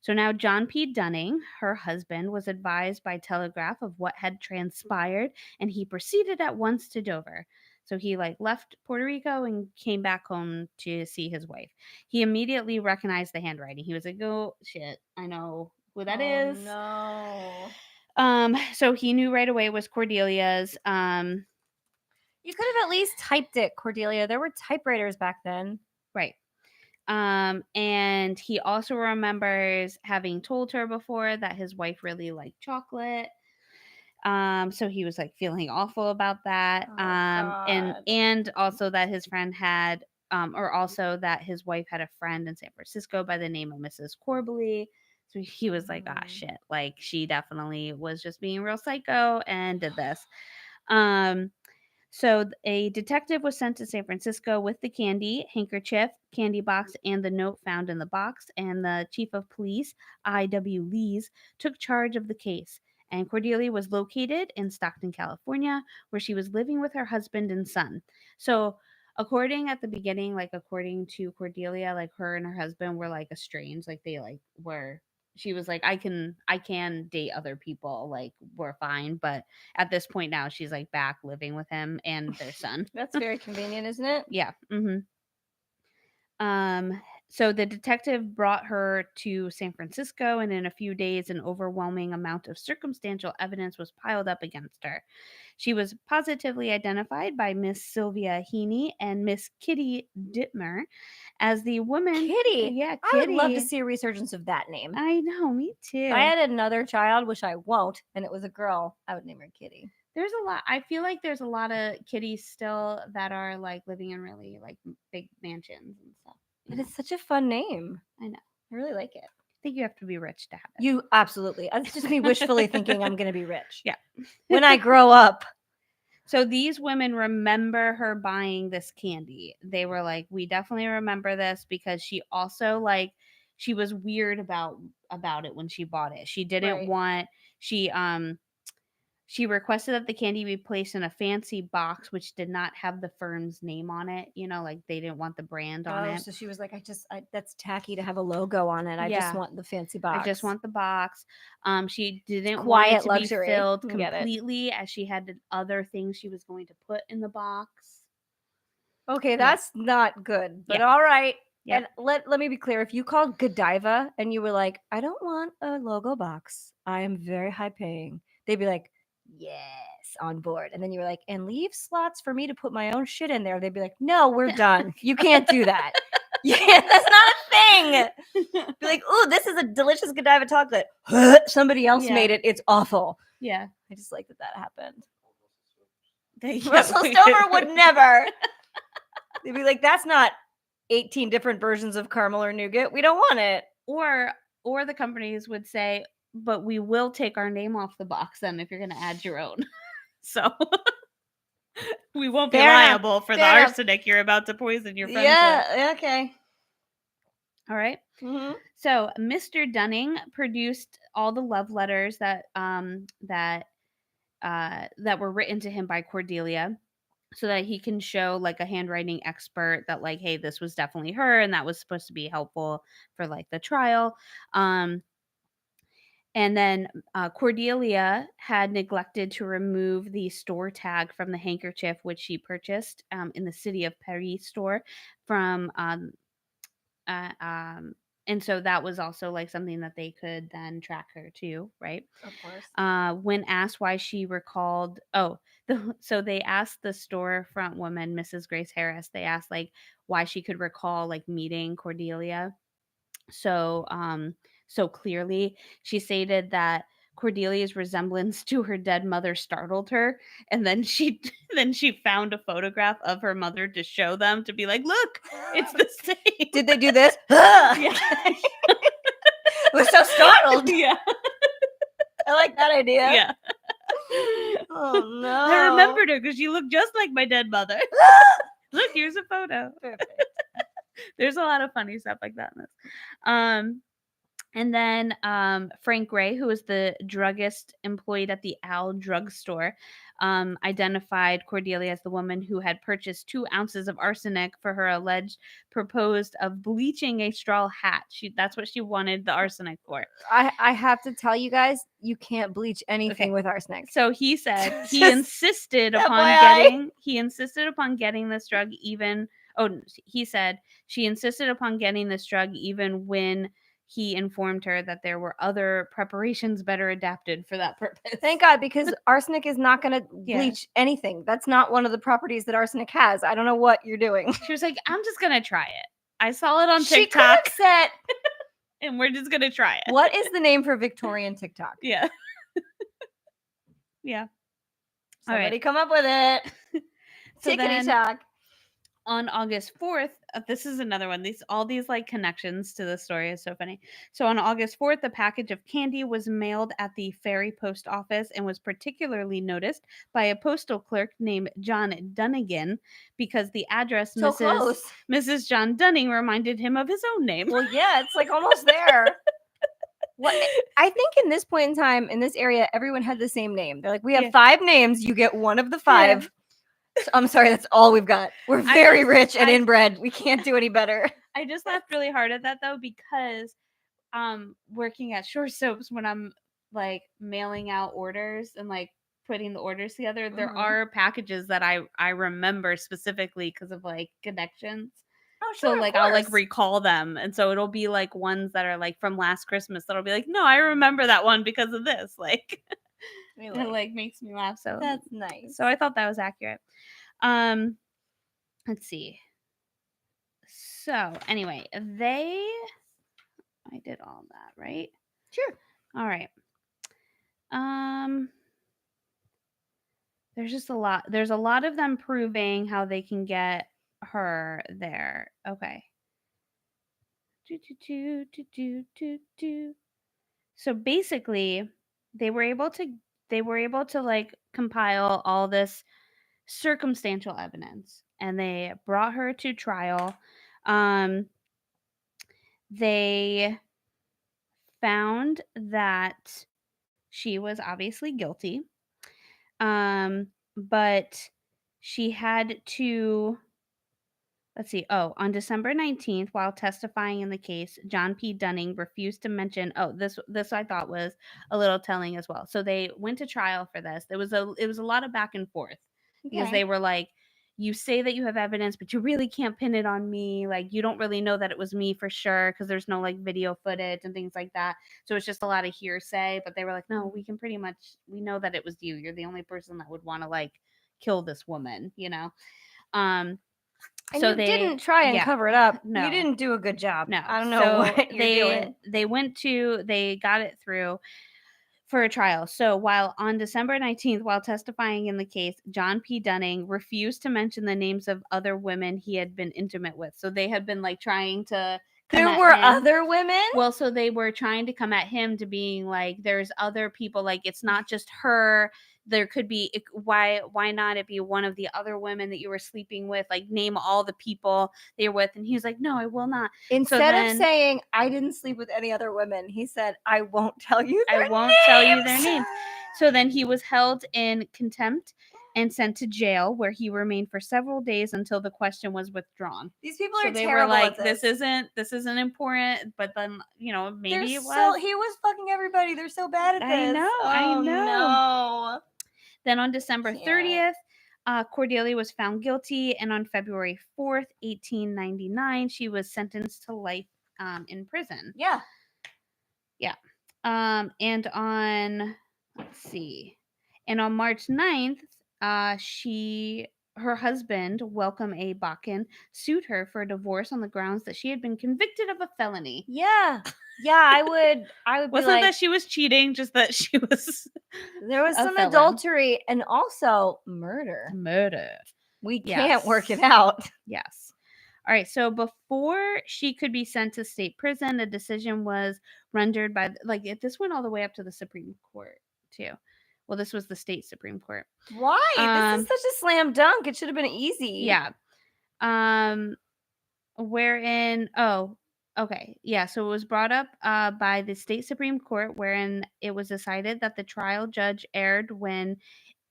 Speaker 1: So now John P. Dunning, her husband, was advised by telegraph of what had transpired, and he proceeded at once to Dover. So he like left Puerto Rico and came back home to see his wife. He immediately recognized the handwriting. He was like, "Oh shit, I know who that is."
Speaker 2: No.
Speaker 1: So he knew right away it was Cordelia's.
Speaker 2: You could have at least typed it, Cordelia. There were typewriters back then.
Speaker 1: Right. And he also remembers having told her before that his wife really liked chocolate. So he was like feeling awful about that.
Speaker 2: Oh,
Speaker 1: and
Speaker 2: God.
Speaker 1: and also that his friend had or also that his wife had a friend in San Francisco by the name of Mrs. Corbally. So he was like, ah shit, like she definitely was just being real psycho and did this. So a detective was sent to San Francisco with the candy, handkerchief, candy box, and the note found in the box. And the chief of police, I.W. Lees, took charge of the case. And Cordelia was located in Stockton, California, where she was living with her husband and son. So according at the beginning, like according to Cordelia, like her and her husband were like estranged, like they like were. She was like, I can date other people, like we're fine, but at this point now she's like back living with him and their son.
Speaker 2: That's very convenient, isn't it?
Speaker 1: Yeah. So the detective brought her to San Francisco, and in a few days an overwhelming amount of circumstantial evidence was piled up against her. She was positively identified by Miss Sylvia Heaney and Miss Kitty Dittmer as the woman.
Speaker 2: Kitty.
Speaker 1: Yeah,
Speaker 2: I would love to
Speaker 1: Kitty.
Speaker 2: see a resurgence of that name.
Speaker 1: I know, me too.
Speaker 2: If I had another child, which I won't, and it was a girl, I would name her Kitty.
Speaker 1: There's a lot. I feel like there's a lot of kitties still that are like living in really like big mansions and stuff.
Speaker 2: But it's such a fun name.
Speaker 1: I know.
Speaker 2: I really like it.
Speaker 1: I think you have to be rich to have it.
Speaker 2: You absolutely. It's just me wishfully thinking I'm going to be rich.
Speaker 1: Yeah.
Speaker 2: When I grow up.
Speaker 1: So these women remember her buying this candy. They were like, we definitely remember this because she also like she was weird about it when she bought it. She didn't
Speaker 2: Right.
Speaker 1: want she requested that the candy be placed in a fancy box which did not have the firm's name on it. You know, like they didn't want the brand on it.
Speaker 2: So she was like, that's tacky to have a logo on it. I just
Speaker 1: Yeah.
Speaker 2: want the fancy box.
Speaker 1: I just want the box. She didn't want
Speaker 2: quiet
Speaker 1: it to
Speaker 2: luxury.
Speaker 1: be filled
Speaker 2: Get it.
Speaker 1: completely as she had other things she was going to put in the box.
Speaker 2: Okay, that's not good. But
Speaker 1: Yeah.
Speaker 2: all right.
Speaker 1: Yep.
Speaker 2: And let me be clear. If you called Godiva and you were like, I don't want a logo box. I am very high paying. They'd be like, yes, on board. And then you were like, and leave slots for me to put my own shit in there. They'd be like, no, we're done. You can't do that. Yeah, that's not a thing. Be like, ooh, this is a delicious Godiva chocolate. Somebody else
Speaker 1: Yeah.
Speaker 2: made it. It's awful.
Speaker 1: Yeah.
Speaker 2: I just like that happened.
Speaker 1: Yeah,
Speaker 2: Russell Stover would never. They'd be like, that's not 18 different versions of caramel or nougat. We don't want it.
Speaker 1: Or the companies would say, but we will take our name off the box then if you're going to add your own. So we won't be liable for the arsenic you're about to poison your friends with.
Speaker 2: Yeah, okay.
Speaker 1: All right.
Speaker 2: Mm-hmm.
Speaker 1: So Mr. Dunning produced all the love letters that were written to him by Cordelia, so that he can show like a handwriting expert that like, hey, this was definitely her, and that was supposed to be helpful for like the trial. And then Cordelia had neglected to remove the store tag from the handkerchief, which she purchased in the City of Paris store from and so that was also like something that they could then track her to, right?
Speaker 2: Of course.
Speaker 1: When asked why she recalled, so they asked the storefront woman, Mrs. Grace Harris, they asked like why she could recall like meeting Cordelia so clearly. She stated that Cordelia's resemblance to her dead mother startled her, and then she found a photograph of her mother to show them, to be like, look, it's the same.
Speaker 2: Did they do this?
Speaker 1: Yeah.
Speaker 2: We're so startled.
Speaker 1: Yeah.
Speaker 2: I like that idea.
Speaker 1: Yeah.
Speaker 2: Oh no.
Speaker 1: I remembered her because she looked just like my dead mother. Look, here's a photo.
Speaker 2: Perfect.
Speaker 1: There's a lot of funny stuff like that in this. And then Frank Gray, who was the druggist employed at the Owl drugstore, identified Cordelia as the woman who had purchased 2 ounces of arsenic for her alleged proposed of bleaching a straw hat. That's what she wanted the arsenic for.
Speaker 2: I have to tell you guys, you can't bleach anything
Speaker 1: Okay.
Speaker 2: with arsenic.
Speaker 1: So he said he
Speaker 2: Just
Speaker 1: insisted upon
Speaker 2: FYI.
Speaker 1: getting this drug even. Oh, he said she insisted upon getting this drug even when he informed her that there were other preparations better adapted for that purpose.
Speaker 2: Thank God, because arsenic is not going to
Speaker 1: Yeah.
Speaker 2: bleach anything. That's not one of the properties that arsenic has. I don't know what you're doing.
Speaker 1: She was like, "I'm just gonna try it. I saw it on
Speaker 2: She could
Speaker 1: TikTok,
Speaker 2: have said,
Speaker 1: and we're just gonna try it."
Speaker 2: what is the name for Victorian TikTok?
Speaker 1: Yeah. Yeah. All
Speaker 2: Somebody
Speaker 1: right.
Speaker 2: come up with it.
Speaker 1: So
Speaker 2: Tickety
Speaker 1: then,
Speaker 2: talk.
Speaker 1: on August 4th, this is another one. All these like connections to the story is so funny. So on August 4th, a package of candy was mailed at the Ferry Post Office and was particularly noticed by a postal clerk named John Dunnigan because the address
Speaker 2: So close.
Speaker 1: Mrs. John Dunning reminded him of his own name.
Speaker 2: Well, yeah, it's like almost there. What I think in this point in time, in this area, everyone had the same name. They're like, we have
Speaker 1: Yeah.
Speaker 2: 5 names. You get one of the 5. So, I'm sorry, that's all we've got. We're very rich and inbred. We can't do any better.
Speaker 1: I just laughed really hard at that though because working at Shore Soaps, when I'm like mailing out orders and like putting the orders together, there are packages that I remember specifically because of like connections.
Speaker 2: Oh,
Speaker 1: So
Speaker 2: sure.
Speaker 1: like I'll like recall them, and so it'll be like ones that are like from last Christmas that'll be like, no, I remember that one because of this. Like
Speaker 2: really?
Speaker 1: it like makes me laugh. So
Speaker 2: That's nice.
Speaker 1: So I thought that was accurate. Let's see. So anyway, I did all that, right?
Speaker 2: Sure.
Speaker 1: All right. There's just a lot. There's a lot of them proving how they can get her there. Okay. So basically, they were able to like compile all this circumstantial evidence, and they brought her to trial. They found that she was obviously guilty. But she had to, let's see. Oh, on December 19th, while testifying in the case, John P. Dunning refused to mention. Oh, this I thought was a little telling as well. So they went to trial for this. It was a lot of back and forth because they were like, you say that you have evidence, but you really can't pin it on me. Like, you don't really know that it was me for sure because there's no like video footage and things like that. So it's just a lot of hearsay. But they were like, no, we know that it was you. You're the only person that would want to like kill this woman, you know?
Speaker 2: And
Speaker 1: so
Speaker 2: you
Speaker 1: they
Speaker 2: didn't try and cover it up.
Speaker 1: No.
Speaker 2: You didn't do a good job.
Speaker 1: No.
Speaker 2: I don't know
Speaker 1: So
Speaker 2: what you're doing.
Speaker 1: They got it through for a trial. So while on December 19th, while testifying in the case, John P. Dunning refused to mention the names of other women he had been intimate with. So they had been like trying to
Speaker 2: There were other women?
Speaker 1: Well, so they were trying to come at him to being like, there's other people, like it's not just her. There could be, why not it be one of the other women that you were sleeping with? Like, name all the people they were with. And he was like, no, I will not.
Speaker 2: Instead of saying, I didn't sleep with any other women, he said, I won't tell you their names.
Speaker 1: So then he was held in contempt and sent to jail, where he remained for several days until the question was withdrawn.
Speaker 2: These people are
Speaker 1: they
Speaker 2: terrible
Speaker 1: were like,
Speaker 2: at this.
Speaker 1: This isn't important. But then, maybe
Speaker 2: He
Speaker 1: it was.
Speaker 2: He was fucking everybody. They're so bad at this.
Speaker 1: I know.
Speaker 2: Oh, no.
Speaker 1: Then on December 30th, Cordelia was found guilty, and on February 4th, 1899, she was sentenced to life in prison.
Speaker 2: Yeah.
Speaker 1: Yeah. And on, let's see, and on March 9th, her husband, Welcome A. Bakken, sued her for a divorce on the grounds that she had been convicted of a felony.
Speaker 2: Yeah. Yeah, I would
Speaker 1: Wasn't that she was cheating, just that she was
Speaker 2: there was some adultery and also murder. We can't work it out.
Speaker 1: Yes. All right, so before she could be sent to state prison, a decision was rendered by, this went all the way up to the Supreme Court too. Well, this was the state Supreme Court.
Speaker 2: Why? This is such a slam dunk. It should have been easy.
Speaker 1: Yeah. Wherein, Okay, yeah, so it was brought up by the state Supreme Court, wherein it was decided that the trial judge erred when,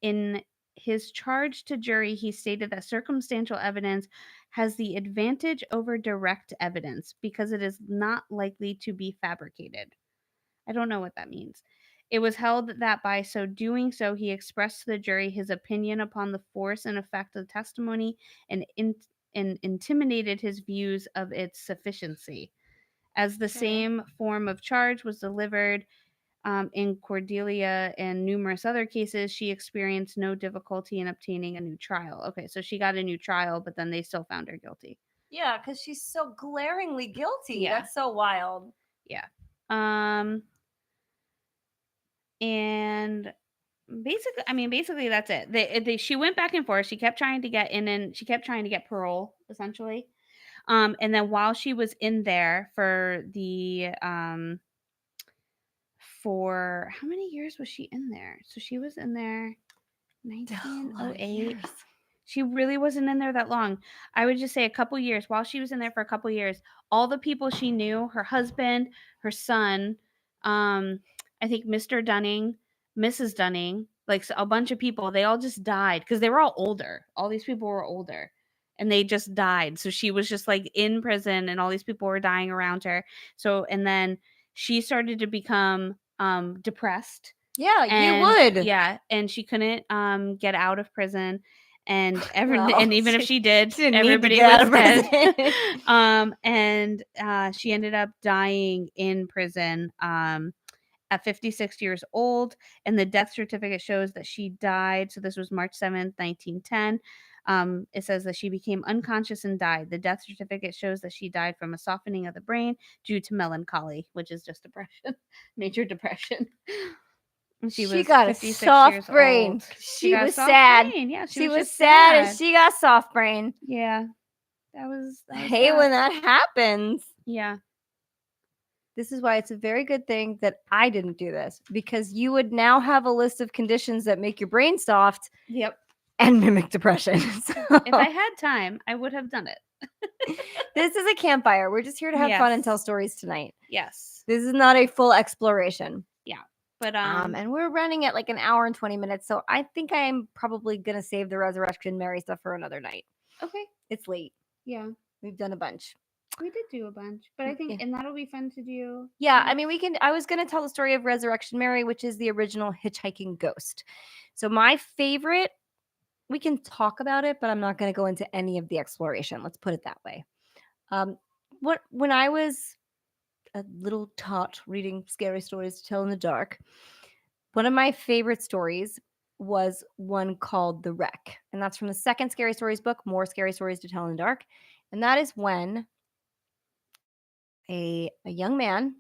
Speaker 1: in his charge to jury, he stated that circumstantial evidence has the advantage over direct evidence because it is not likely to be fabricated. I don't know what that means. It was held that by so doing so, he expressed to the jury his opinion upon the force and effect of the testimony and, and intimidated his views of its sufficiency. As the
Speaker 2: Okay.
Speaker 1: same form of charge was delivered in Cordelia and numerous other cases, she experienced no difficulty in obtaining a new trial. Okay, so she got a new trial, but then they still found her guilty.
Speaker 2: Yeah, because she's so glaringly guilty.
Speaker 1: Yeah.
Speaker 2: That's so wild.
Speaker 1: Yeah. And basically that's it. She went back and forth. She kept trying to get in, and she kept trying to get parole, essentially. And then while she was in there for how many years was she in there? So she was in there
Speaker 2: A lot of
Speaker 1: 1908.
Speaker 2: years.
Speaker 1: She really wasn't in there that long. I would just say a couple years. While she was in there for a couple years, all the people she knew, her husband, her son, I think Mr. Dunning, Mrs. Dunning, like a bunch of people, they all just died because they were all older. All these people were older and they just died. So she was just like in prison and all these people were dying around her. So, and then she started to become depressed.
Speaker 2: Yeah, you
Speaker 1: And
Speaker 2: would.
Speaker 1: yeah, and she couldn't get out of prison, and
Speaker 2: Well,
Speaker 1: and even if she did,
Speaker 2: she didn't need to
Speaker 1: everybody
Speaker 2: get out
Speaker 1: was
Speaker 2: of
Speaker 1: dead.
Speaker 2: prison.
Speaker 1: And she ended up dying in prison at 56 years old, and the death certificate shows that she died. So this was March 7th, 1910. It says that she became unconscious and died. The death certificate shows that she died from a softening of the brain due to melancholy, which is just depression, major depression. She
Speaker 2: She
Speaker 1: was
Speaker 2: got a
Speaker 1: 56 years
Speaker 2: soft brain.
Speaker 1: old. She
Speaker 2: She
Speaker 1: got a
Speaker 2: was
Speaker 1: soft
Speaker 2: sad.
Speaker 1: brain. Yeah, she
Speaker 2: She
Speaker 1: was
Speaker 2: was
Speaker 1: just
Speaker 2: sad and
Speaker 1: sad.
Speaker 2: she got soft brain.
Speaker 1: Yeah, that
Speaker 2: I
Speaker 1: was
Speaker 2: hate
Speaker 1: that.
Speaker 2: when that happens.
Speaker 1: Yeah.
Speaker 2: This is why it's a very good thing that I didn't do this, because you would now have a list of conditions that make your brain soft
Speaker 1: Yep.
Speaker 2: and mimic depression. So,
Speaker 1: If I had time, I would have done it.
Speaker 2: this is a campfire. We're just here to have fun and tell
Speaker 1: Yes.
Speaker 2: stories tonight.
Speaker 1: Yes.
Speaker 2: This is not a full exploration.
Speaker 1: Yeah. But
Speaker 2: And we're running at like an hour and 20 minutes, so I think I'm probably gonna save the Resurrection Mary stuff for another night.
Speaker 1: okay.
Speaker 2: It's late.
Speaker 1: Yeah.
Speaker 2: We've done a bunch.
Speaker 1: We did do a bunch, but I think
Speaker 2: Yeah.
Speaker 1: and that'll be fun to do.
Speaker 2: Yeah, I mean, we can. I was going to tell the story of Resurrection Mary, which is the original hitchhiking ghost. So, my favorite, we can talk about it, but I'm not going to go into any of the exploration. Let's put it that way. When I was a little tot reading scary stories to tell in the dark, one of my favorite stories was one called The Wreck. And that's from the second Scary Stories book, More Scary Stories to Tell in the Dark. And that is when a young man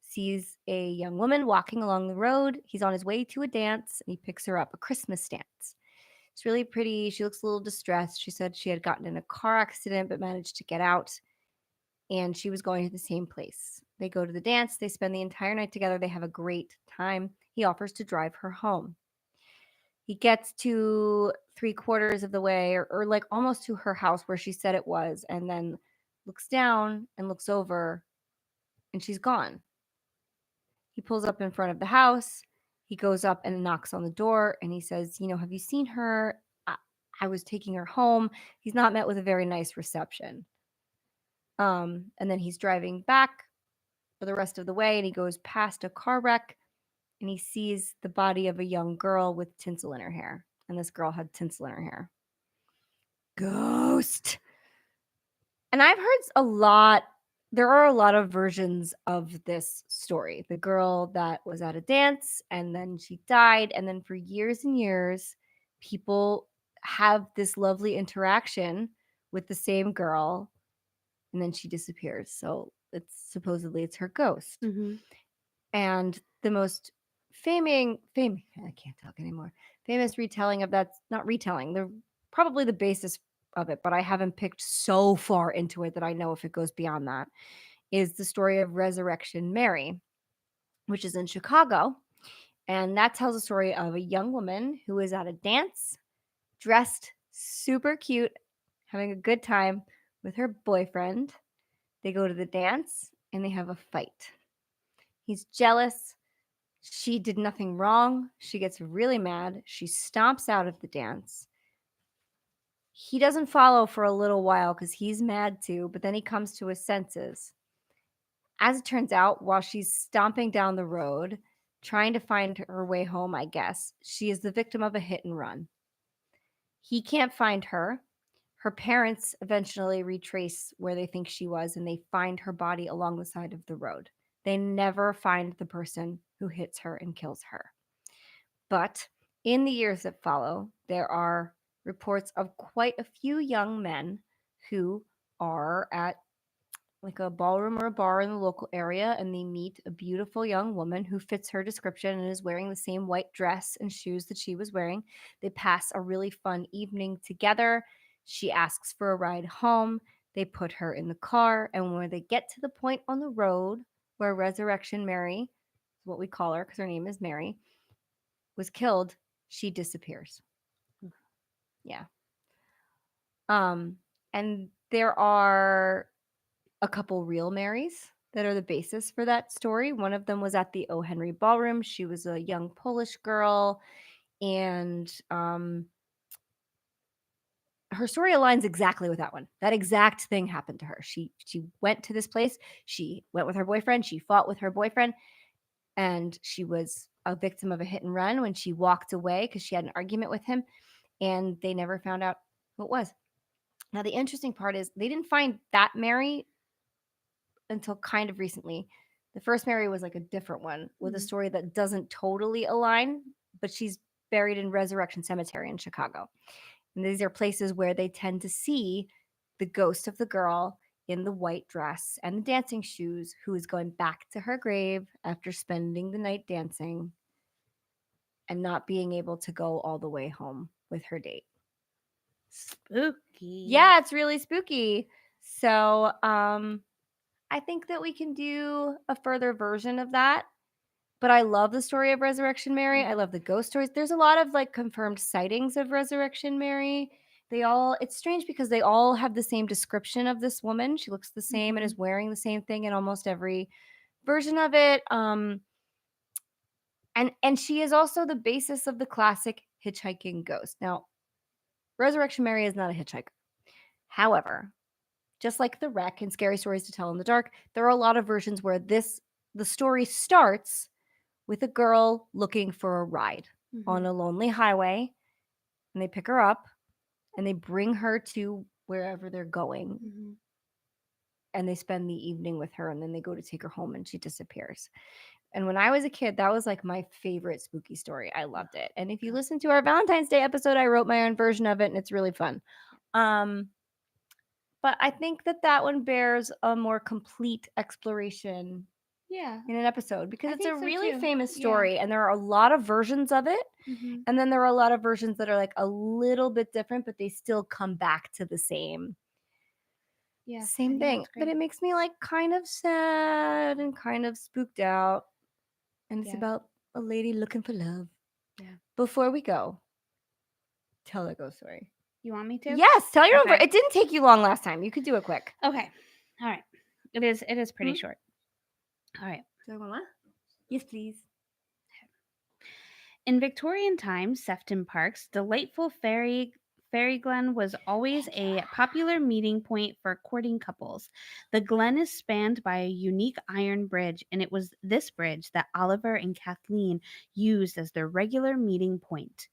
Speaker 2: sees a young woman walking along the road. He's on his way to a dance and he picks her up, a Christmas dance. It's really pretty. She looks a little distressed. She said she had gotten in a car accident but managed to get out, and she was going to the same place. They go to the dance. They spend the entire night together. They have a great time. He offers to drive her home. He gets to 3/4 of the way, or like almost to her house where she said it was, and then looks down and looks over, and she's gone. He pulls up in front of the house. He goes up and knocks on the door, and he says, have you seen her? I was taking her home. He's not met with a very nice reception. And then he's driving back for the rest of the way, and he goes past a car wreck, and he sees the body of a young girl with tinsel in her hair. And this girl had tinsel in her hair. Ghost. And I've heard there are a lot of versions of this story. The girl that was at a dance and then she died. And then for years and years, people have this lovely interaction with the same girl, and then she disappears. So it's her ghost.
Speaker 1: Mm-hmm.
Speaker 2: And the most I can't talk anymore. Famous retelling of that's not retelling. They're probably the basis of it, but I haven't picked so far into it that I know if it goes beyond that, is the story of Resurrection Mary, which is in Chicago. And that tells a story of a young woman who is at a dance, dressed super cute, having a good time with her boyfriend. They go to the dance and they have a fight. He's jealous. She did nothing wrong. She gets really mad. She stomps out of the dance. He doesn't follow for a little while because he's mad too, but then he comes to his senses. As it turns out, while she's stomping down the road, trying to find her way home, I guess, she is the victim of a hit and run. He can't find her. Her parents eventually retrace where they think she was and they find her body along the side of the road. They never find the person who hits her and kills her. But in the years that follow, there are reports of quite a few young men who are at like a ballroom or a bar in the local area and they meet a beautiful young woman who fits her description and is wearing the same white dress and shoes that she was wearing. They pass a really fun evening together. She asks for a ride home. They put her in the car, and when they get to the point on the road where Resurrection Mary, what we call her because her name is Mary, was killed, she disappears. Yeah. And there are a couple real Marys that are the basis for that story. One of them was at the O. Henry Ballroom. She was a young Polish girl, and her story aligns exactly with that one. That exact thing happened to her. She went to this place. She went with her boyfriend. She fought with her boyfriend, and she was a victim of a hit and run when she walked away because she had an argument with him, and they never found out who it was. Now, the interesting part is they didn't find that Mary until kind of recently. The first Mary was like a different one with a story that doesn't totally align, but she's buried in Resurrection Cemetery in Chicago. And these are places where they tend to see the ghost of the girl in the white dress and the dancing shoes who is going back to her grave after spending the night dancing and not being able to go all the way home with her date.
Speaker 1: Spooky.
Speaker 2: Yeah, it's really spooky. So, I think that we can do a further version of that. But I love the story of Resurrection Mary. I love the ghost stories. There's a lot of like confirmed sightings of Resurrection Mary. It's strange because they all have the same description of this woman. She looks the same and is wearing the same thing in almost every version of it. And she is also the basis of the classic hitchhiking ghost. Now, Resurrection Mary is not a hitchhiker. However, just like the wreck and Scary Stories to Tell in the Dark, there are a lot of versions where the story starts with a girl looking for a ride on a lonely highway, and they pick her up and they bring her to wherever they're going, and they spend the evening with her, and then they go to take her home and she disappears. And when I was a kid, that was like my favorite spooky story. I loved it. And if you listen to our Valentine's Day episode, I wrote my own version of it and it's really fun. But I think that one bears a more complete exploration in an episode because it's a really famous story and there are a lot of versions of it. And then there are a lot of versions that are like a little bit different, but they still come back to the same thing. But it makes me like kind of sad and kind of spooked out. And it's about a lady looking for love. Yeah. Before we go, tell the ghost story.
Speaker 1: You want me to?
Speaker 2: Yes, tell your own. It didn't take you long last time. You could do it quick.
Speaker 1: Okay. All right. It is pretty short. All right.
Speaker 2: Yes, please.
Speaker 1: In Victorian times, Sefton Park's delightful Fairy Glen was always a popular meeting point for courting couples. The glen is spanned by a unique iron bridge, and it was this bridge that Oliver and Kathleen used as their regular meeting point.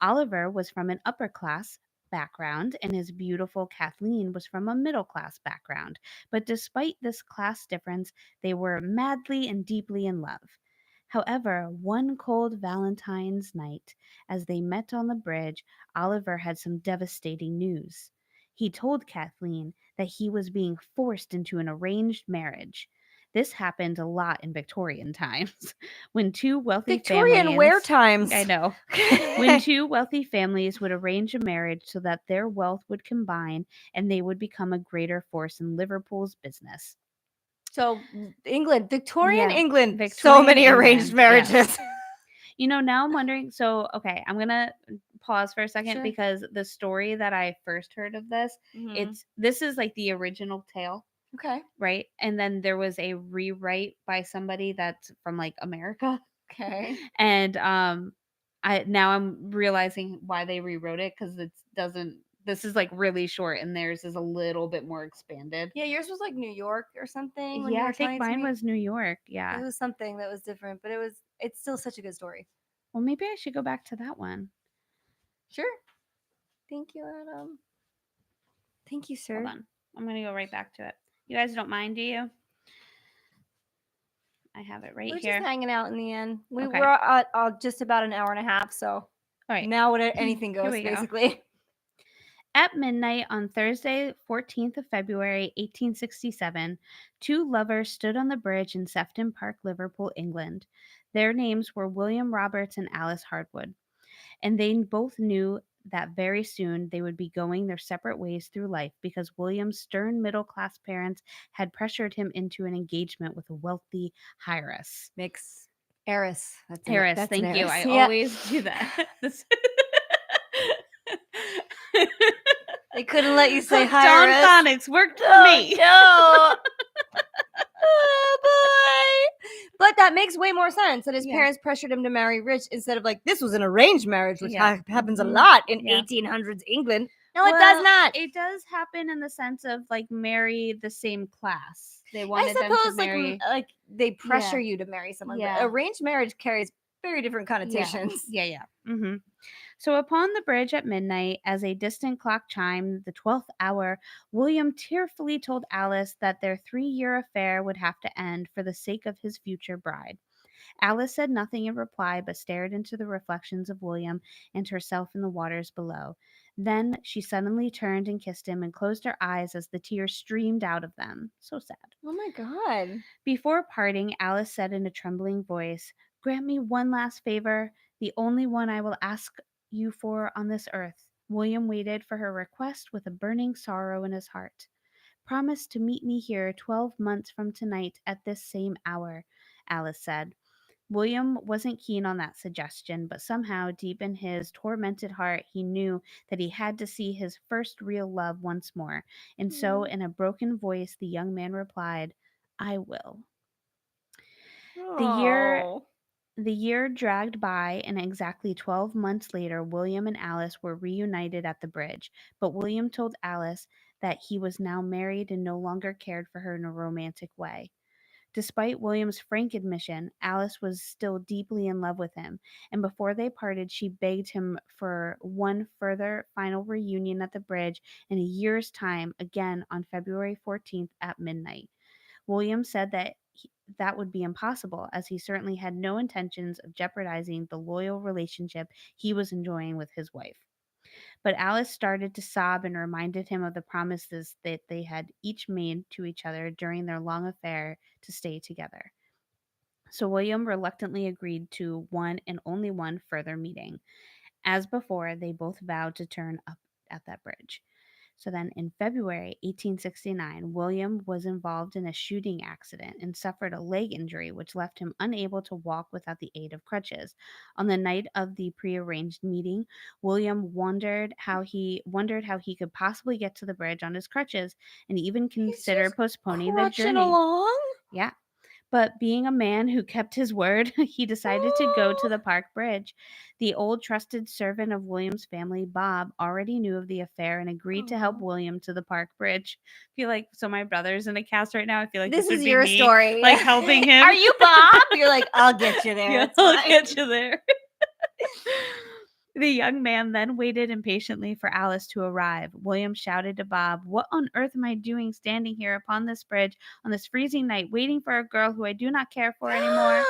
Speaker 1: Oliver was from an upper class background, and his beautiful Kathleen was from a middle class background. But despite this class difference, they were madly and deeply in love. However, one cold Valentine's night, as they met on the bridge, Oliver had some devastating news. He told Kathleen that he was being forced into an arranged marriage. This happened a lot in Victorian times when two wealthy
Speaker 2: Victorian where times?
Speaker 1: I know. When two wealthy families would arrange a marriage so that their wealth would combine and they would become a greater force in Liverpool's business.
Speaker 2: So England, Victorian England,
Speaker 1: Victorian
Speaker 2: so many
Speaker 1: England,
Speaker 2: arranged marriages.
Speaker 1: yes. Now I'm wondering, okay, I'm going to pause for a second because the story that I first heard of this, this is like the original tale.
Speaker 2: Okay.
Speaker 1: right? And then there was a rewrite by somebody that's from like America.
Speaker 2: Okay.
Speaker 1: And I'm realizing why they rewrote it, because it doesn't this is like really short and theirs is a little bit more expanded.
Speaker 2: Yeah, yours was like New York or something when you
Speaker 1: Yeah,
Speaker 2: were
Speaker 1: I think
Speaker 2: telling it to
Speaker 1: mine
Speaker 2: me.
Speaker 1: was New York.
Speaker 2: It
Speaker 1: Yeah.
Speaker 2: was something that was different, but it's still such a good story.
Speaker 1: Well, maybe I should go back to that one.
Speaker 2: Sure. Thank you, Adam. Thank you, sir.
Speaker 1: Hold on. I'm going to go right back to it. You guys don't mind, do you? I have it right
Speaker 2: We're
Speaker 1: here.
Speaker 2: just hanging out in the end.
Speaker 1: Okay.
Speaker 2: We're at just about an hour and a half, so
Speaker 1: All right.
Speaker 2: now anything
Speaker 1: Here
Speaker 2: goes,
Speaker 1: we go.
Speaker 2: basically.
Speaker 1: At midnight on Thursday, 14th of February, 1867, two lovers stood on the bridge in Sefton Park, Liverpool, England. Their names were William Roberts and Alice Hardwood, and they both knew that very soon they would be going their separate ways through life, because William's stern middle-class parents had pressured him into an engagement with a wealthy heiress.
Speaker 2: Mix heiress.
Speaker 1: Heiress,
Speaker 2: That's
Speaker 1: thank you.
Speaker 2: heiress.
Speaker 1: I
Speaker 2: Yeah.
Speaker 1: always do that.
Speaker 2: They couldn't let you say
Speaker 1: Dawn
Speaker 2: heiress.
Speaker 1: phonics worked for me.
Speaker 2: No. Oh boy! But that makes way more sense that his
Speaker 1: Yeah.
Speaker 2: parents pressured him to marry rich instead of like this was an arranged marriage, which
Speaker 1: Yeah.
Speaker 2: happens a
Speaker 1: Mhm.
Speaker 2: lot in
Speaker 1: Yeah.
Speaker 2: 1800s England. No, it does
Speaker 1: Well,
Speaker 2: not.
Speaker 1: It does happen in the sense of like marry the same class. They
Speaker 2: I
Speaker 1: wanted them to
Speaker 2: suppose
Speaker 1: marry.
Speaker 2: like they pressure you to marry someone.
Speaker 1: Yeah.
Speaker 2: But arranged marriage carries very different connotations.
Speaker 1: Yeah. Mm-hmm. So upon the bridge at midnight, as a distant clock chimed the 12th hour, William tearfully told Alice that their 3-year affair would have to end for the sake of his future bride. Alice said nothing in reply, but stared into the reflections of William and herself in the waters below. Then she suddenly turned and kissed him and closed her eyes as the tears streamed out of them. So sad.
Speaker 2: Oh my god.
Speaker 1: Before parting, Alice said in a trembling voice, "Grant me one last favor, the only one I will ask you for on this earth." William waited for her request with a burning sorrow in his heart. "Promise to meet me here 12 months from tonight at this same hour," Alice said. William wasn't keen on that suggestion, but somehow, deep in his tormented heart, he knew that he had to see his first real love once more. And so, in a broken voice, the young man replied, "I will." The year
Speaker 2: Oh.
Speaker 1: the year dragged by, and exactly 12 months later, William and Alice were reunited at the bridge. But William told Alice that he was now married and no longer cared for her in a romantic way. Despite William's frank admission, Alice was still deeply in love with him, and before they parted, she begged him for one further final reunion at the bridge in a year's time, again on February 14th at midnight. William said that that would be impossible, as he certainly had no intentions of jeopardizing the loyal relationship he was enjoying with his wife. But Alice started to sob and reminded him of the promises that they had each made to each other during their long affair to stay together. So William reluctantly agreed to one and only one further meeting. As before, they both vowed to turn up at that bridge. So then in February 1869, William was involved in a shooting accident and suffered a leg injury, which left him unable to walk without the aid of crutches. On the night of the prearranged meeting, William wondered how he could possibly get to the bridge on his crutches, and even considered postponing the
Speaker 2: Crutching
Speaker 1: journey.
Speaker 2: along?
Speaker 1: Yeah. But being a man who kept his word, he decided to go to the park bridge. The old trusted servant of William's family, Bob, already knew of the affair and agreed to help William to the park bridge. I feel like, so my brother's in a cast right now. I feel like
Speaker 2: This
Speaker 1: would
Speaker 2: is
Speaker 1: be
Speaker 2: your
Speaker 1: me,
Speaker 2: story.
Speaker 1: like helping him.
Speaker 2: Are you Bob? You're like, I'll get you there.
Speaker 1: Yeah,
Speaker 2: It's
Speaker 1: I'll
Speaker 2: fine.
Speaker 1: get you there. The young man then waited impatiently for Alice to arrive. William shouted to Bob, "What on earth am I doing standing here upon this bridge on this freezing night, waiting for a girl who I do not care for anymore?"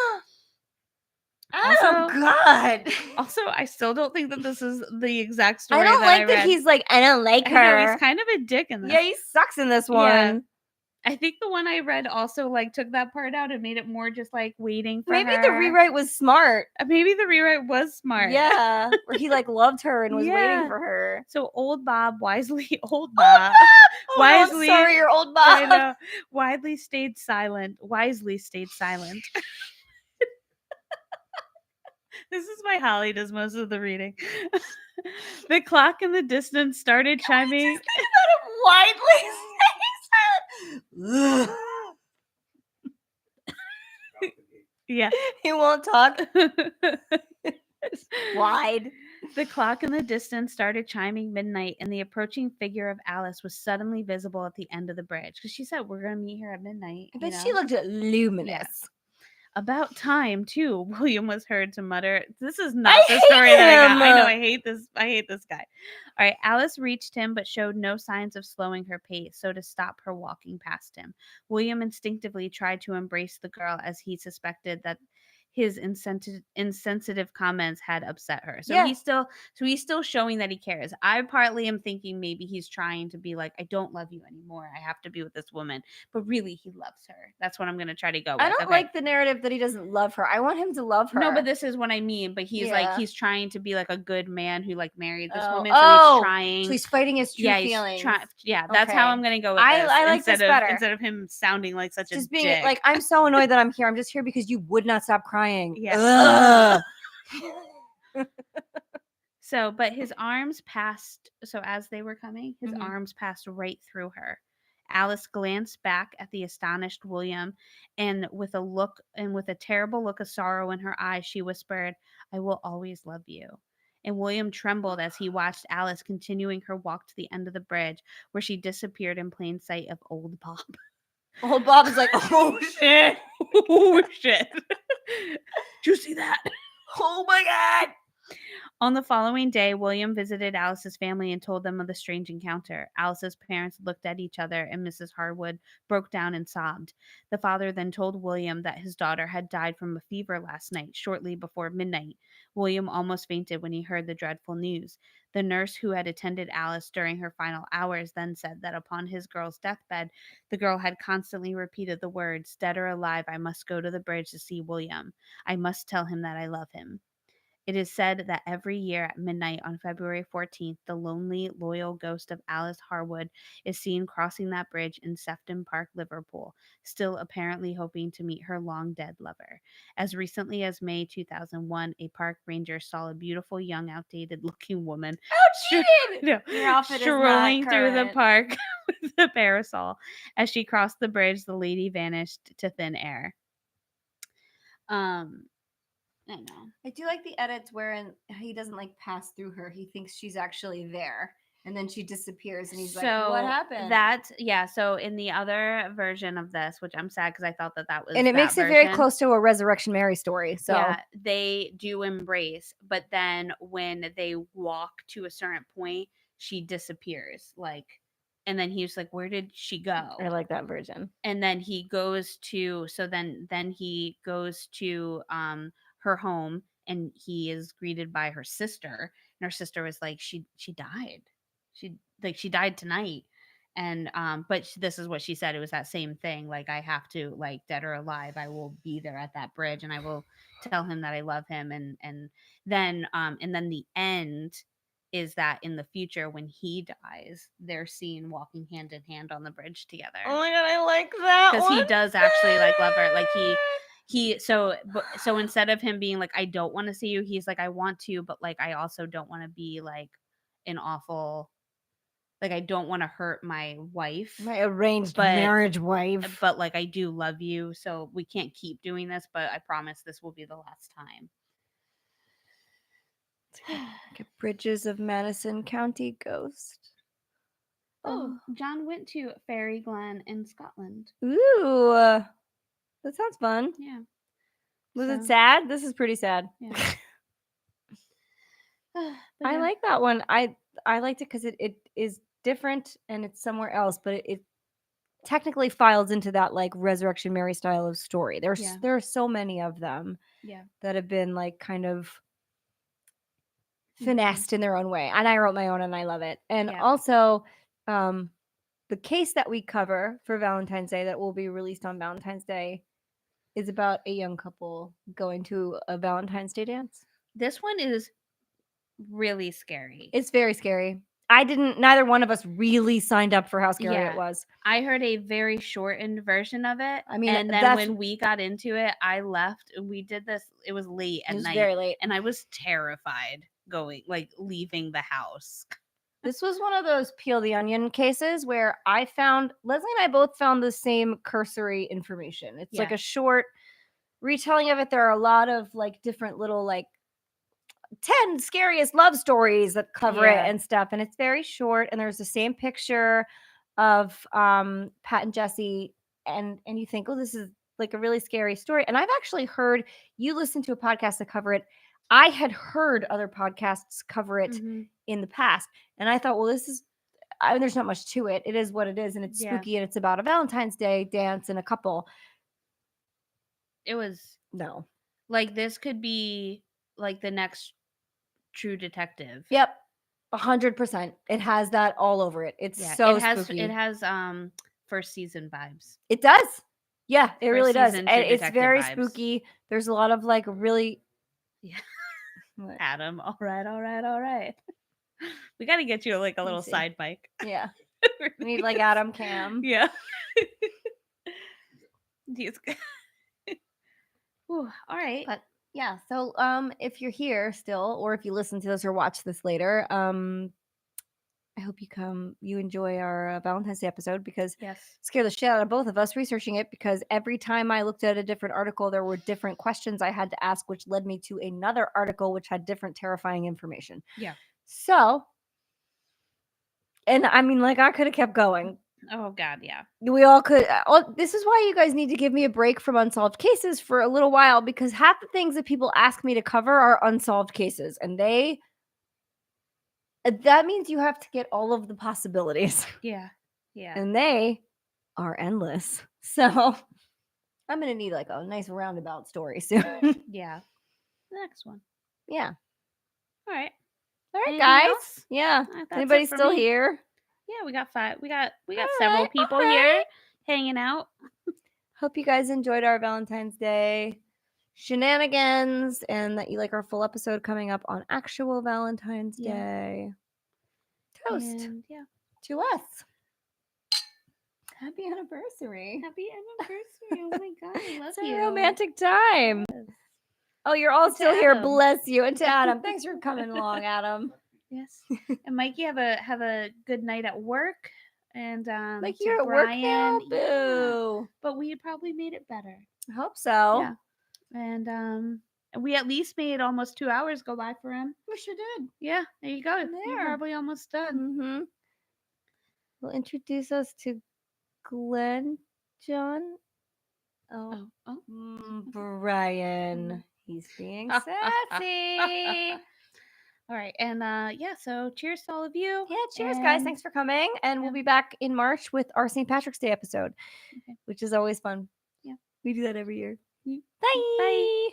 Speaker 2: Oh God.
Speaker 1: Also, I still don't think that this is the exact story
Speaker 2: I don't like
Speaker 1: I
Speaker 2: that
Speaker 1: read.
Speaker 2: he's like, I don't like
Speaker 1: I know,
Speaker 2: her.
Speaker 1: he's kind of a dick in this.
Speaker 2: Yeah, he sucks in this one.
Speaker 1: Yeah. I think the one I read also like took that part out and made it more just like waiting for
Speaker 2: Maybe
Speaker 1: her.
Speaker 2: the rewrite was smart.
Speaker 1: Maybe the rewrite was smart.
Speaker 2: Yeah, where he like loved her and was
Speaker 1: Yeah.
Speaker 2: waiting for her.
Speaker 1: So old Bob wisely,
Speaker 2: Oh, no, I'm
Speaker 1: wisely,
Speaker 2: sorry, you're old
Speaker 1: I
Speaker 2: Bob.
Speaker 1: know, wisely stayed silent. This is why Holly does most of the reading. The clock in the distance started chiming.
Speaker 2: Just think about it widely staying silent.
Speaker 1: Yeah.
Speaker 2: He won't talk. Wide.
Speaker 1: The clock in the distance started chiming midnight, and the approaching figure of Alice was suddenly visible at the end of the bridge. Because she said, "We're going to meet here at midnight."
Speaker 2: I bet she looked luminous.
Speaker 1: About time, too, William was heard to mutter. This is
Speaker 2: I
Speaker 1: not the
Speaker 2: hate
Speaker 1: story that I got. I know,
Speaker 2: him.
Speaker 1: I hate this. I hate this guy. All right, Alice reached him, but showed no signs of slowing her pace, so to stop her walking past him. William instinctively tried to embrace the girl as he suspected that his insensitive comments had upset her. So
Speaker 2: Yeah.
Speaker 1: he's still showing that he cares. I partly am thinking maybe he's trying to be like, I don't love you anymore. I have to be with this woman. But really he loves her. That's what I'm gonna try to go with.
Speaker 2: I don't
Speaker 1: Okay.
Speaker 2: like the narrative that he doesn't love her. I want him to love her.
Speaker 1: No, but this is what I mean. But he's like,
Speaker 2: Yeah.
Speaker 1: he's trying to be like a good man who like married this
Speaker 2: Oh.
Speaker 1: woman. So
Speaker 2: Oh,
Speaker 1: he's trying.
Speaker 2: So he's fighting his true
Speaker 1: yeah, he's
Speaker 2: feelings.
Speaker 1: that's how
Speaker 2: Okay.
Speaker 1: I'm gonna go with
Speaker 2: I
Speaker 1: this.
Speaker 2: like this better.
Speaker 1: Instead of him sounding like such
Speaker 2: Just
Speaker 1: a
Speaker 2: being
Speaker 1: dick.
Speaker 2: like, I'm so annoyed that I'm here. I'm just here because you would not stop crying.
Speaker 1: Yeah.
Speaker 2: Ugh.
Speaker 1: So, but his arms passed. So as they were coming, his
Speaker 2: Mhm.
Speaker 1: arms passed right through her. Alice glanced back at the astonished William, and with a terrible look of sorrow in her eyes, she whispered, "I will always love you." And William trembled as he watched Alice continuing her walk to the end of the bridge, where she disappeared in plain sight of old Bob.
Speaker 2: Old Bob is like, oh shit.
Speaker 1: Oh shit. Did you see that?
Speaker 2: Oh my god.
Speaker 1: On the following day, William visited Alice's family and told them of the strange encounter. Alice's parents looked at each other, and Mrs. Harwood broke down and sobbed. The father then told William that his daughter had died from a fever last night, shortly before midnight. William almost fainted when he heard the dreadful news. The nurse who had attended Alice during her final hours then said that upon his girl's deathbed, the girl had constantly repeated the words, "Dead or alive, I must go to the bridge to see William. I must tell him that I love him." It is said that every year at midnight on February 14th, the lonely, loyal ghost of Alice Harwood is seen crossing that bridge in Sefton Park, Liverpool, still apparently hoping to meet her long dead lover. As recently as May 2001, a park ranger saw a beautiful, young, outdated looking woman
Speaker 2: Your outfit is not
Speaker 1: strolling through the
Speaker 2: current.
Speaker 1: park with a parasol. As she crossed the bridge, the lady vanished to thin air. I know.
Speaker 2: I do like the edits wherein he doesn't like pass through her. He thinks she's actually there. And then she disappears and he's like, what happened?
Speaker 1: So in the other version of this, which I'm sad because I thought that was
Speaker 2: and it
Speaker 1: that
Speaker 2: makes it
Speaker 1: version,
Speaker 2: very close to a Resurrection Mary story. So
Speaker 1: yeah, they do embrace, but then when they walk to a certain point, she disappears. And then he's like, "Where did she go?"
Speaker 2: I like that version.
Speaker 1: And then he goes to then he goes to her home, and he is greeted by her sister, and her sister was like, she died, she died tonight. And but this is what she said, it was that same thing, like, I have to, like, dead or alive, I will be there at that bridge, and I will tell him that I love him. And then the end is that in the future, when he dies, they're seen walking hand in hand on the bridge together.
Speaker 2: Oh my god, I like that
Speaker 1: Because he
Speaker 2: one.
Speaker 1: does actually, like, love her. Like, so instead of him being like, I don't want to see you, he's like, I want to, but, like, I also don't want to be like an awful, like, I don't want to hurt my wife,
Speaker 2: My arranged
Speaker 1: but-
Speaker 2: marriage wife.
Speaker 1: but, like, I do love you, so we can't keep doing this, but I promise this will be the last time.
Speaker 2: Like a Bridges of Madison County ghost.
Speaker 1: Oh, John went to Fairy Glen in Scotland.
Speaker 2: Ooh, that sounds fun.
Speaker 1: Yeah.
Speaker 2: Was it
Speaker 1: So-
Speaker 2: sad? This is pretty sad.
Speaker 1: Yeah.
Speaker 2: I like that one. I liked it because it is different and it's somewhere else, but it technically files into that, like, Resurrection Mary style of story. There are so many of them that have been, like, kind of finessed in their own way. And I wrote my own and I love it. And also, the case that we cover for Valentine's Day that will be released on Valentine's Day is about a young couple going to a Valentine's Day dance.
Speaker 1: This one is really scary.
Speaker 2: It's very scary. Neither one of us really signed up for how scary it was.
Speaker 1: I heard a very shortened version of it.
Speaker 2: I mean,
Speaker 1: and then when we got into it, I left. We did this. It was late at night.
Speaker 2: Very late.
Speaker 1: And I was terrified leaving the house.
Speaker 2: This was one of those peel the onion cases where I found Leslie and I both found the same cursory information. It's like
Speaker 1: Yeah.
Speaker 2: a short retelling of it. There are a lot of like different little like 10 scariest love stories that cover it
Speaker 1: Yeah.
Speaker 2: and stuff. And it's very short. And there's the same picture of Pat and Jesse. And you think, oh, this is like a really scary story. And I've actually heard you listen to a podcast that cover it. I had heard other podcasts cover it
Speaker 1: Mhm.
Speaker 2: in the past. And I thought, well, this is there's not much to it. It is what it is, and it's
Speaker 1: Yeah.
Speaker 2: spooky, and it's about a Valentine's Day dance and a couple.
Speaker 1: It was
Speaker 2: No.
Speaker 1: like this could be like the next True Detective.
Speaker 2: Yep. 100%. It has that all over it. It's
Speaker 1: Yeah.
Speaker 2: so
Speaker 1: it has
Speaker 2: spooky.
Speaker 1: it has first season vibes.
Speaker 2: It does. Yeah, it
Speaker 1: First
Speaker 2: really does.
Speaker 1: season
Speaker 2: And
Speaker 1: True
Speaker 2: it's
Speaker 1: Detective
Speaker 2: very
Speaker 1: vibes.
Speaker 2: spooky. There's a lot of like really
Speaker 1: Yeah.
Speaker 2: What?
Speaker 1: Adam. All right. We got to get you like a little
Speaker 2: see.
Speaker 1: side mic.
Speaker 2: Yeah. We need like Adam Cam.
Speaker 1: Yeah. He's Ooh, all right.
Speaker 2: But yeah, so if you're here still, or if you listen to this or watch this later, I hope you enjoy our Valentine's Day episode, because
Speaker 1: Yes.
Speaker 2: scare the shit out of both of us researching it, because every time I looked at a different article, there were different questions I had to ask, which led me to another article which had different terrifying information.
Speaker 1: Yeah.
Speaker 2: So, and I mean, like, I could have kept going.
Speaker 1: Oh God, yeah.
Speaker 2: We all could. This is why you guys need to give me a break from unsolved cases for a little while, because half the things that people ask me to cover are unsolved cases, and that means you have to get all of the possibilities.
Speaker 1: Yeah. Yeah.
Speaker 2: And they are endless. So I'm gonna need like a nice roundabout story soon.
Speaker 1: Yeah. The next one.
Speaker 2: Yeah.
Speaker 1: All right.
Speaker 2: All right,
Speaker 1: Anything
Speaker 2: guys.
Speaker 1: else?
Speaker 2: Yeah.
Speaker 1: That's
Speaker 2: Anybody
Speaker 1: it for
Speaker 2: still
Speaker 1: me.
Speaker 2: here?
Speaker 1: Yeah, we got 5. We got
Speaker 2: All
Speaker 1: several
Speaker 2: right,
Speaker 1: people
Speaker 2: all
Speaker 1: here
Speaker 2: right.
Speaker 1: hanging out.
Speaker 2: Hope you guys enjoyed our Valentine's Day shenanigans, and that you like our full episode coming up on actual Valentine's
Speaker 1: Yeah.
Speaker 2: Day. Toast
Speaker 1: And yeah.
Speaker 2: to us. Happy anniversary.
Speaker 1: Happy anniversary. Oh my God, I love
Speaker 2: It's
Speaker 1: you.
Speaker 2: a romantic time.
Speaker 1: Yes.
Speaker 2: Oh, you're all
Speaker 1: To
Speaker 2: still here.
Speaker 1: Adam.
Speaker 2: Bless you. And to Adam. Thanks for coming along, Adam.
Speaker 1: Yes. And Mikey, have a good night at work. And
Speaker 2: Like
Speaker 1: to
Speaker 2: you're at work
Speaker 1: Brian,
Speaker 2: now?
Speaker 1: yeah,
Speaker 2: Boo.
Speaker 1: but we probably made it better.
Speaker 2: I hope so.
Speaker 1: Yeah. And we at least made almost 2 hours go by for him.
Speaker 2: We sure did.
Speaker 1: Yeah, there you go. You're
Speaker 2: There.
Speaker 1: probably almost done.
Speaker 2: Mm-hmm. We'll introduce us to Glenn John. Oh. Brian. He's being sassy.
Speaker 1: All right. And yeah, so cheers to all of you.
Speaker 2: Yeah, cheers, guys.
Speaker 1: And-
Speaker 2: Thanks for coming. And we'll
Speaker 1: yeah.
Speaker 2: be back in March with our St. Patrick's Day episode,
Speaker 1: Okay.
Speaker 2: which is always fun.
Speaker 1: Yeah.
Speaker 2: We do that every year.
Speaker 1: Mm.
Speaker 2: Bye.
Speaker 1: Bye.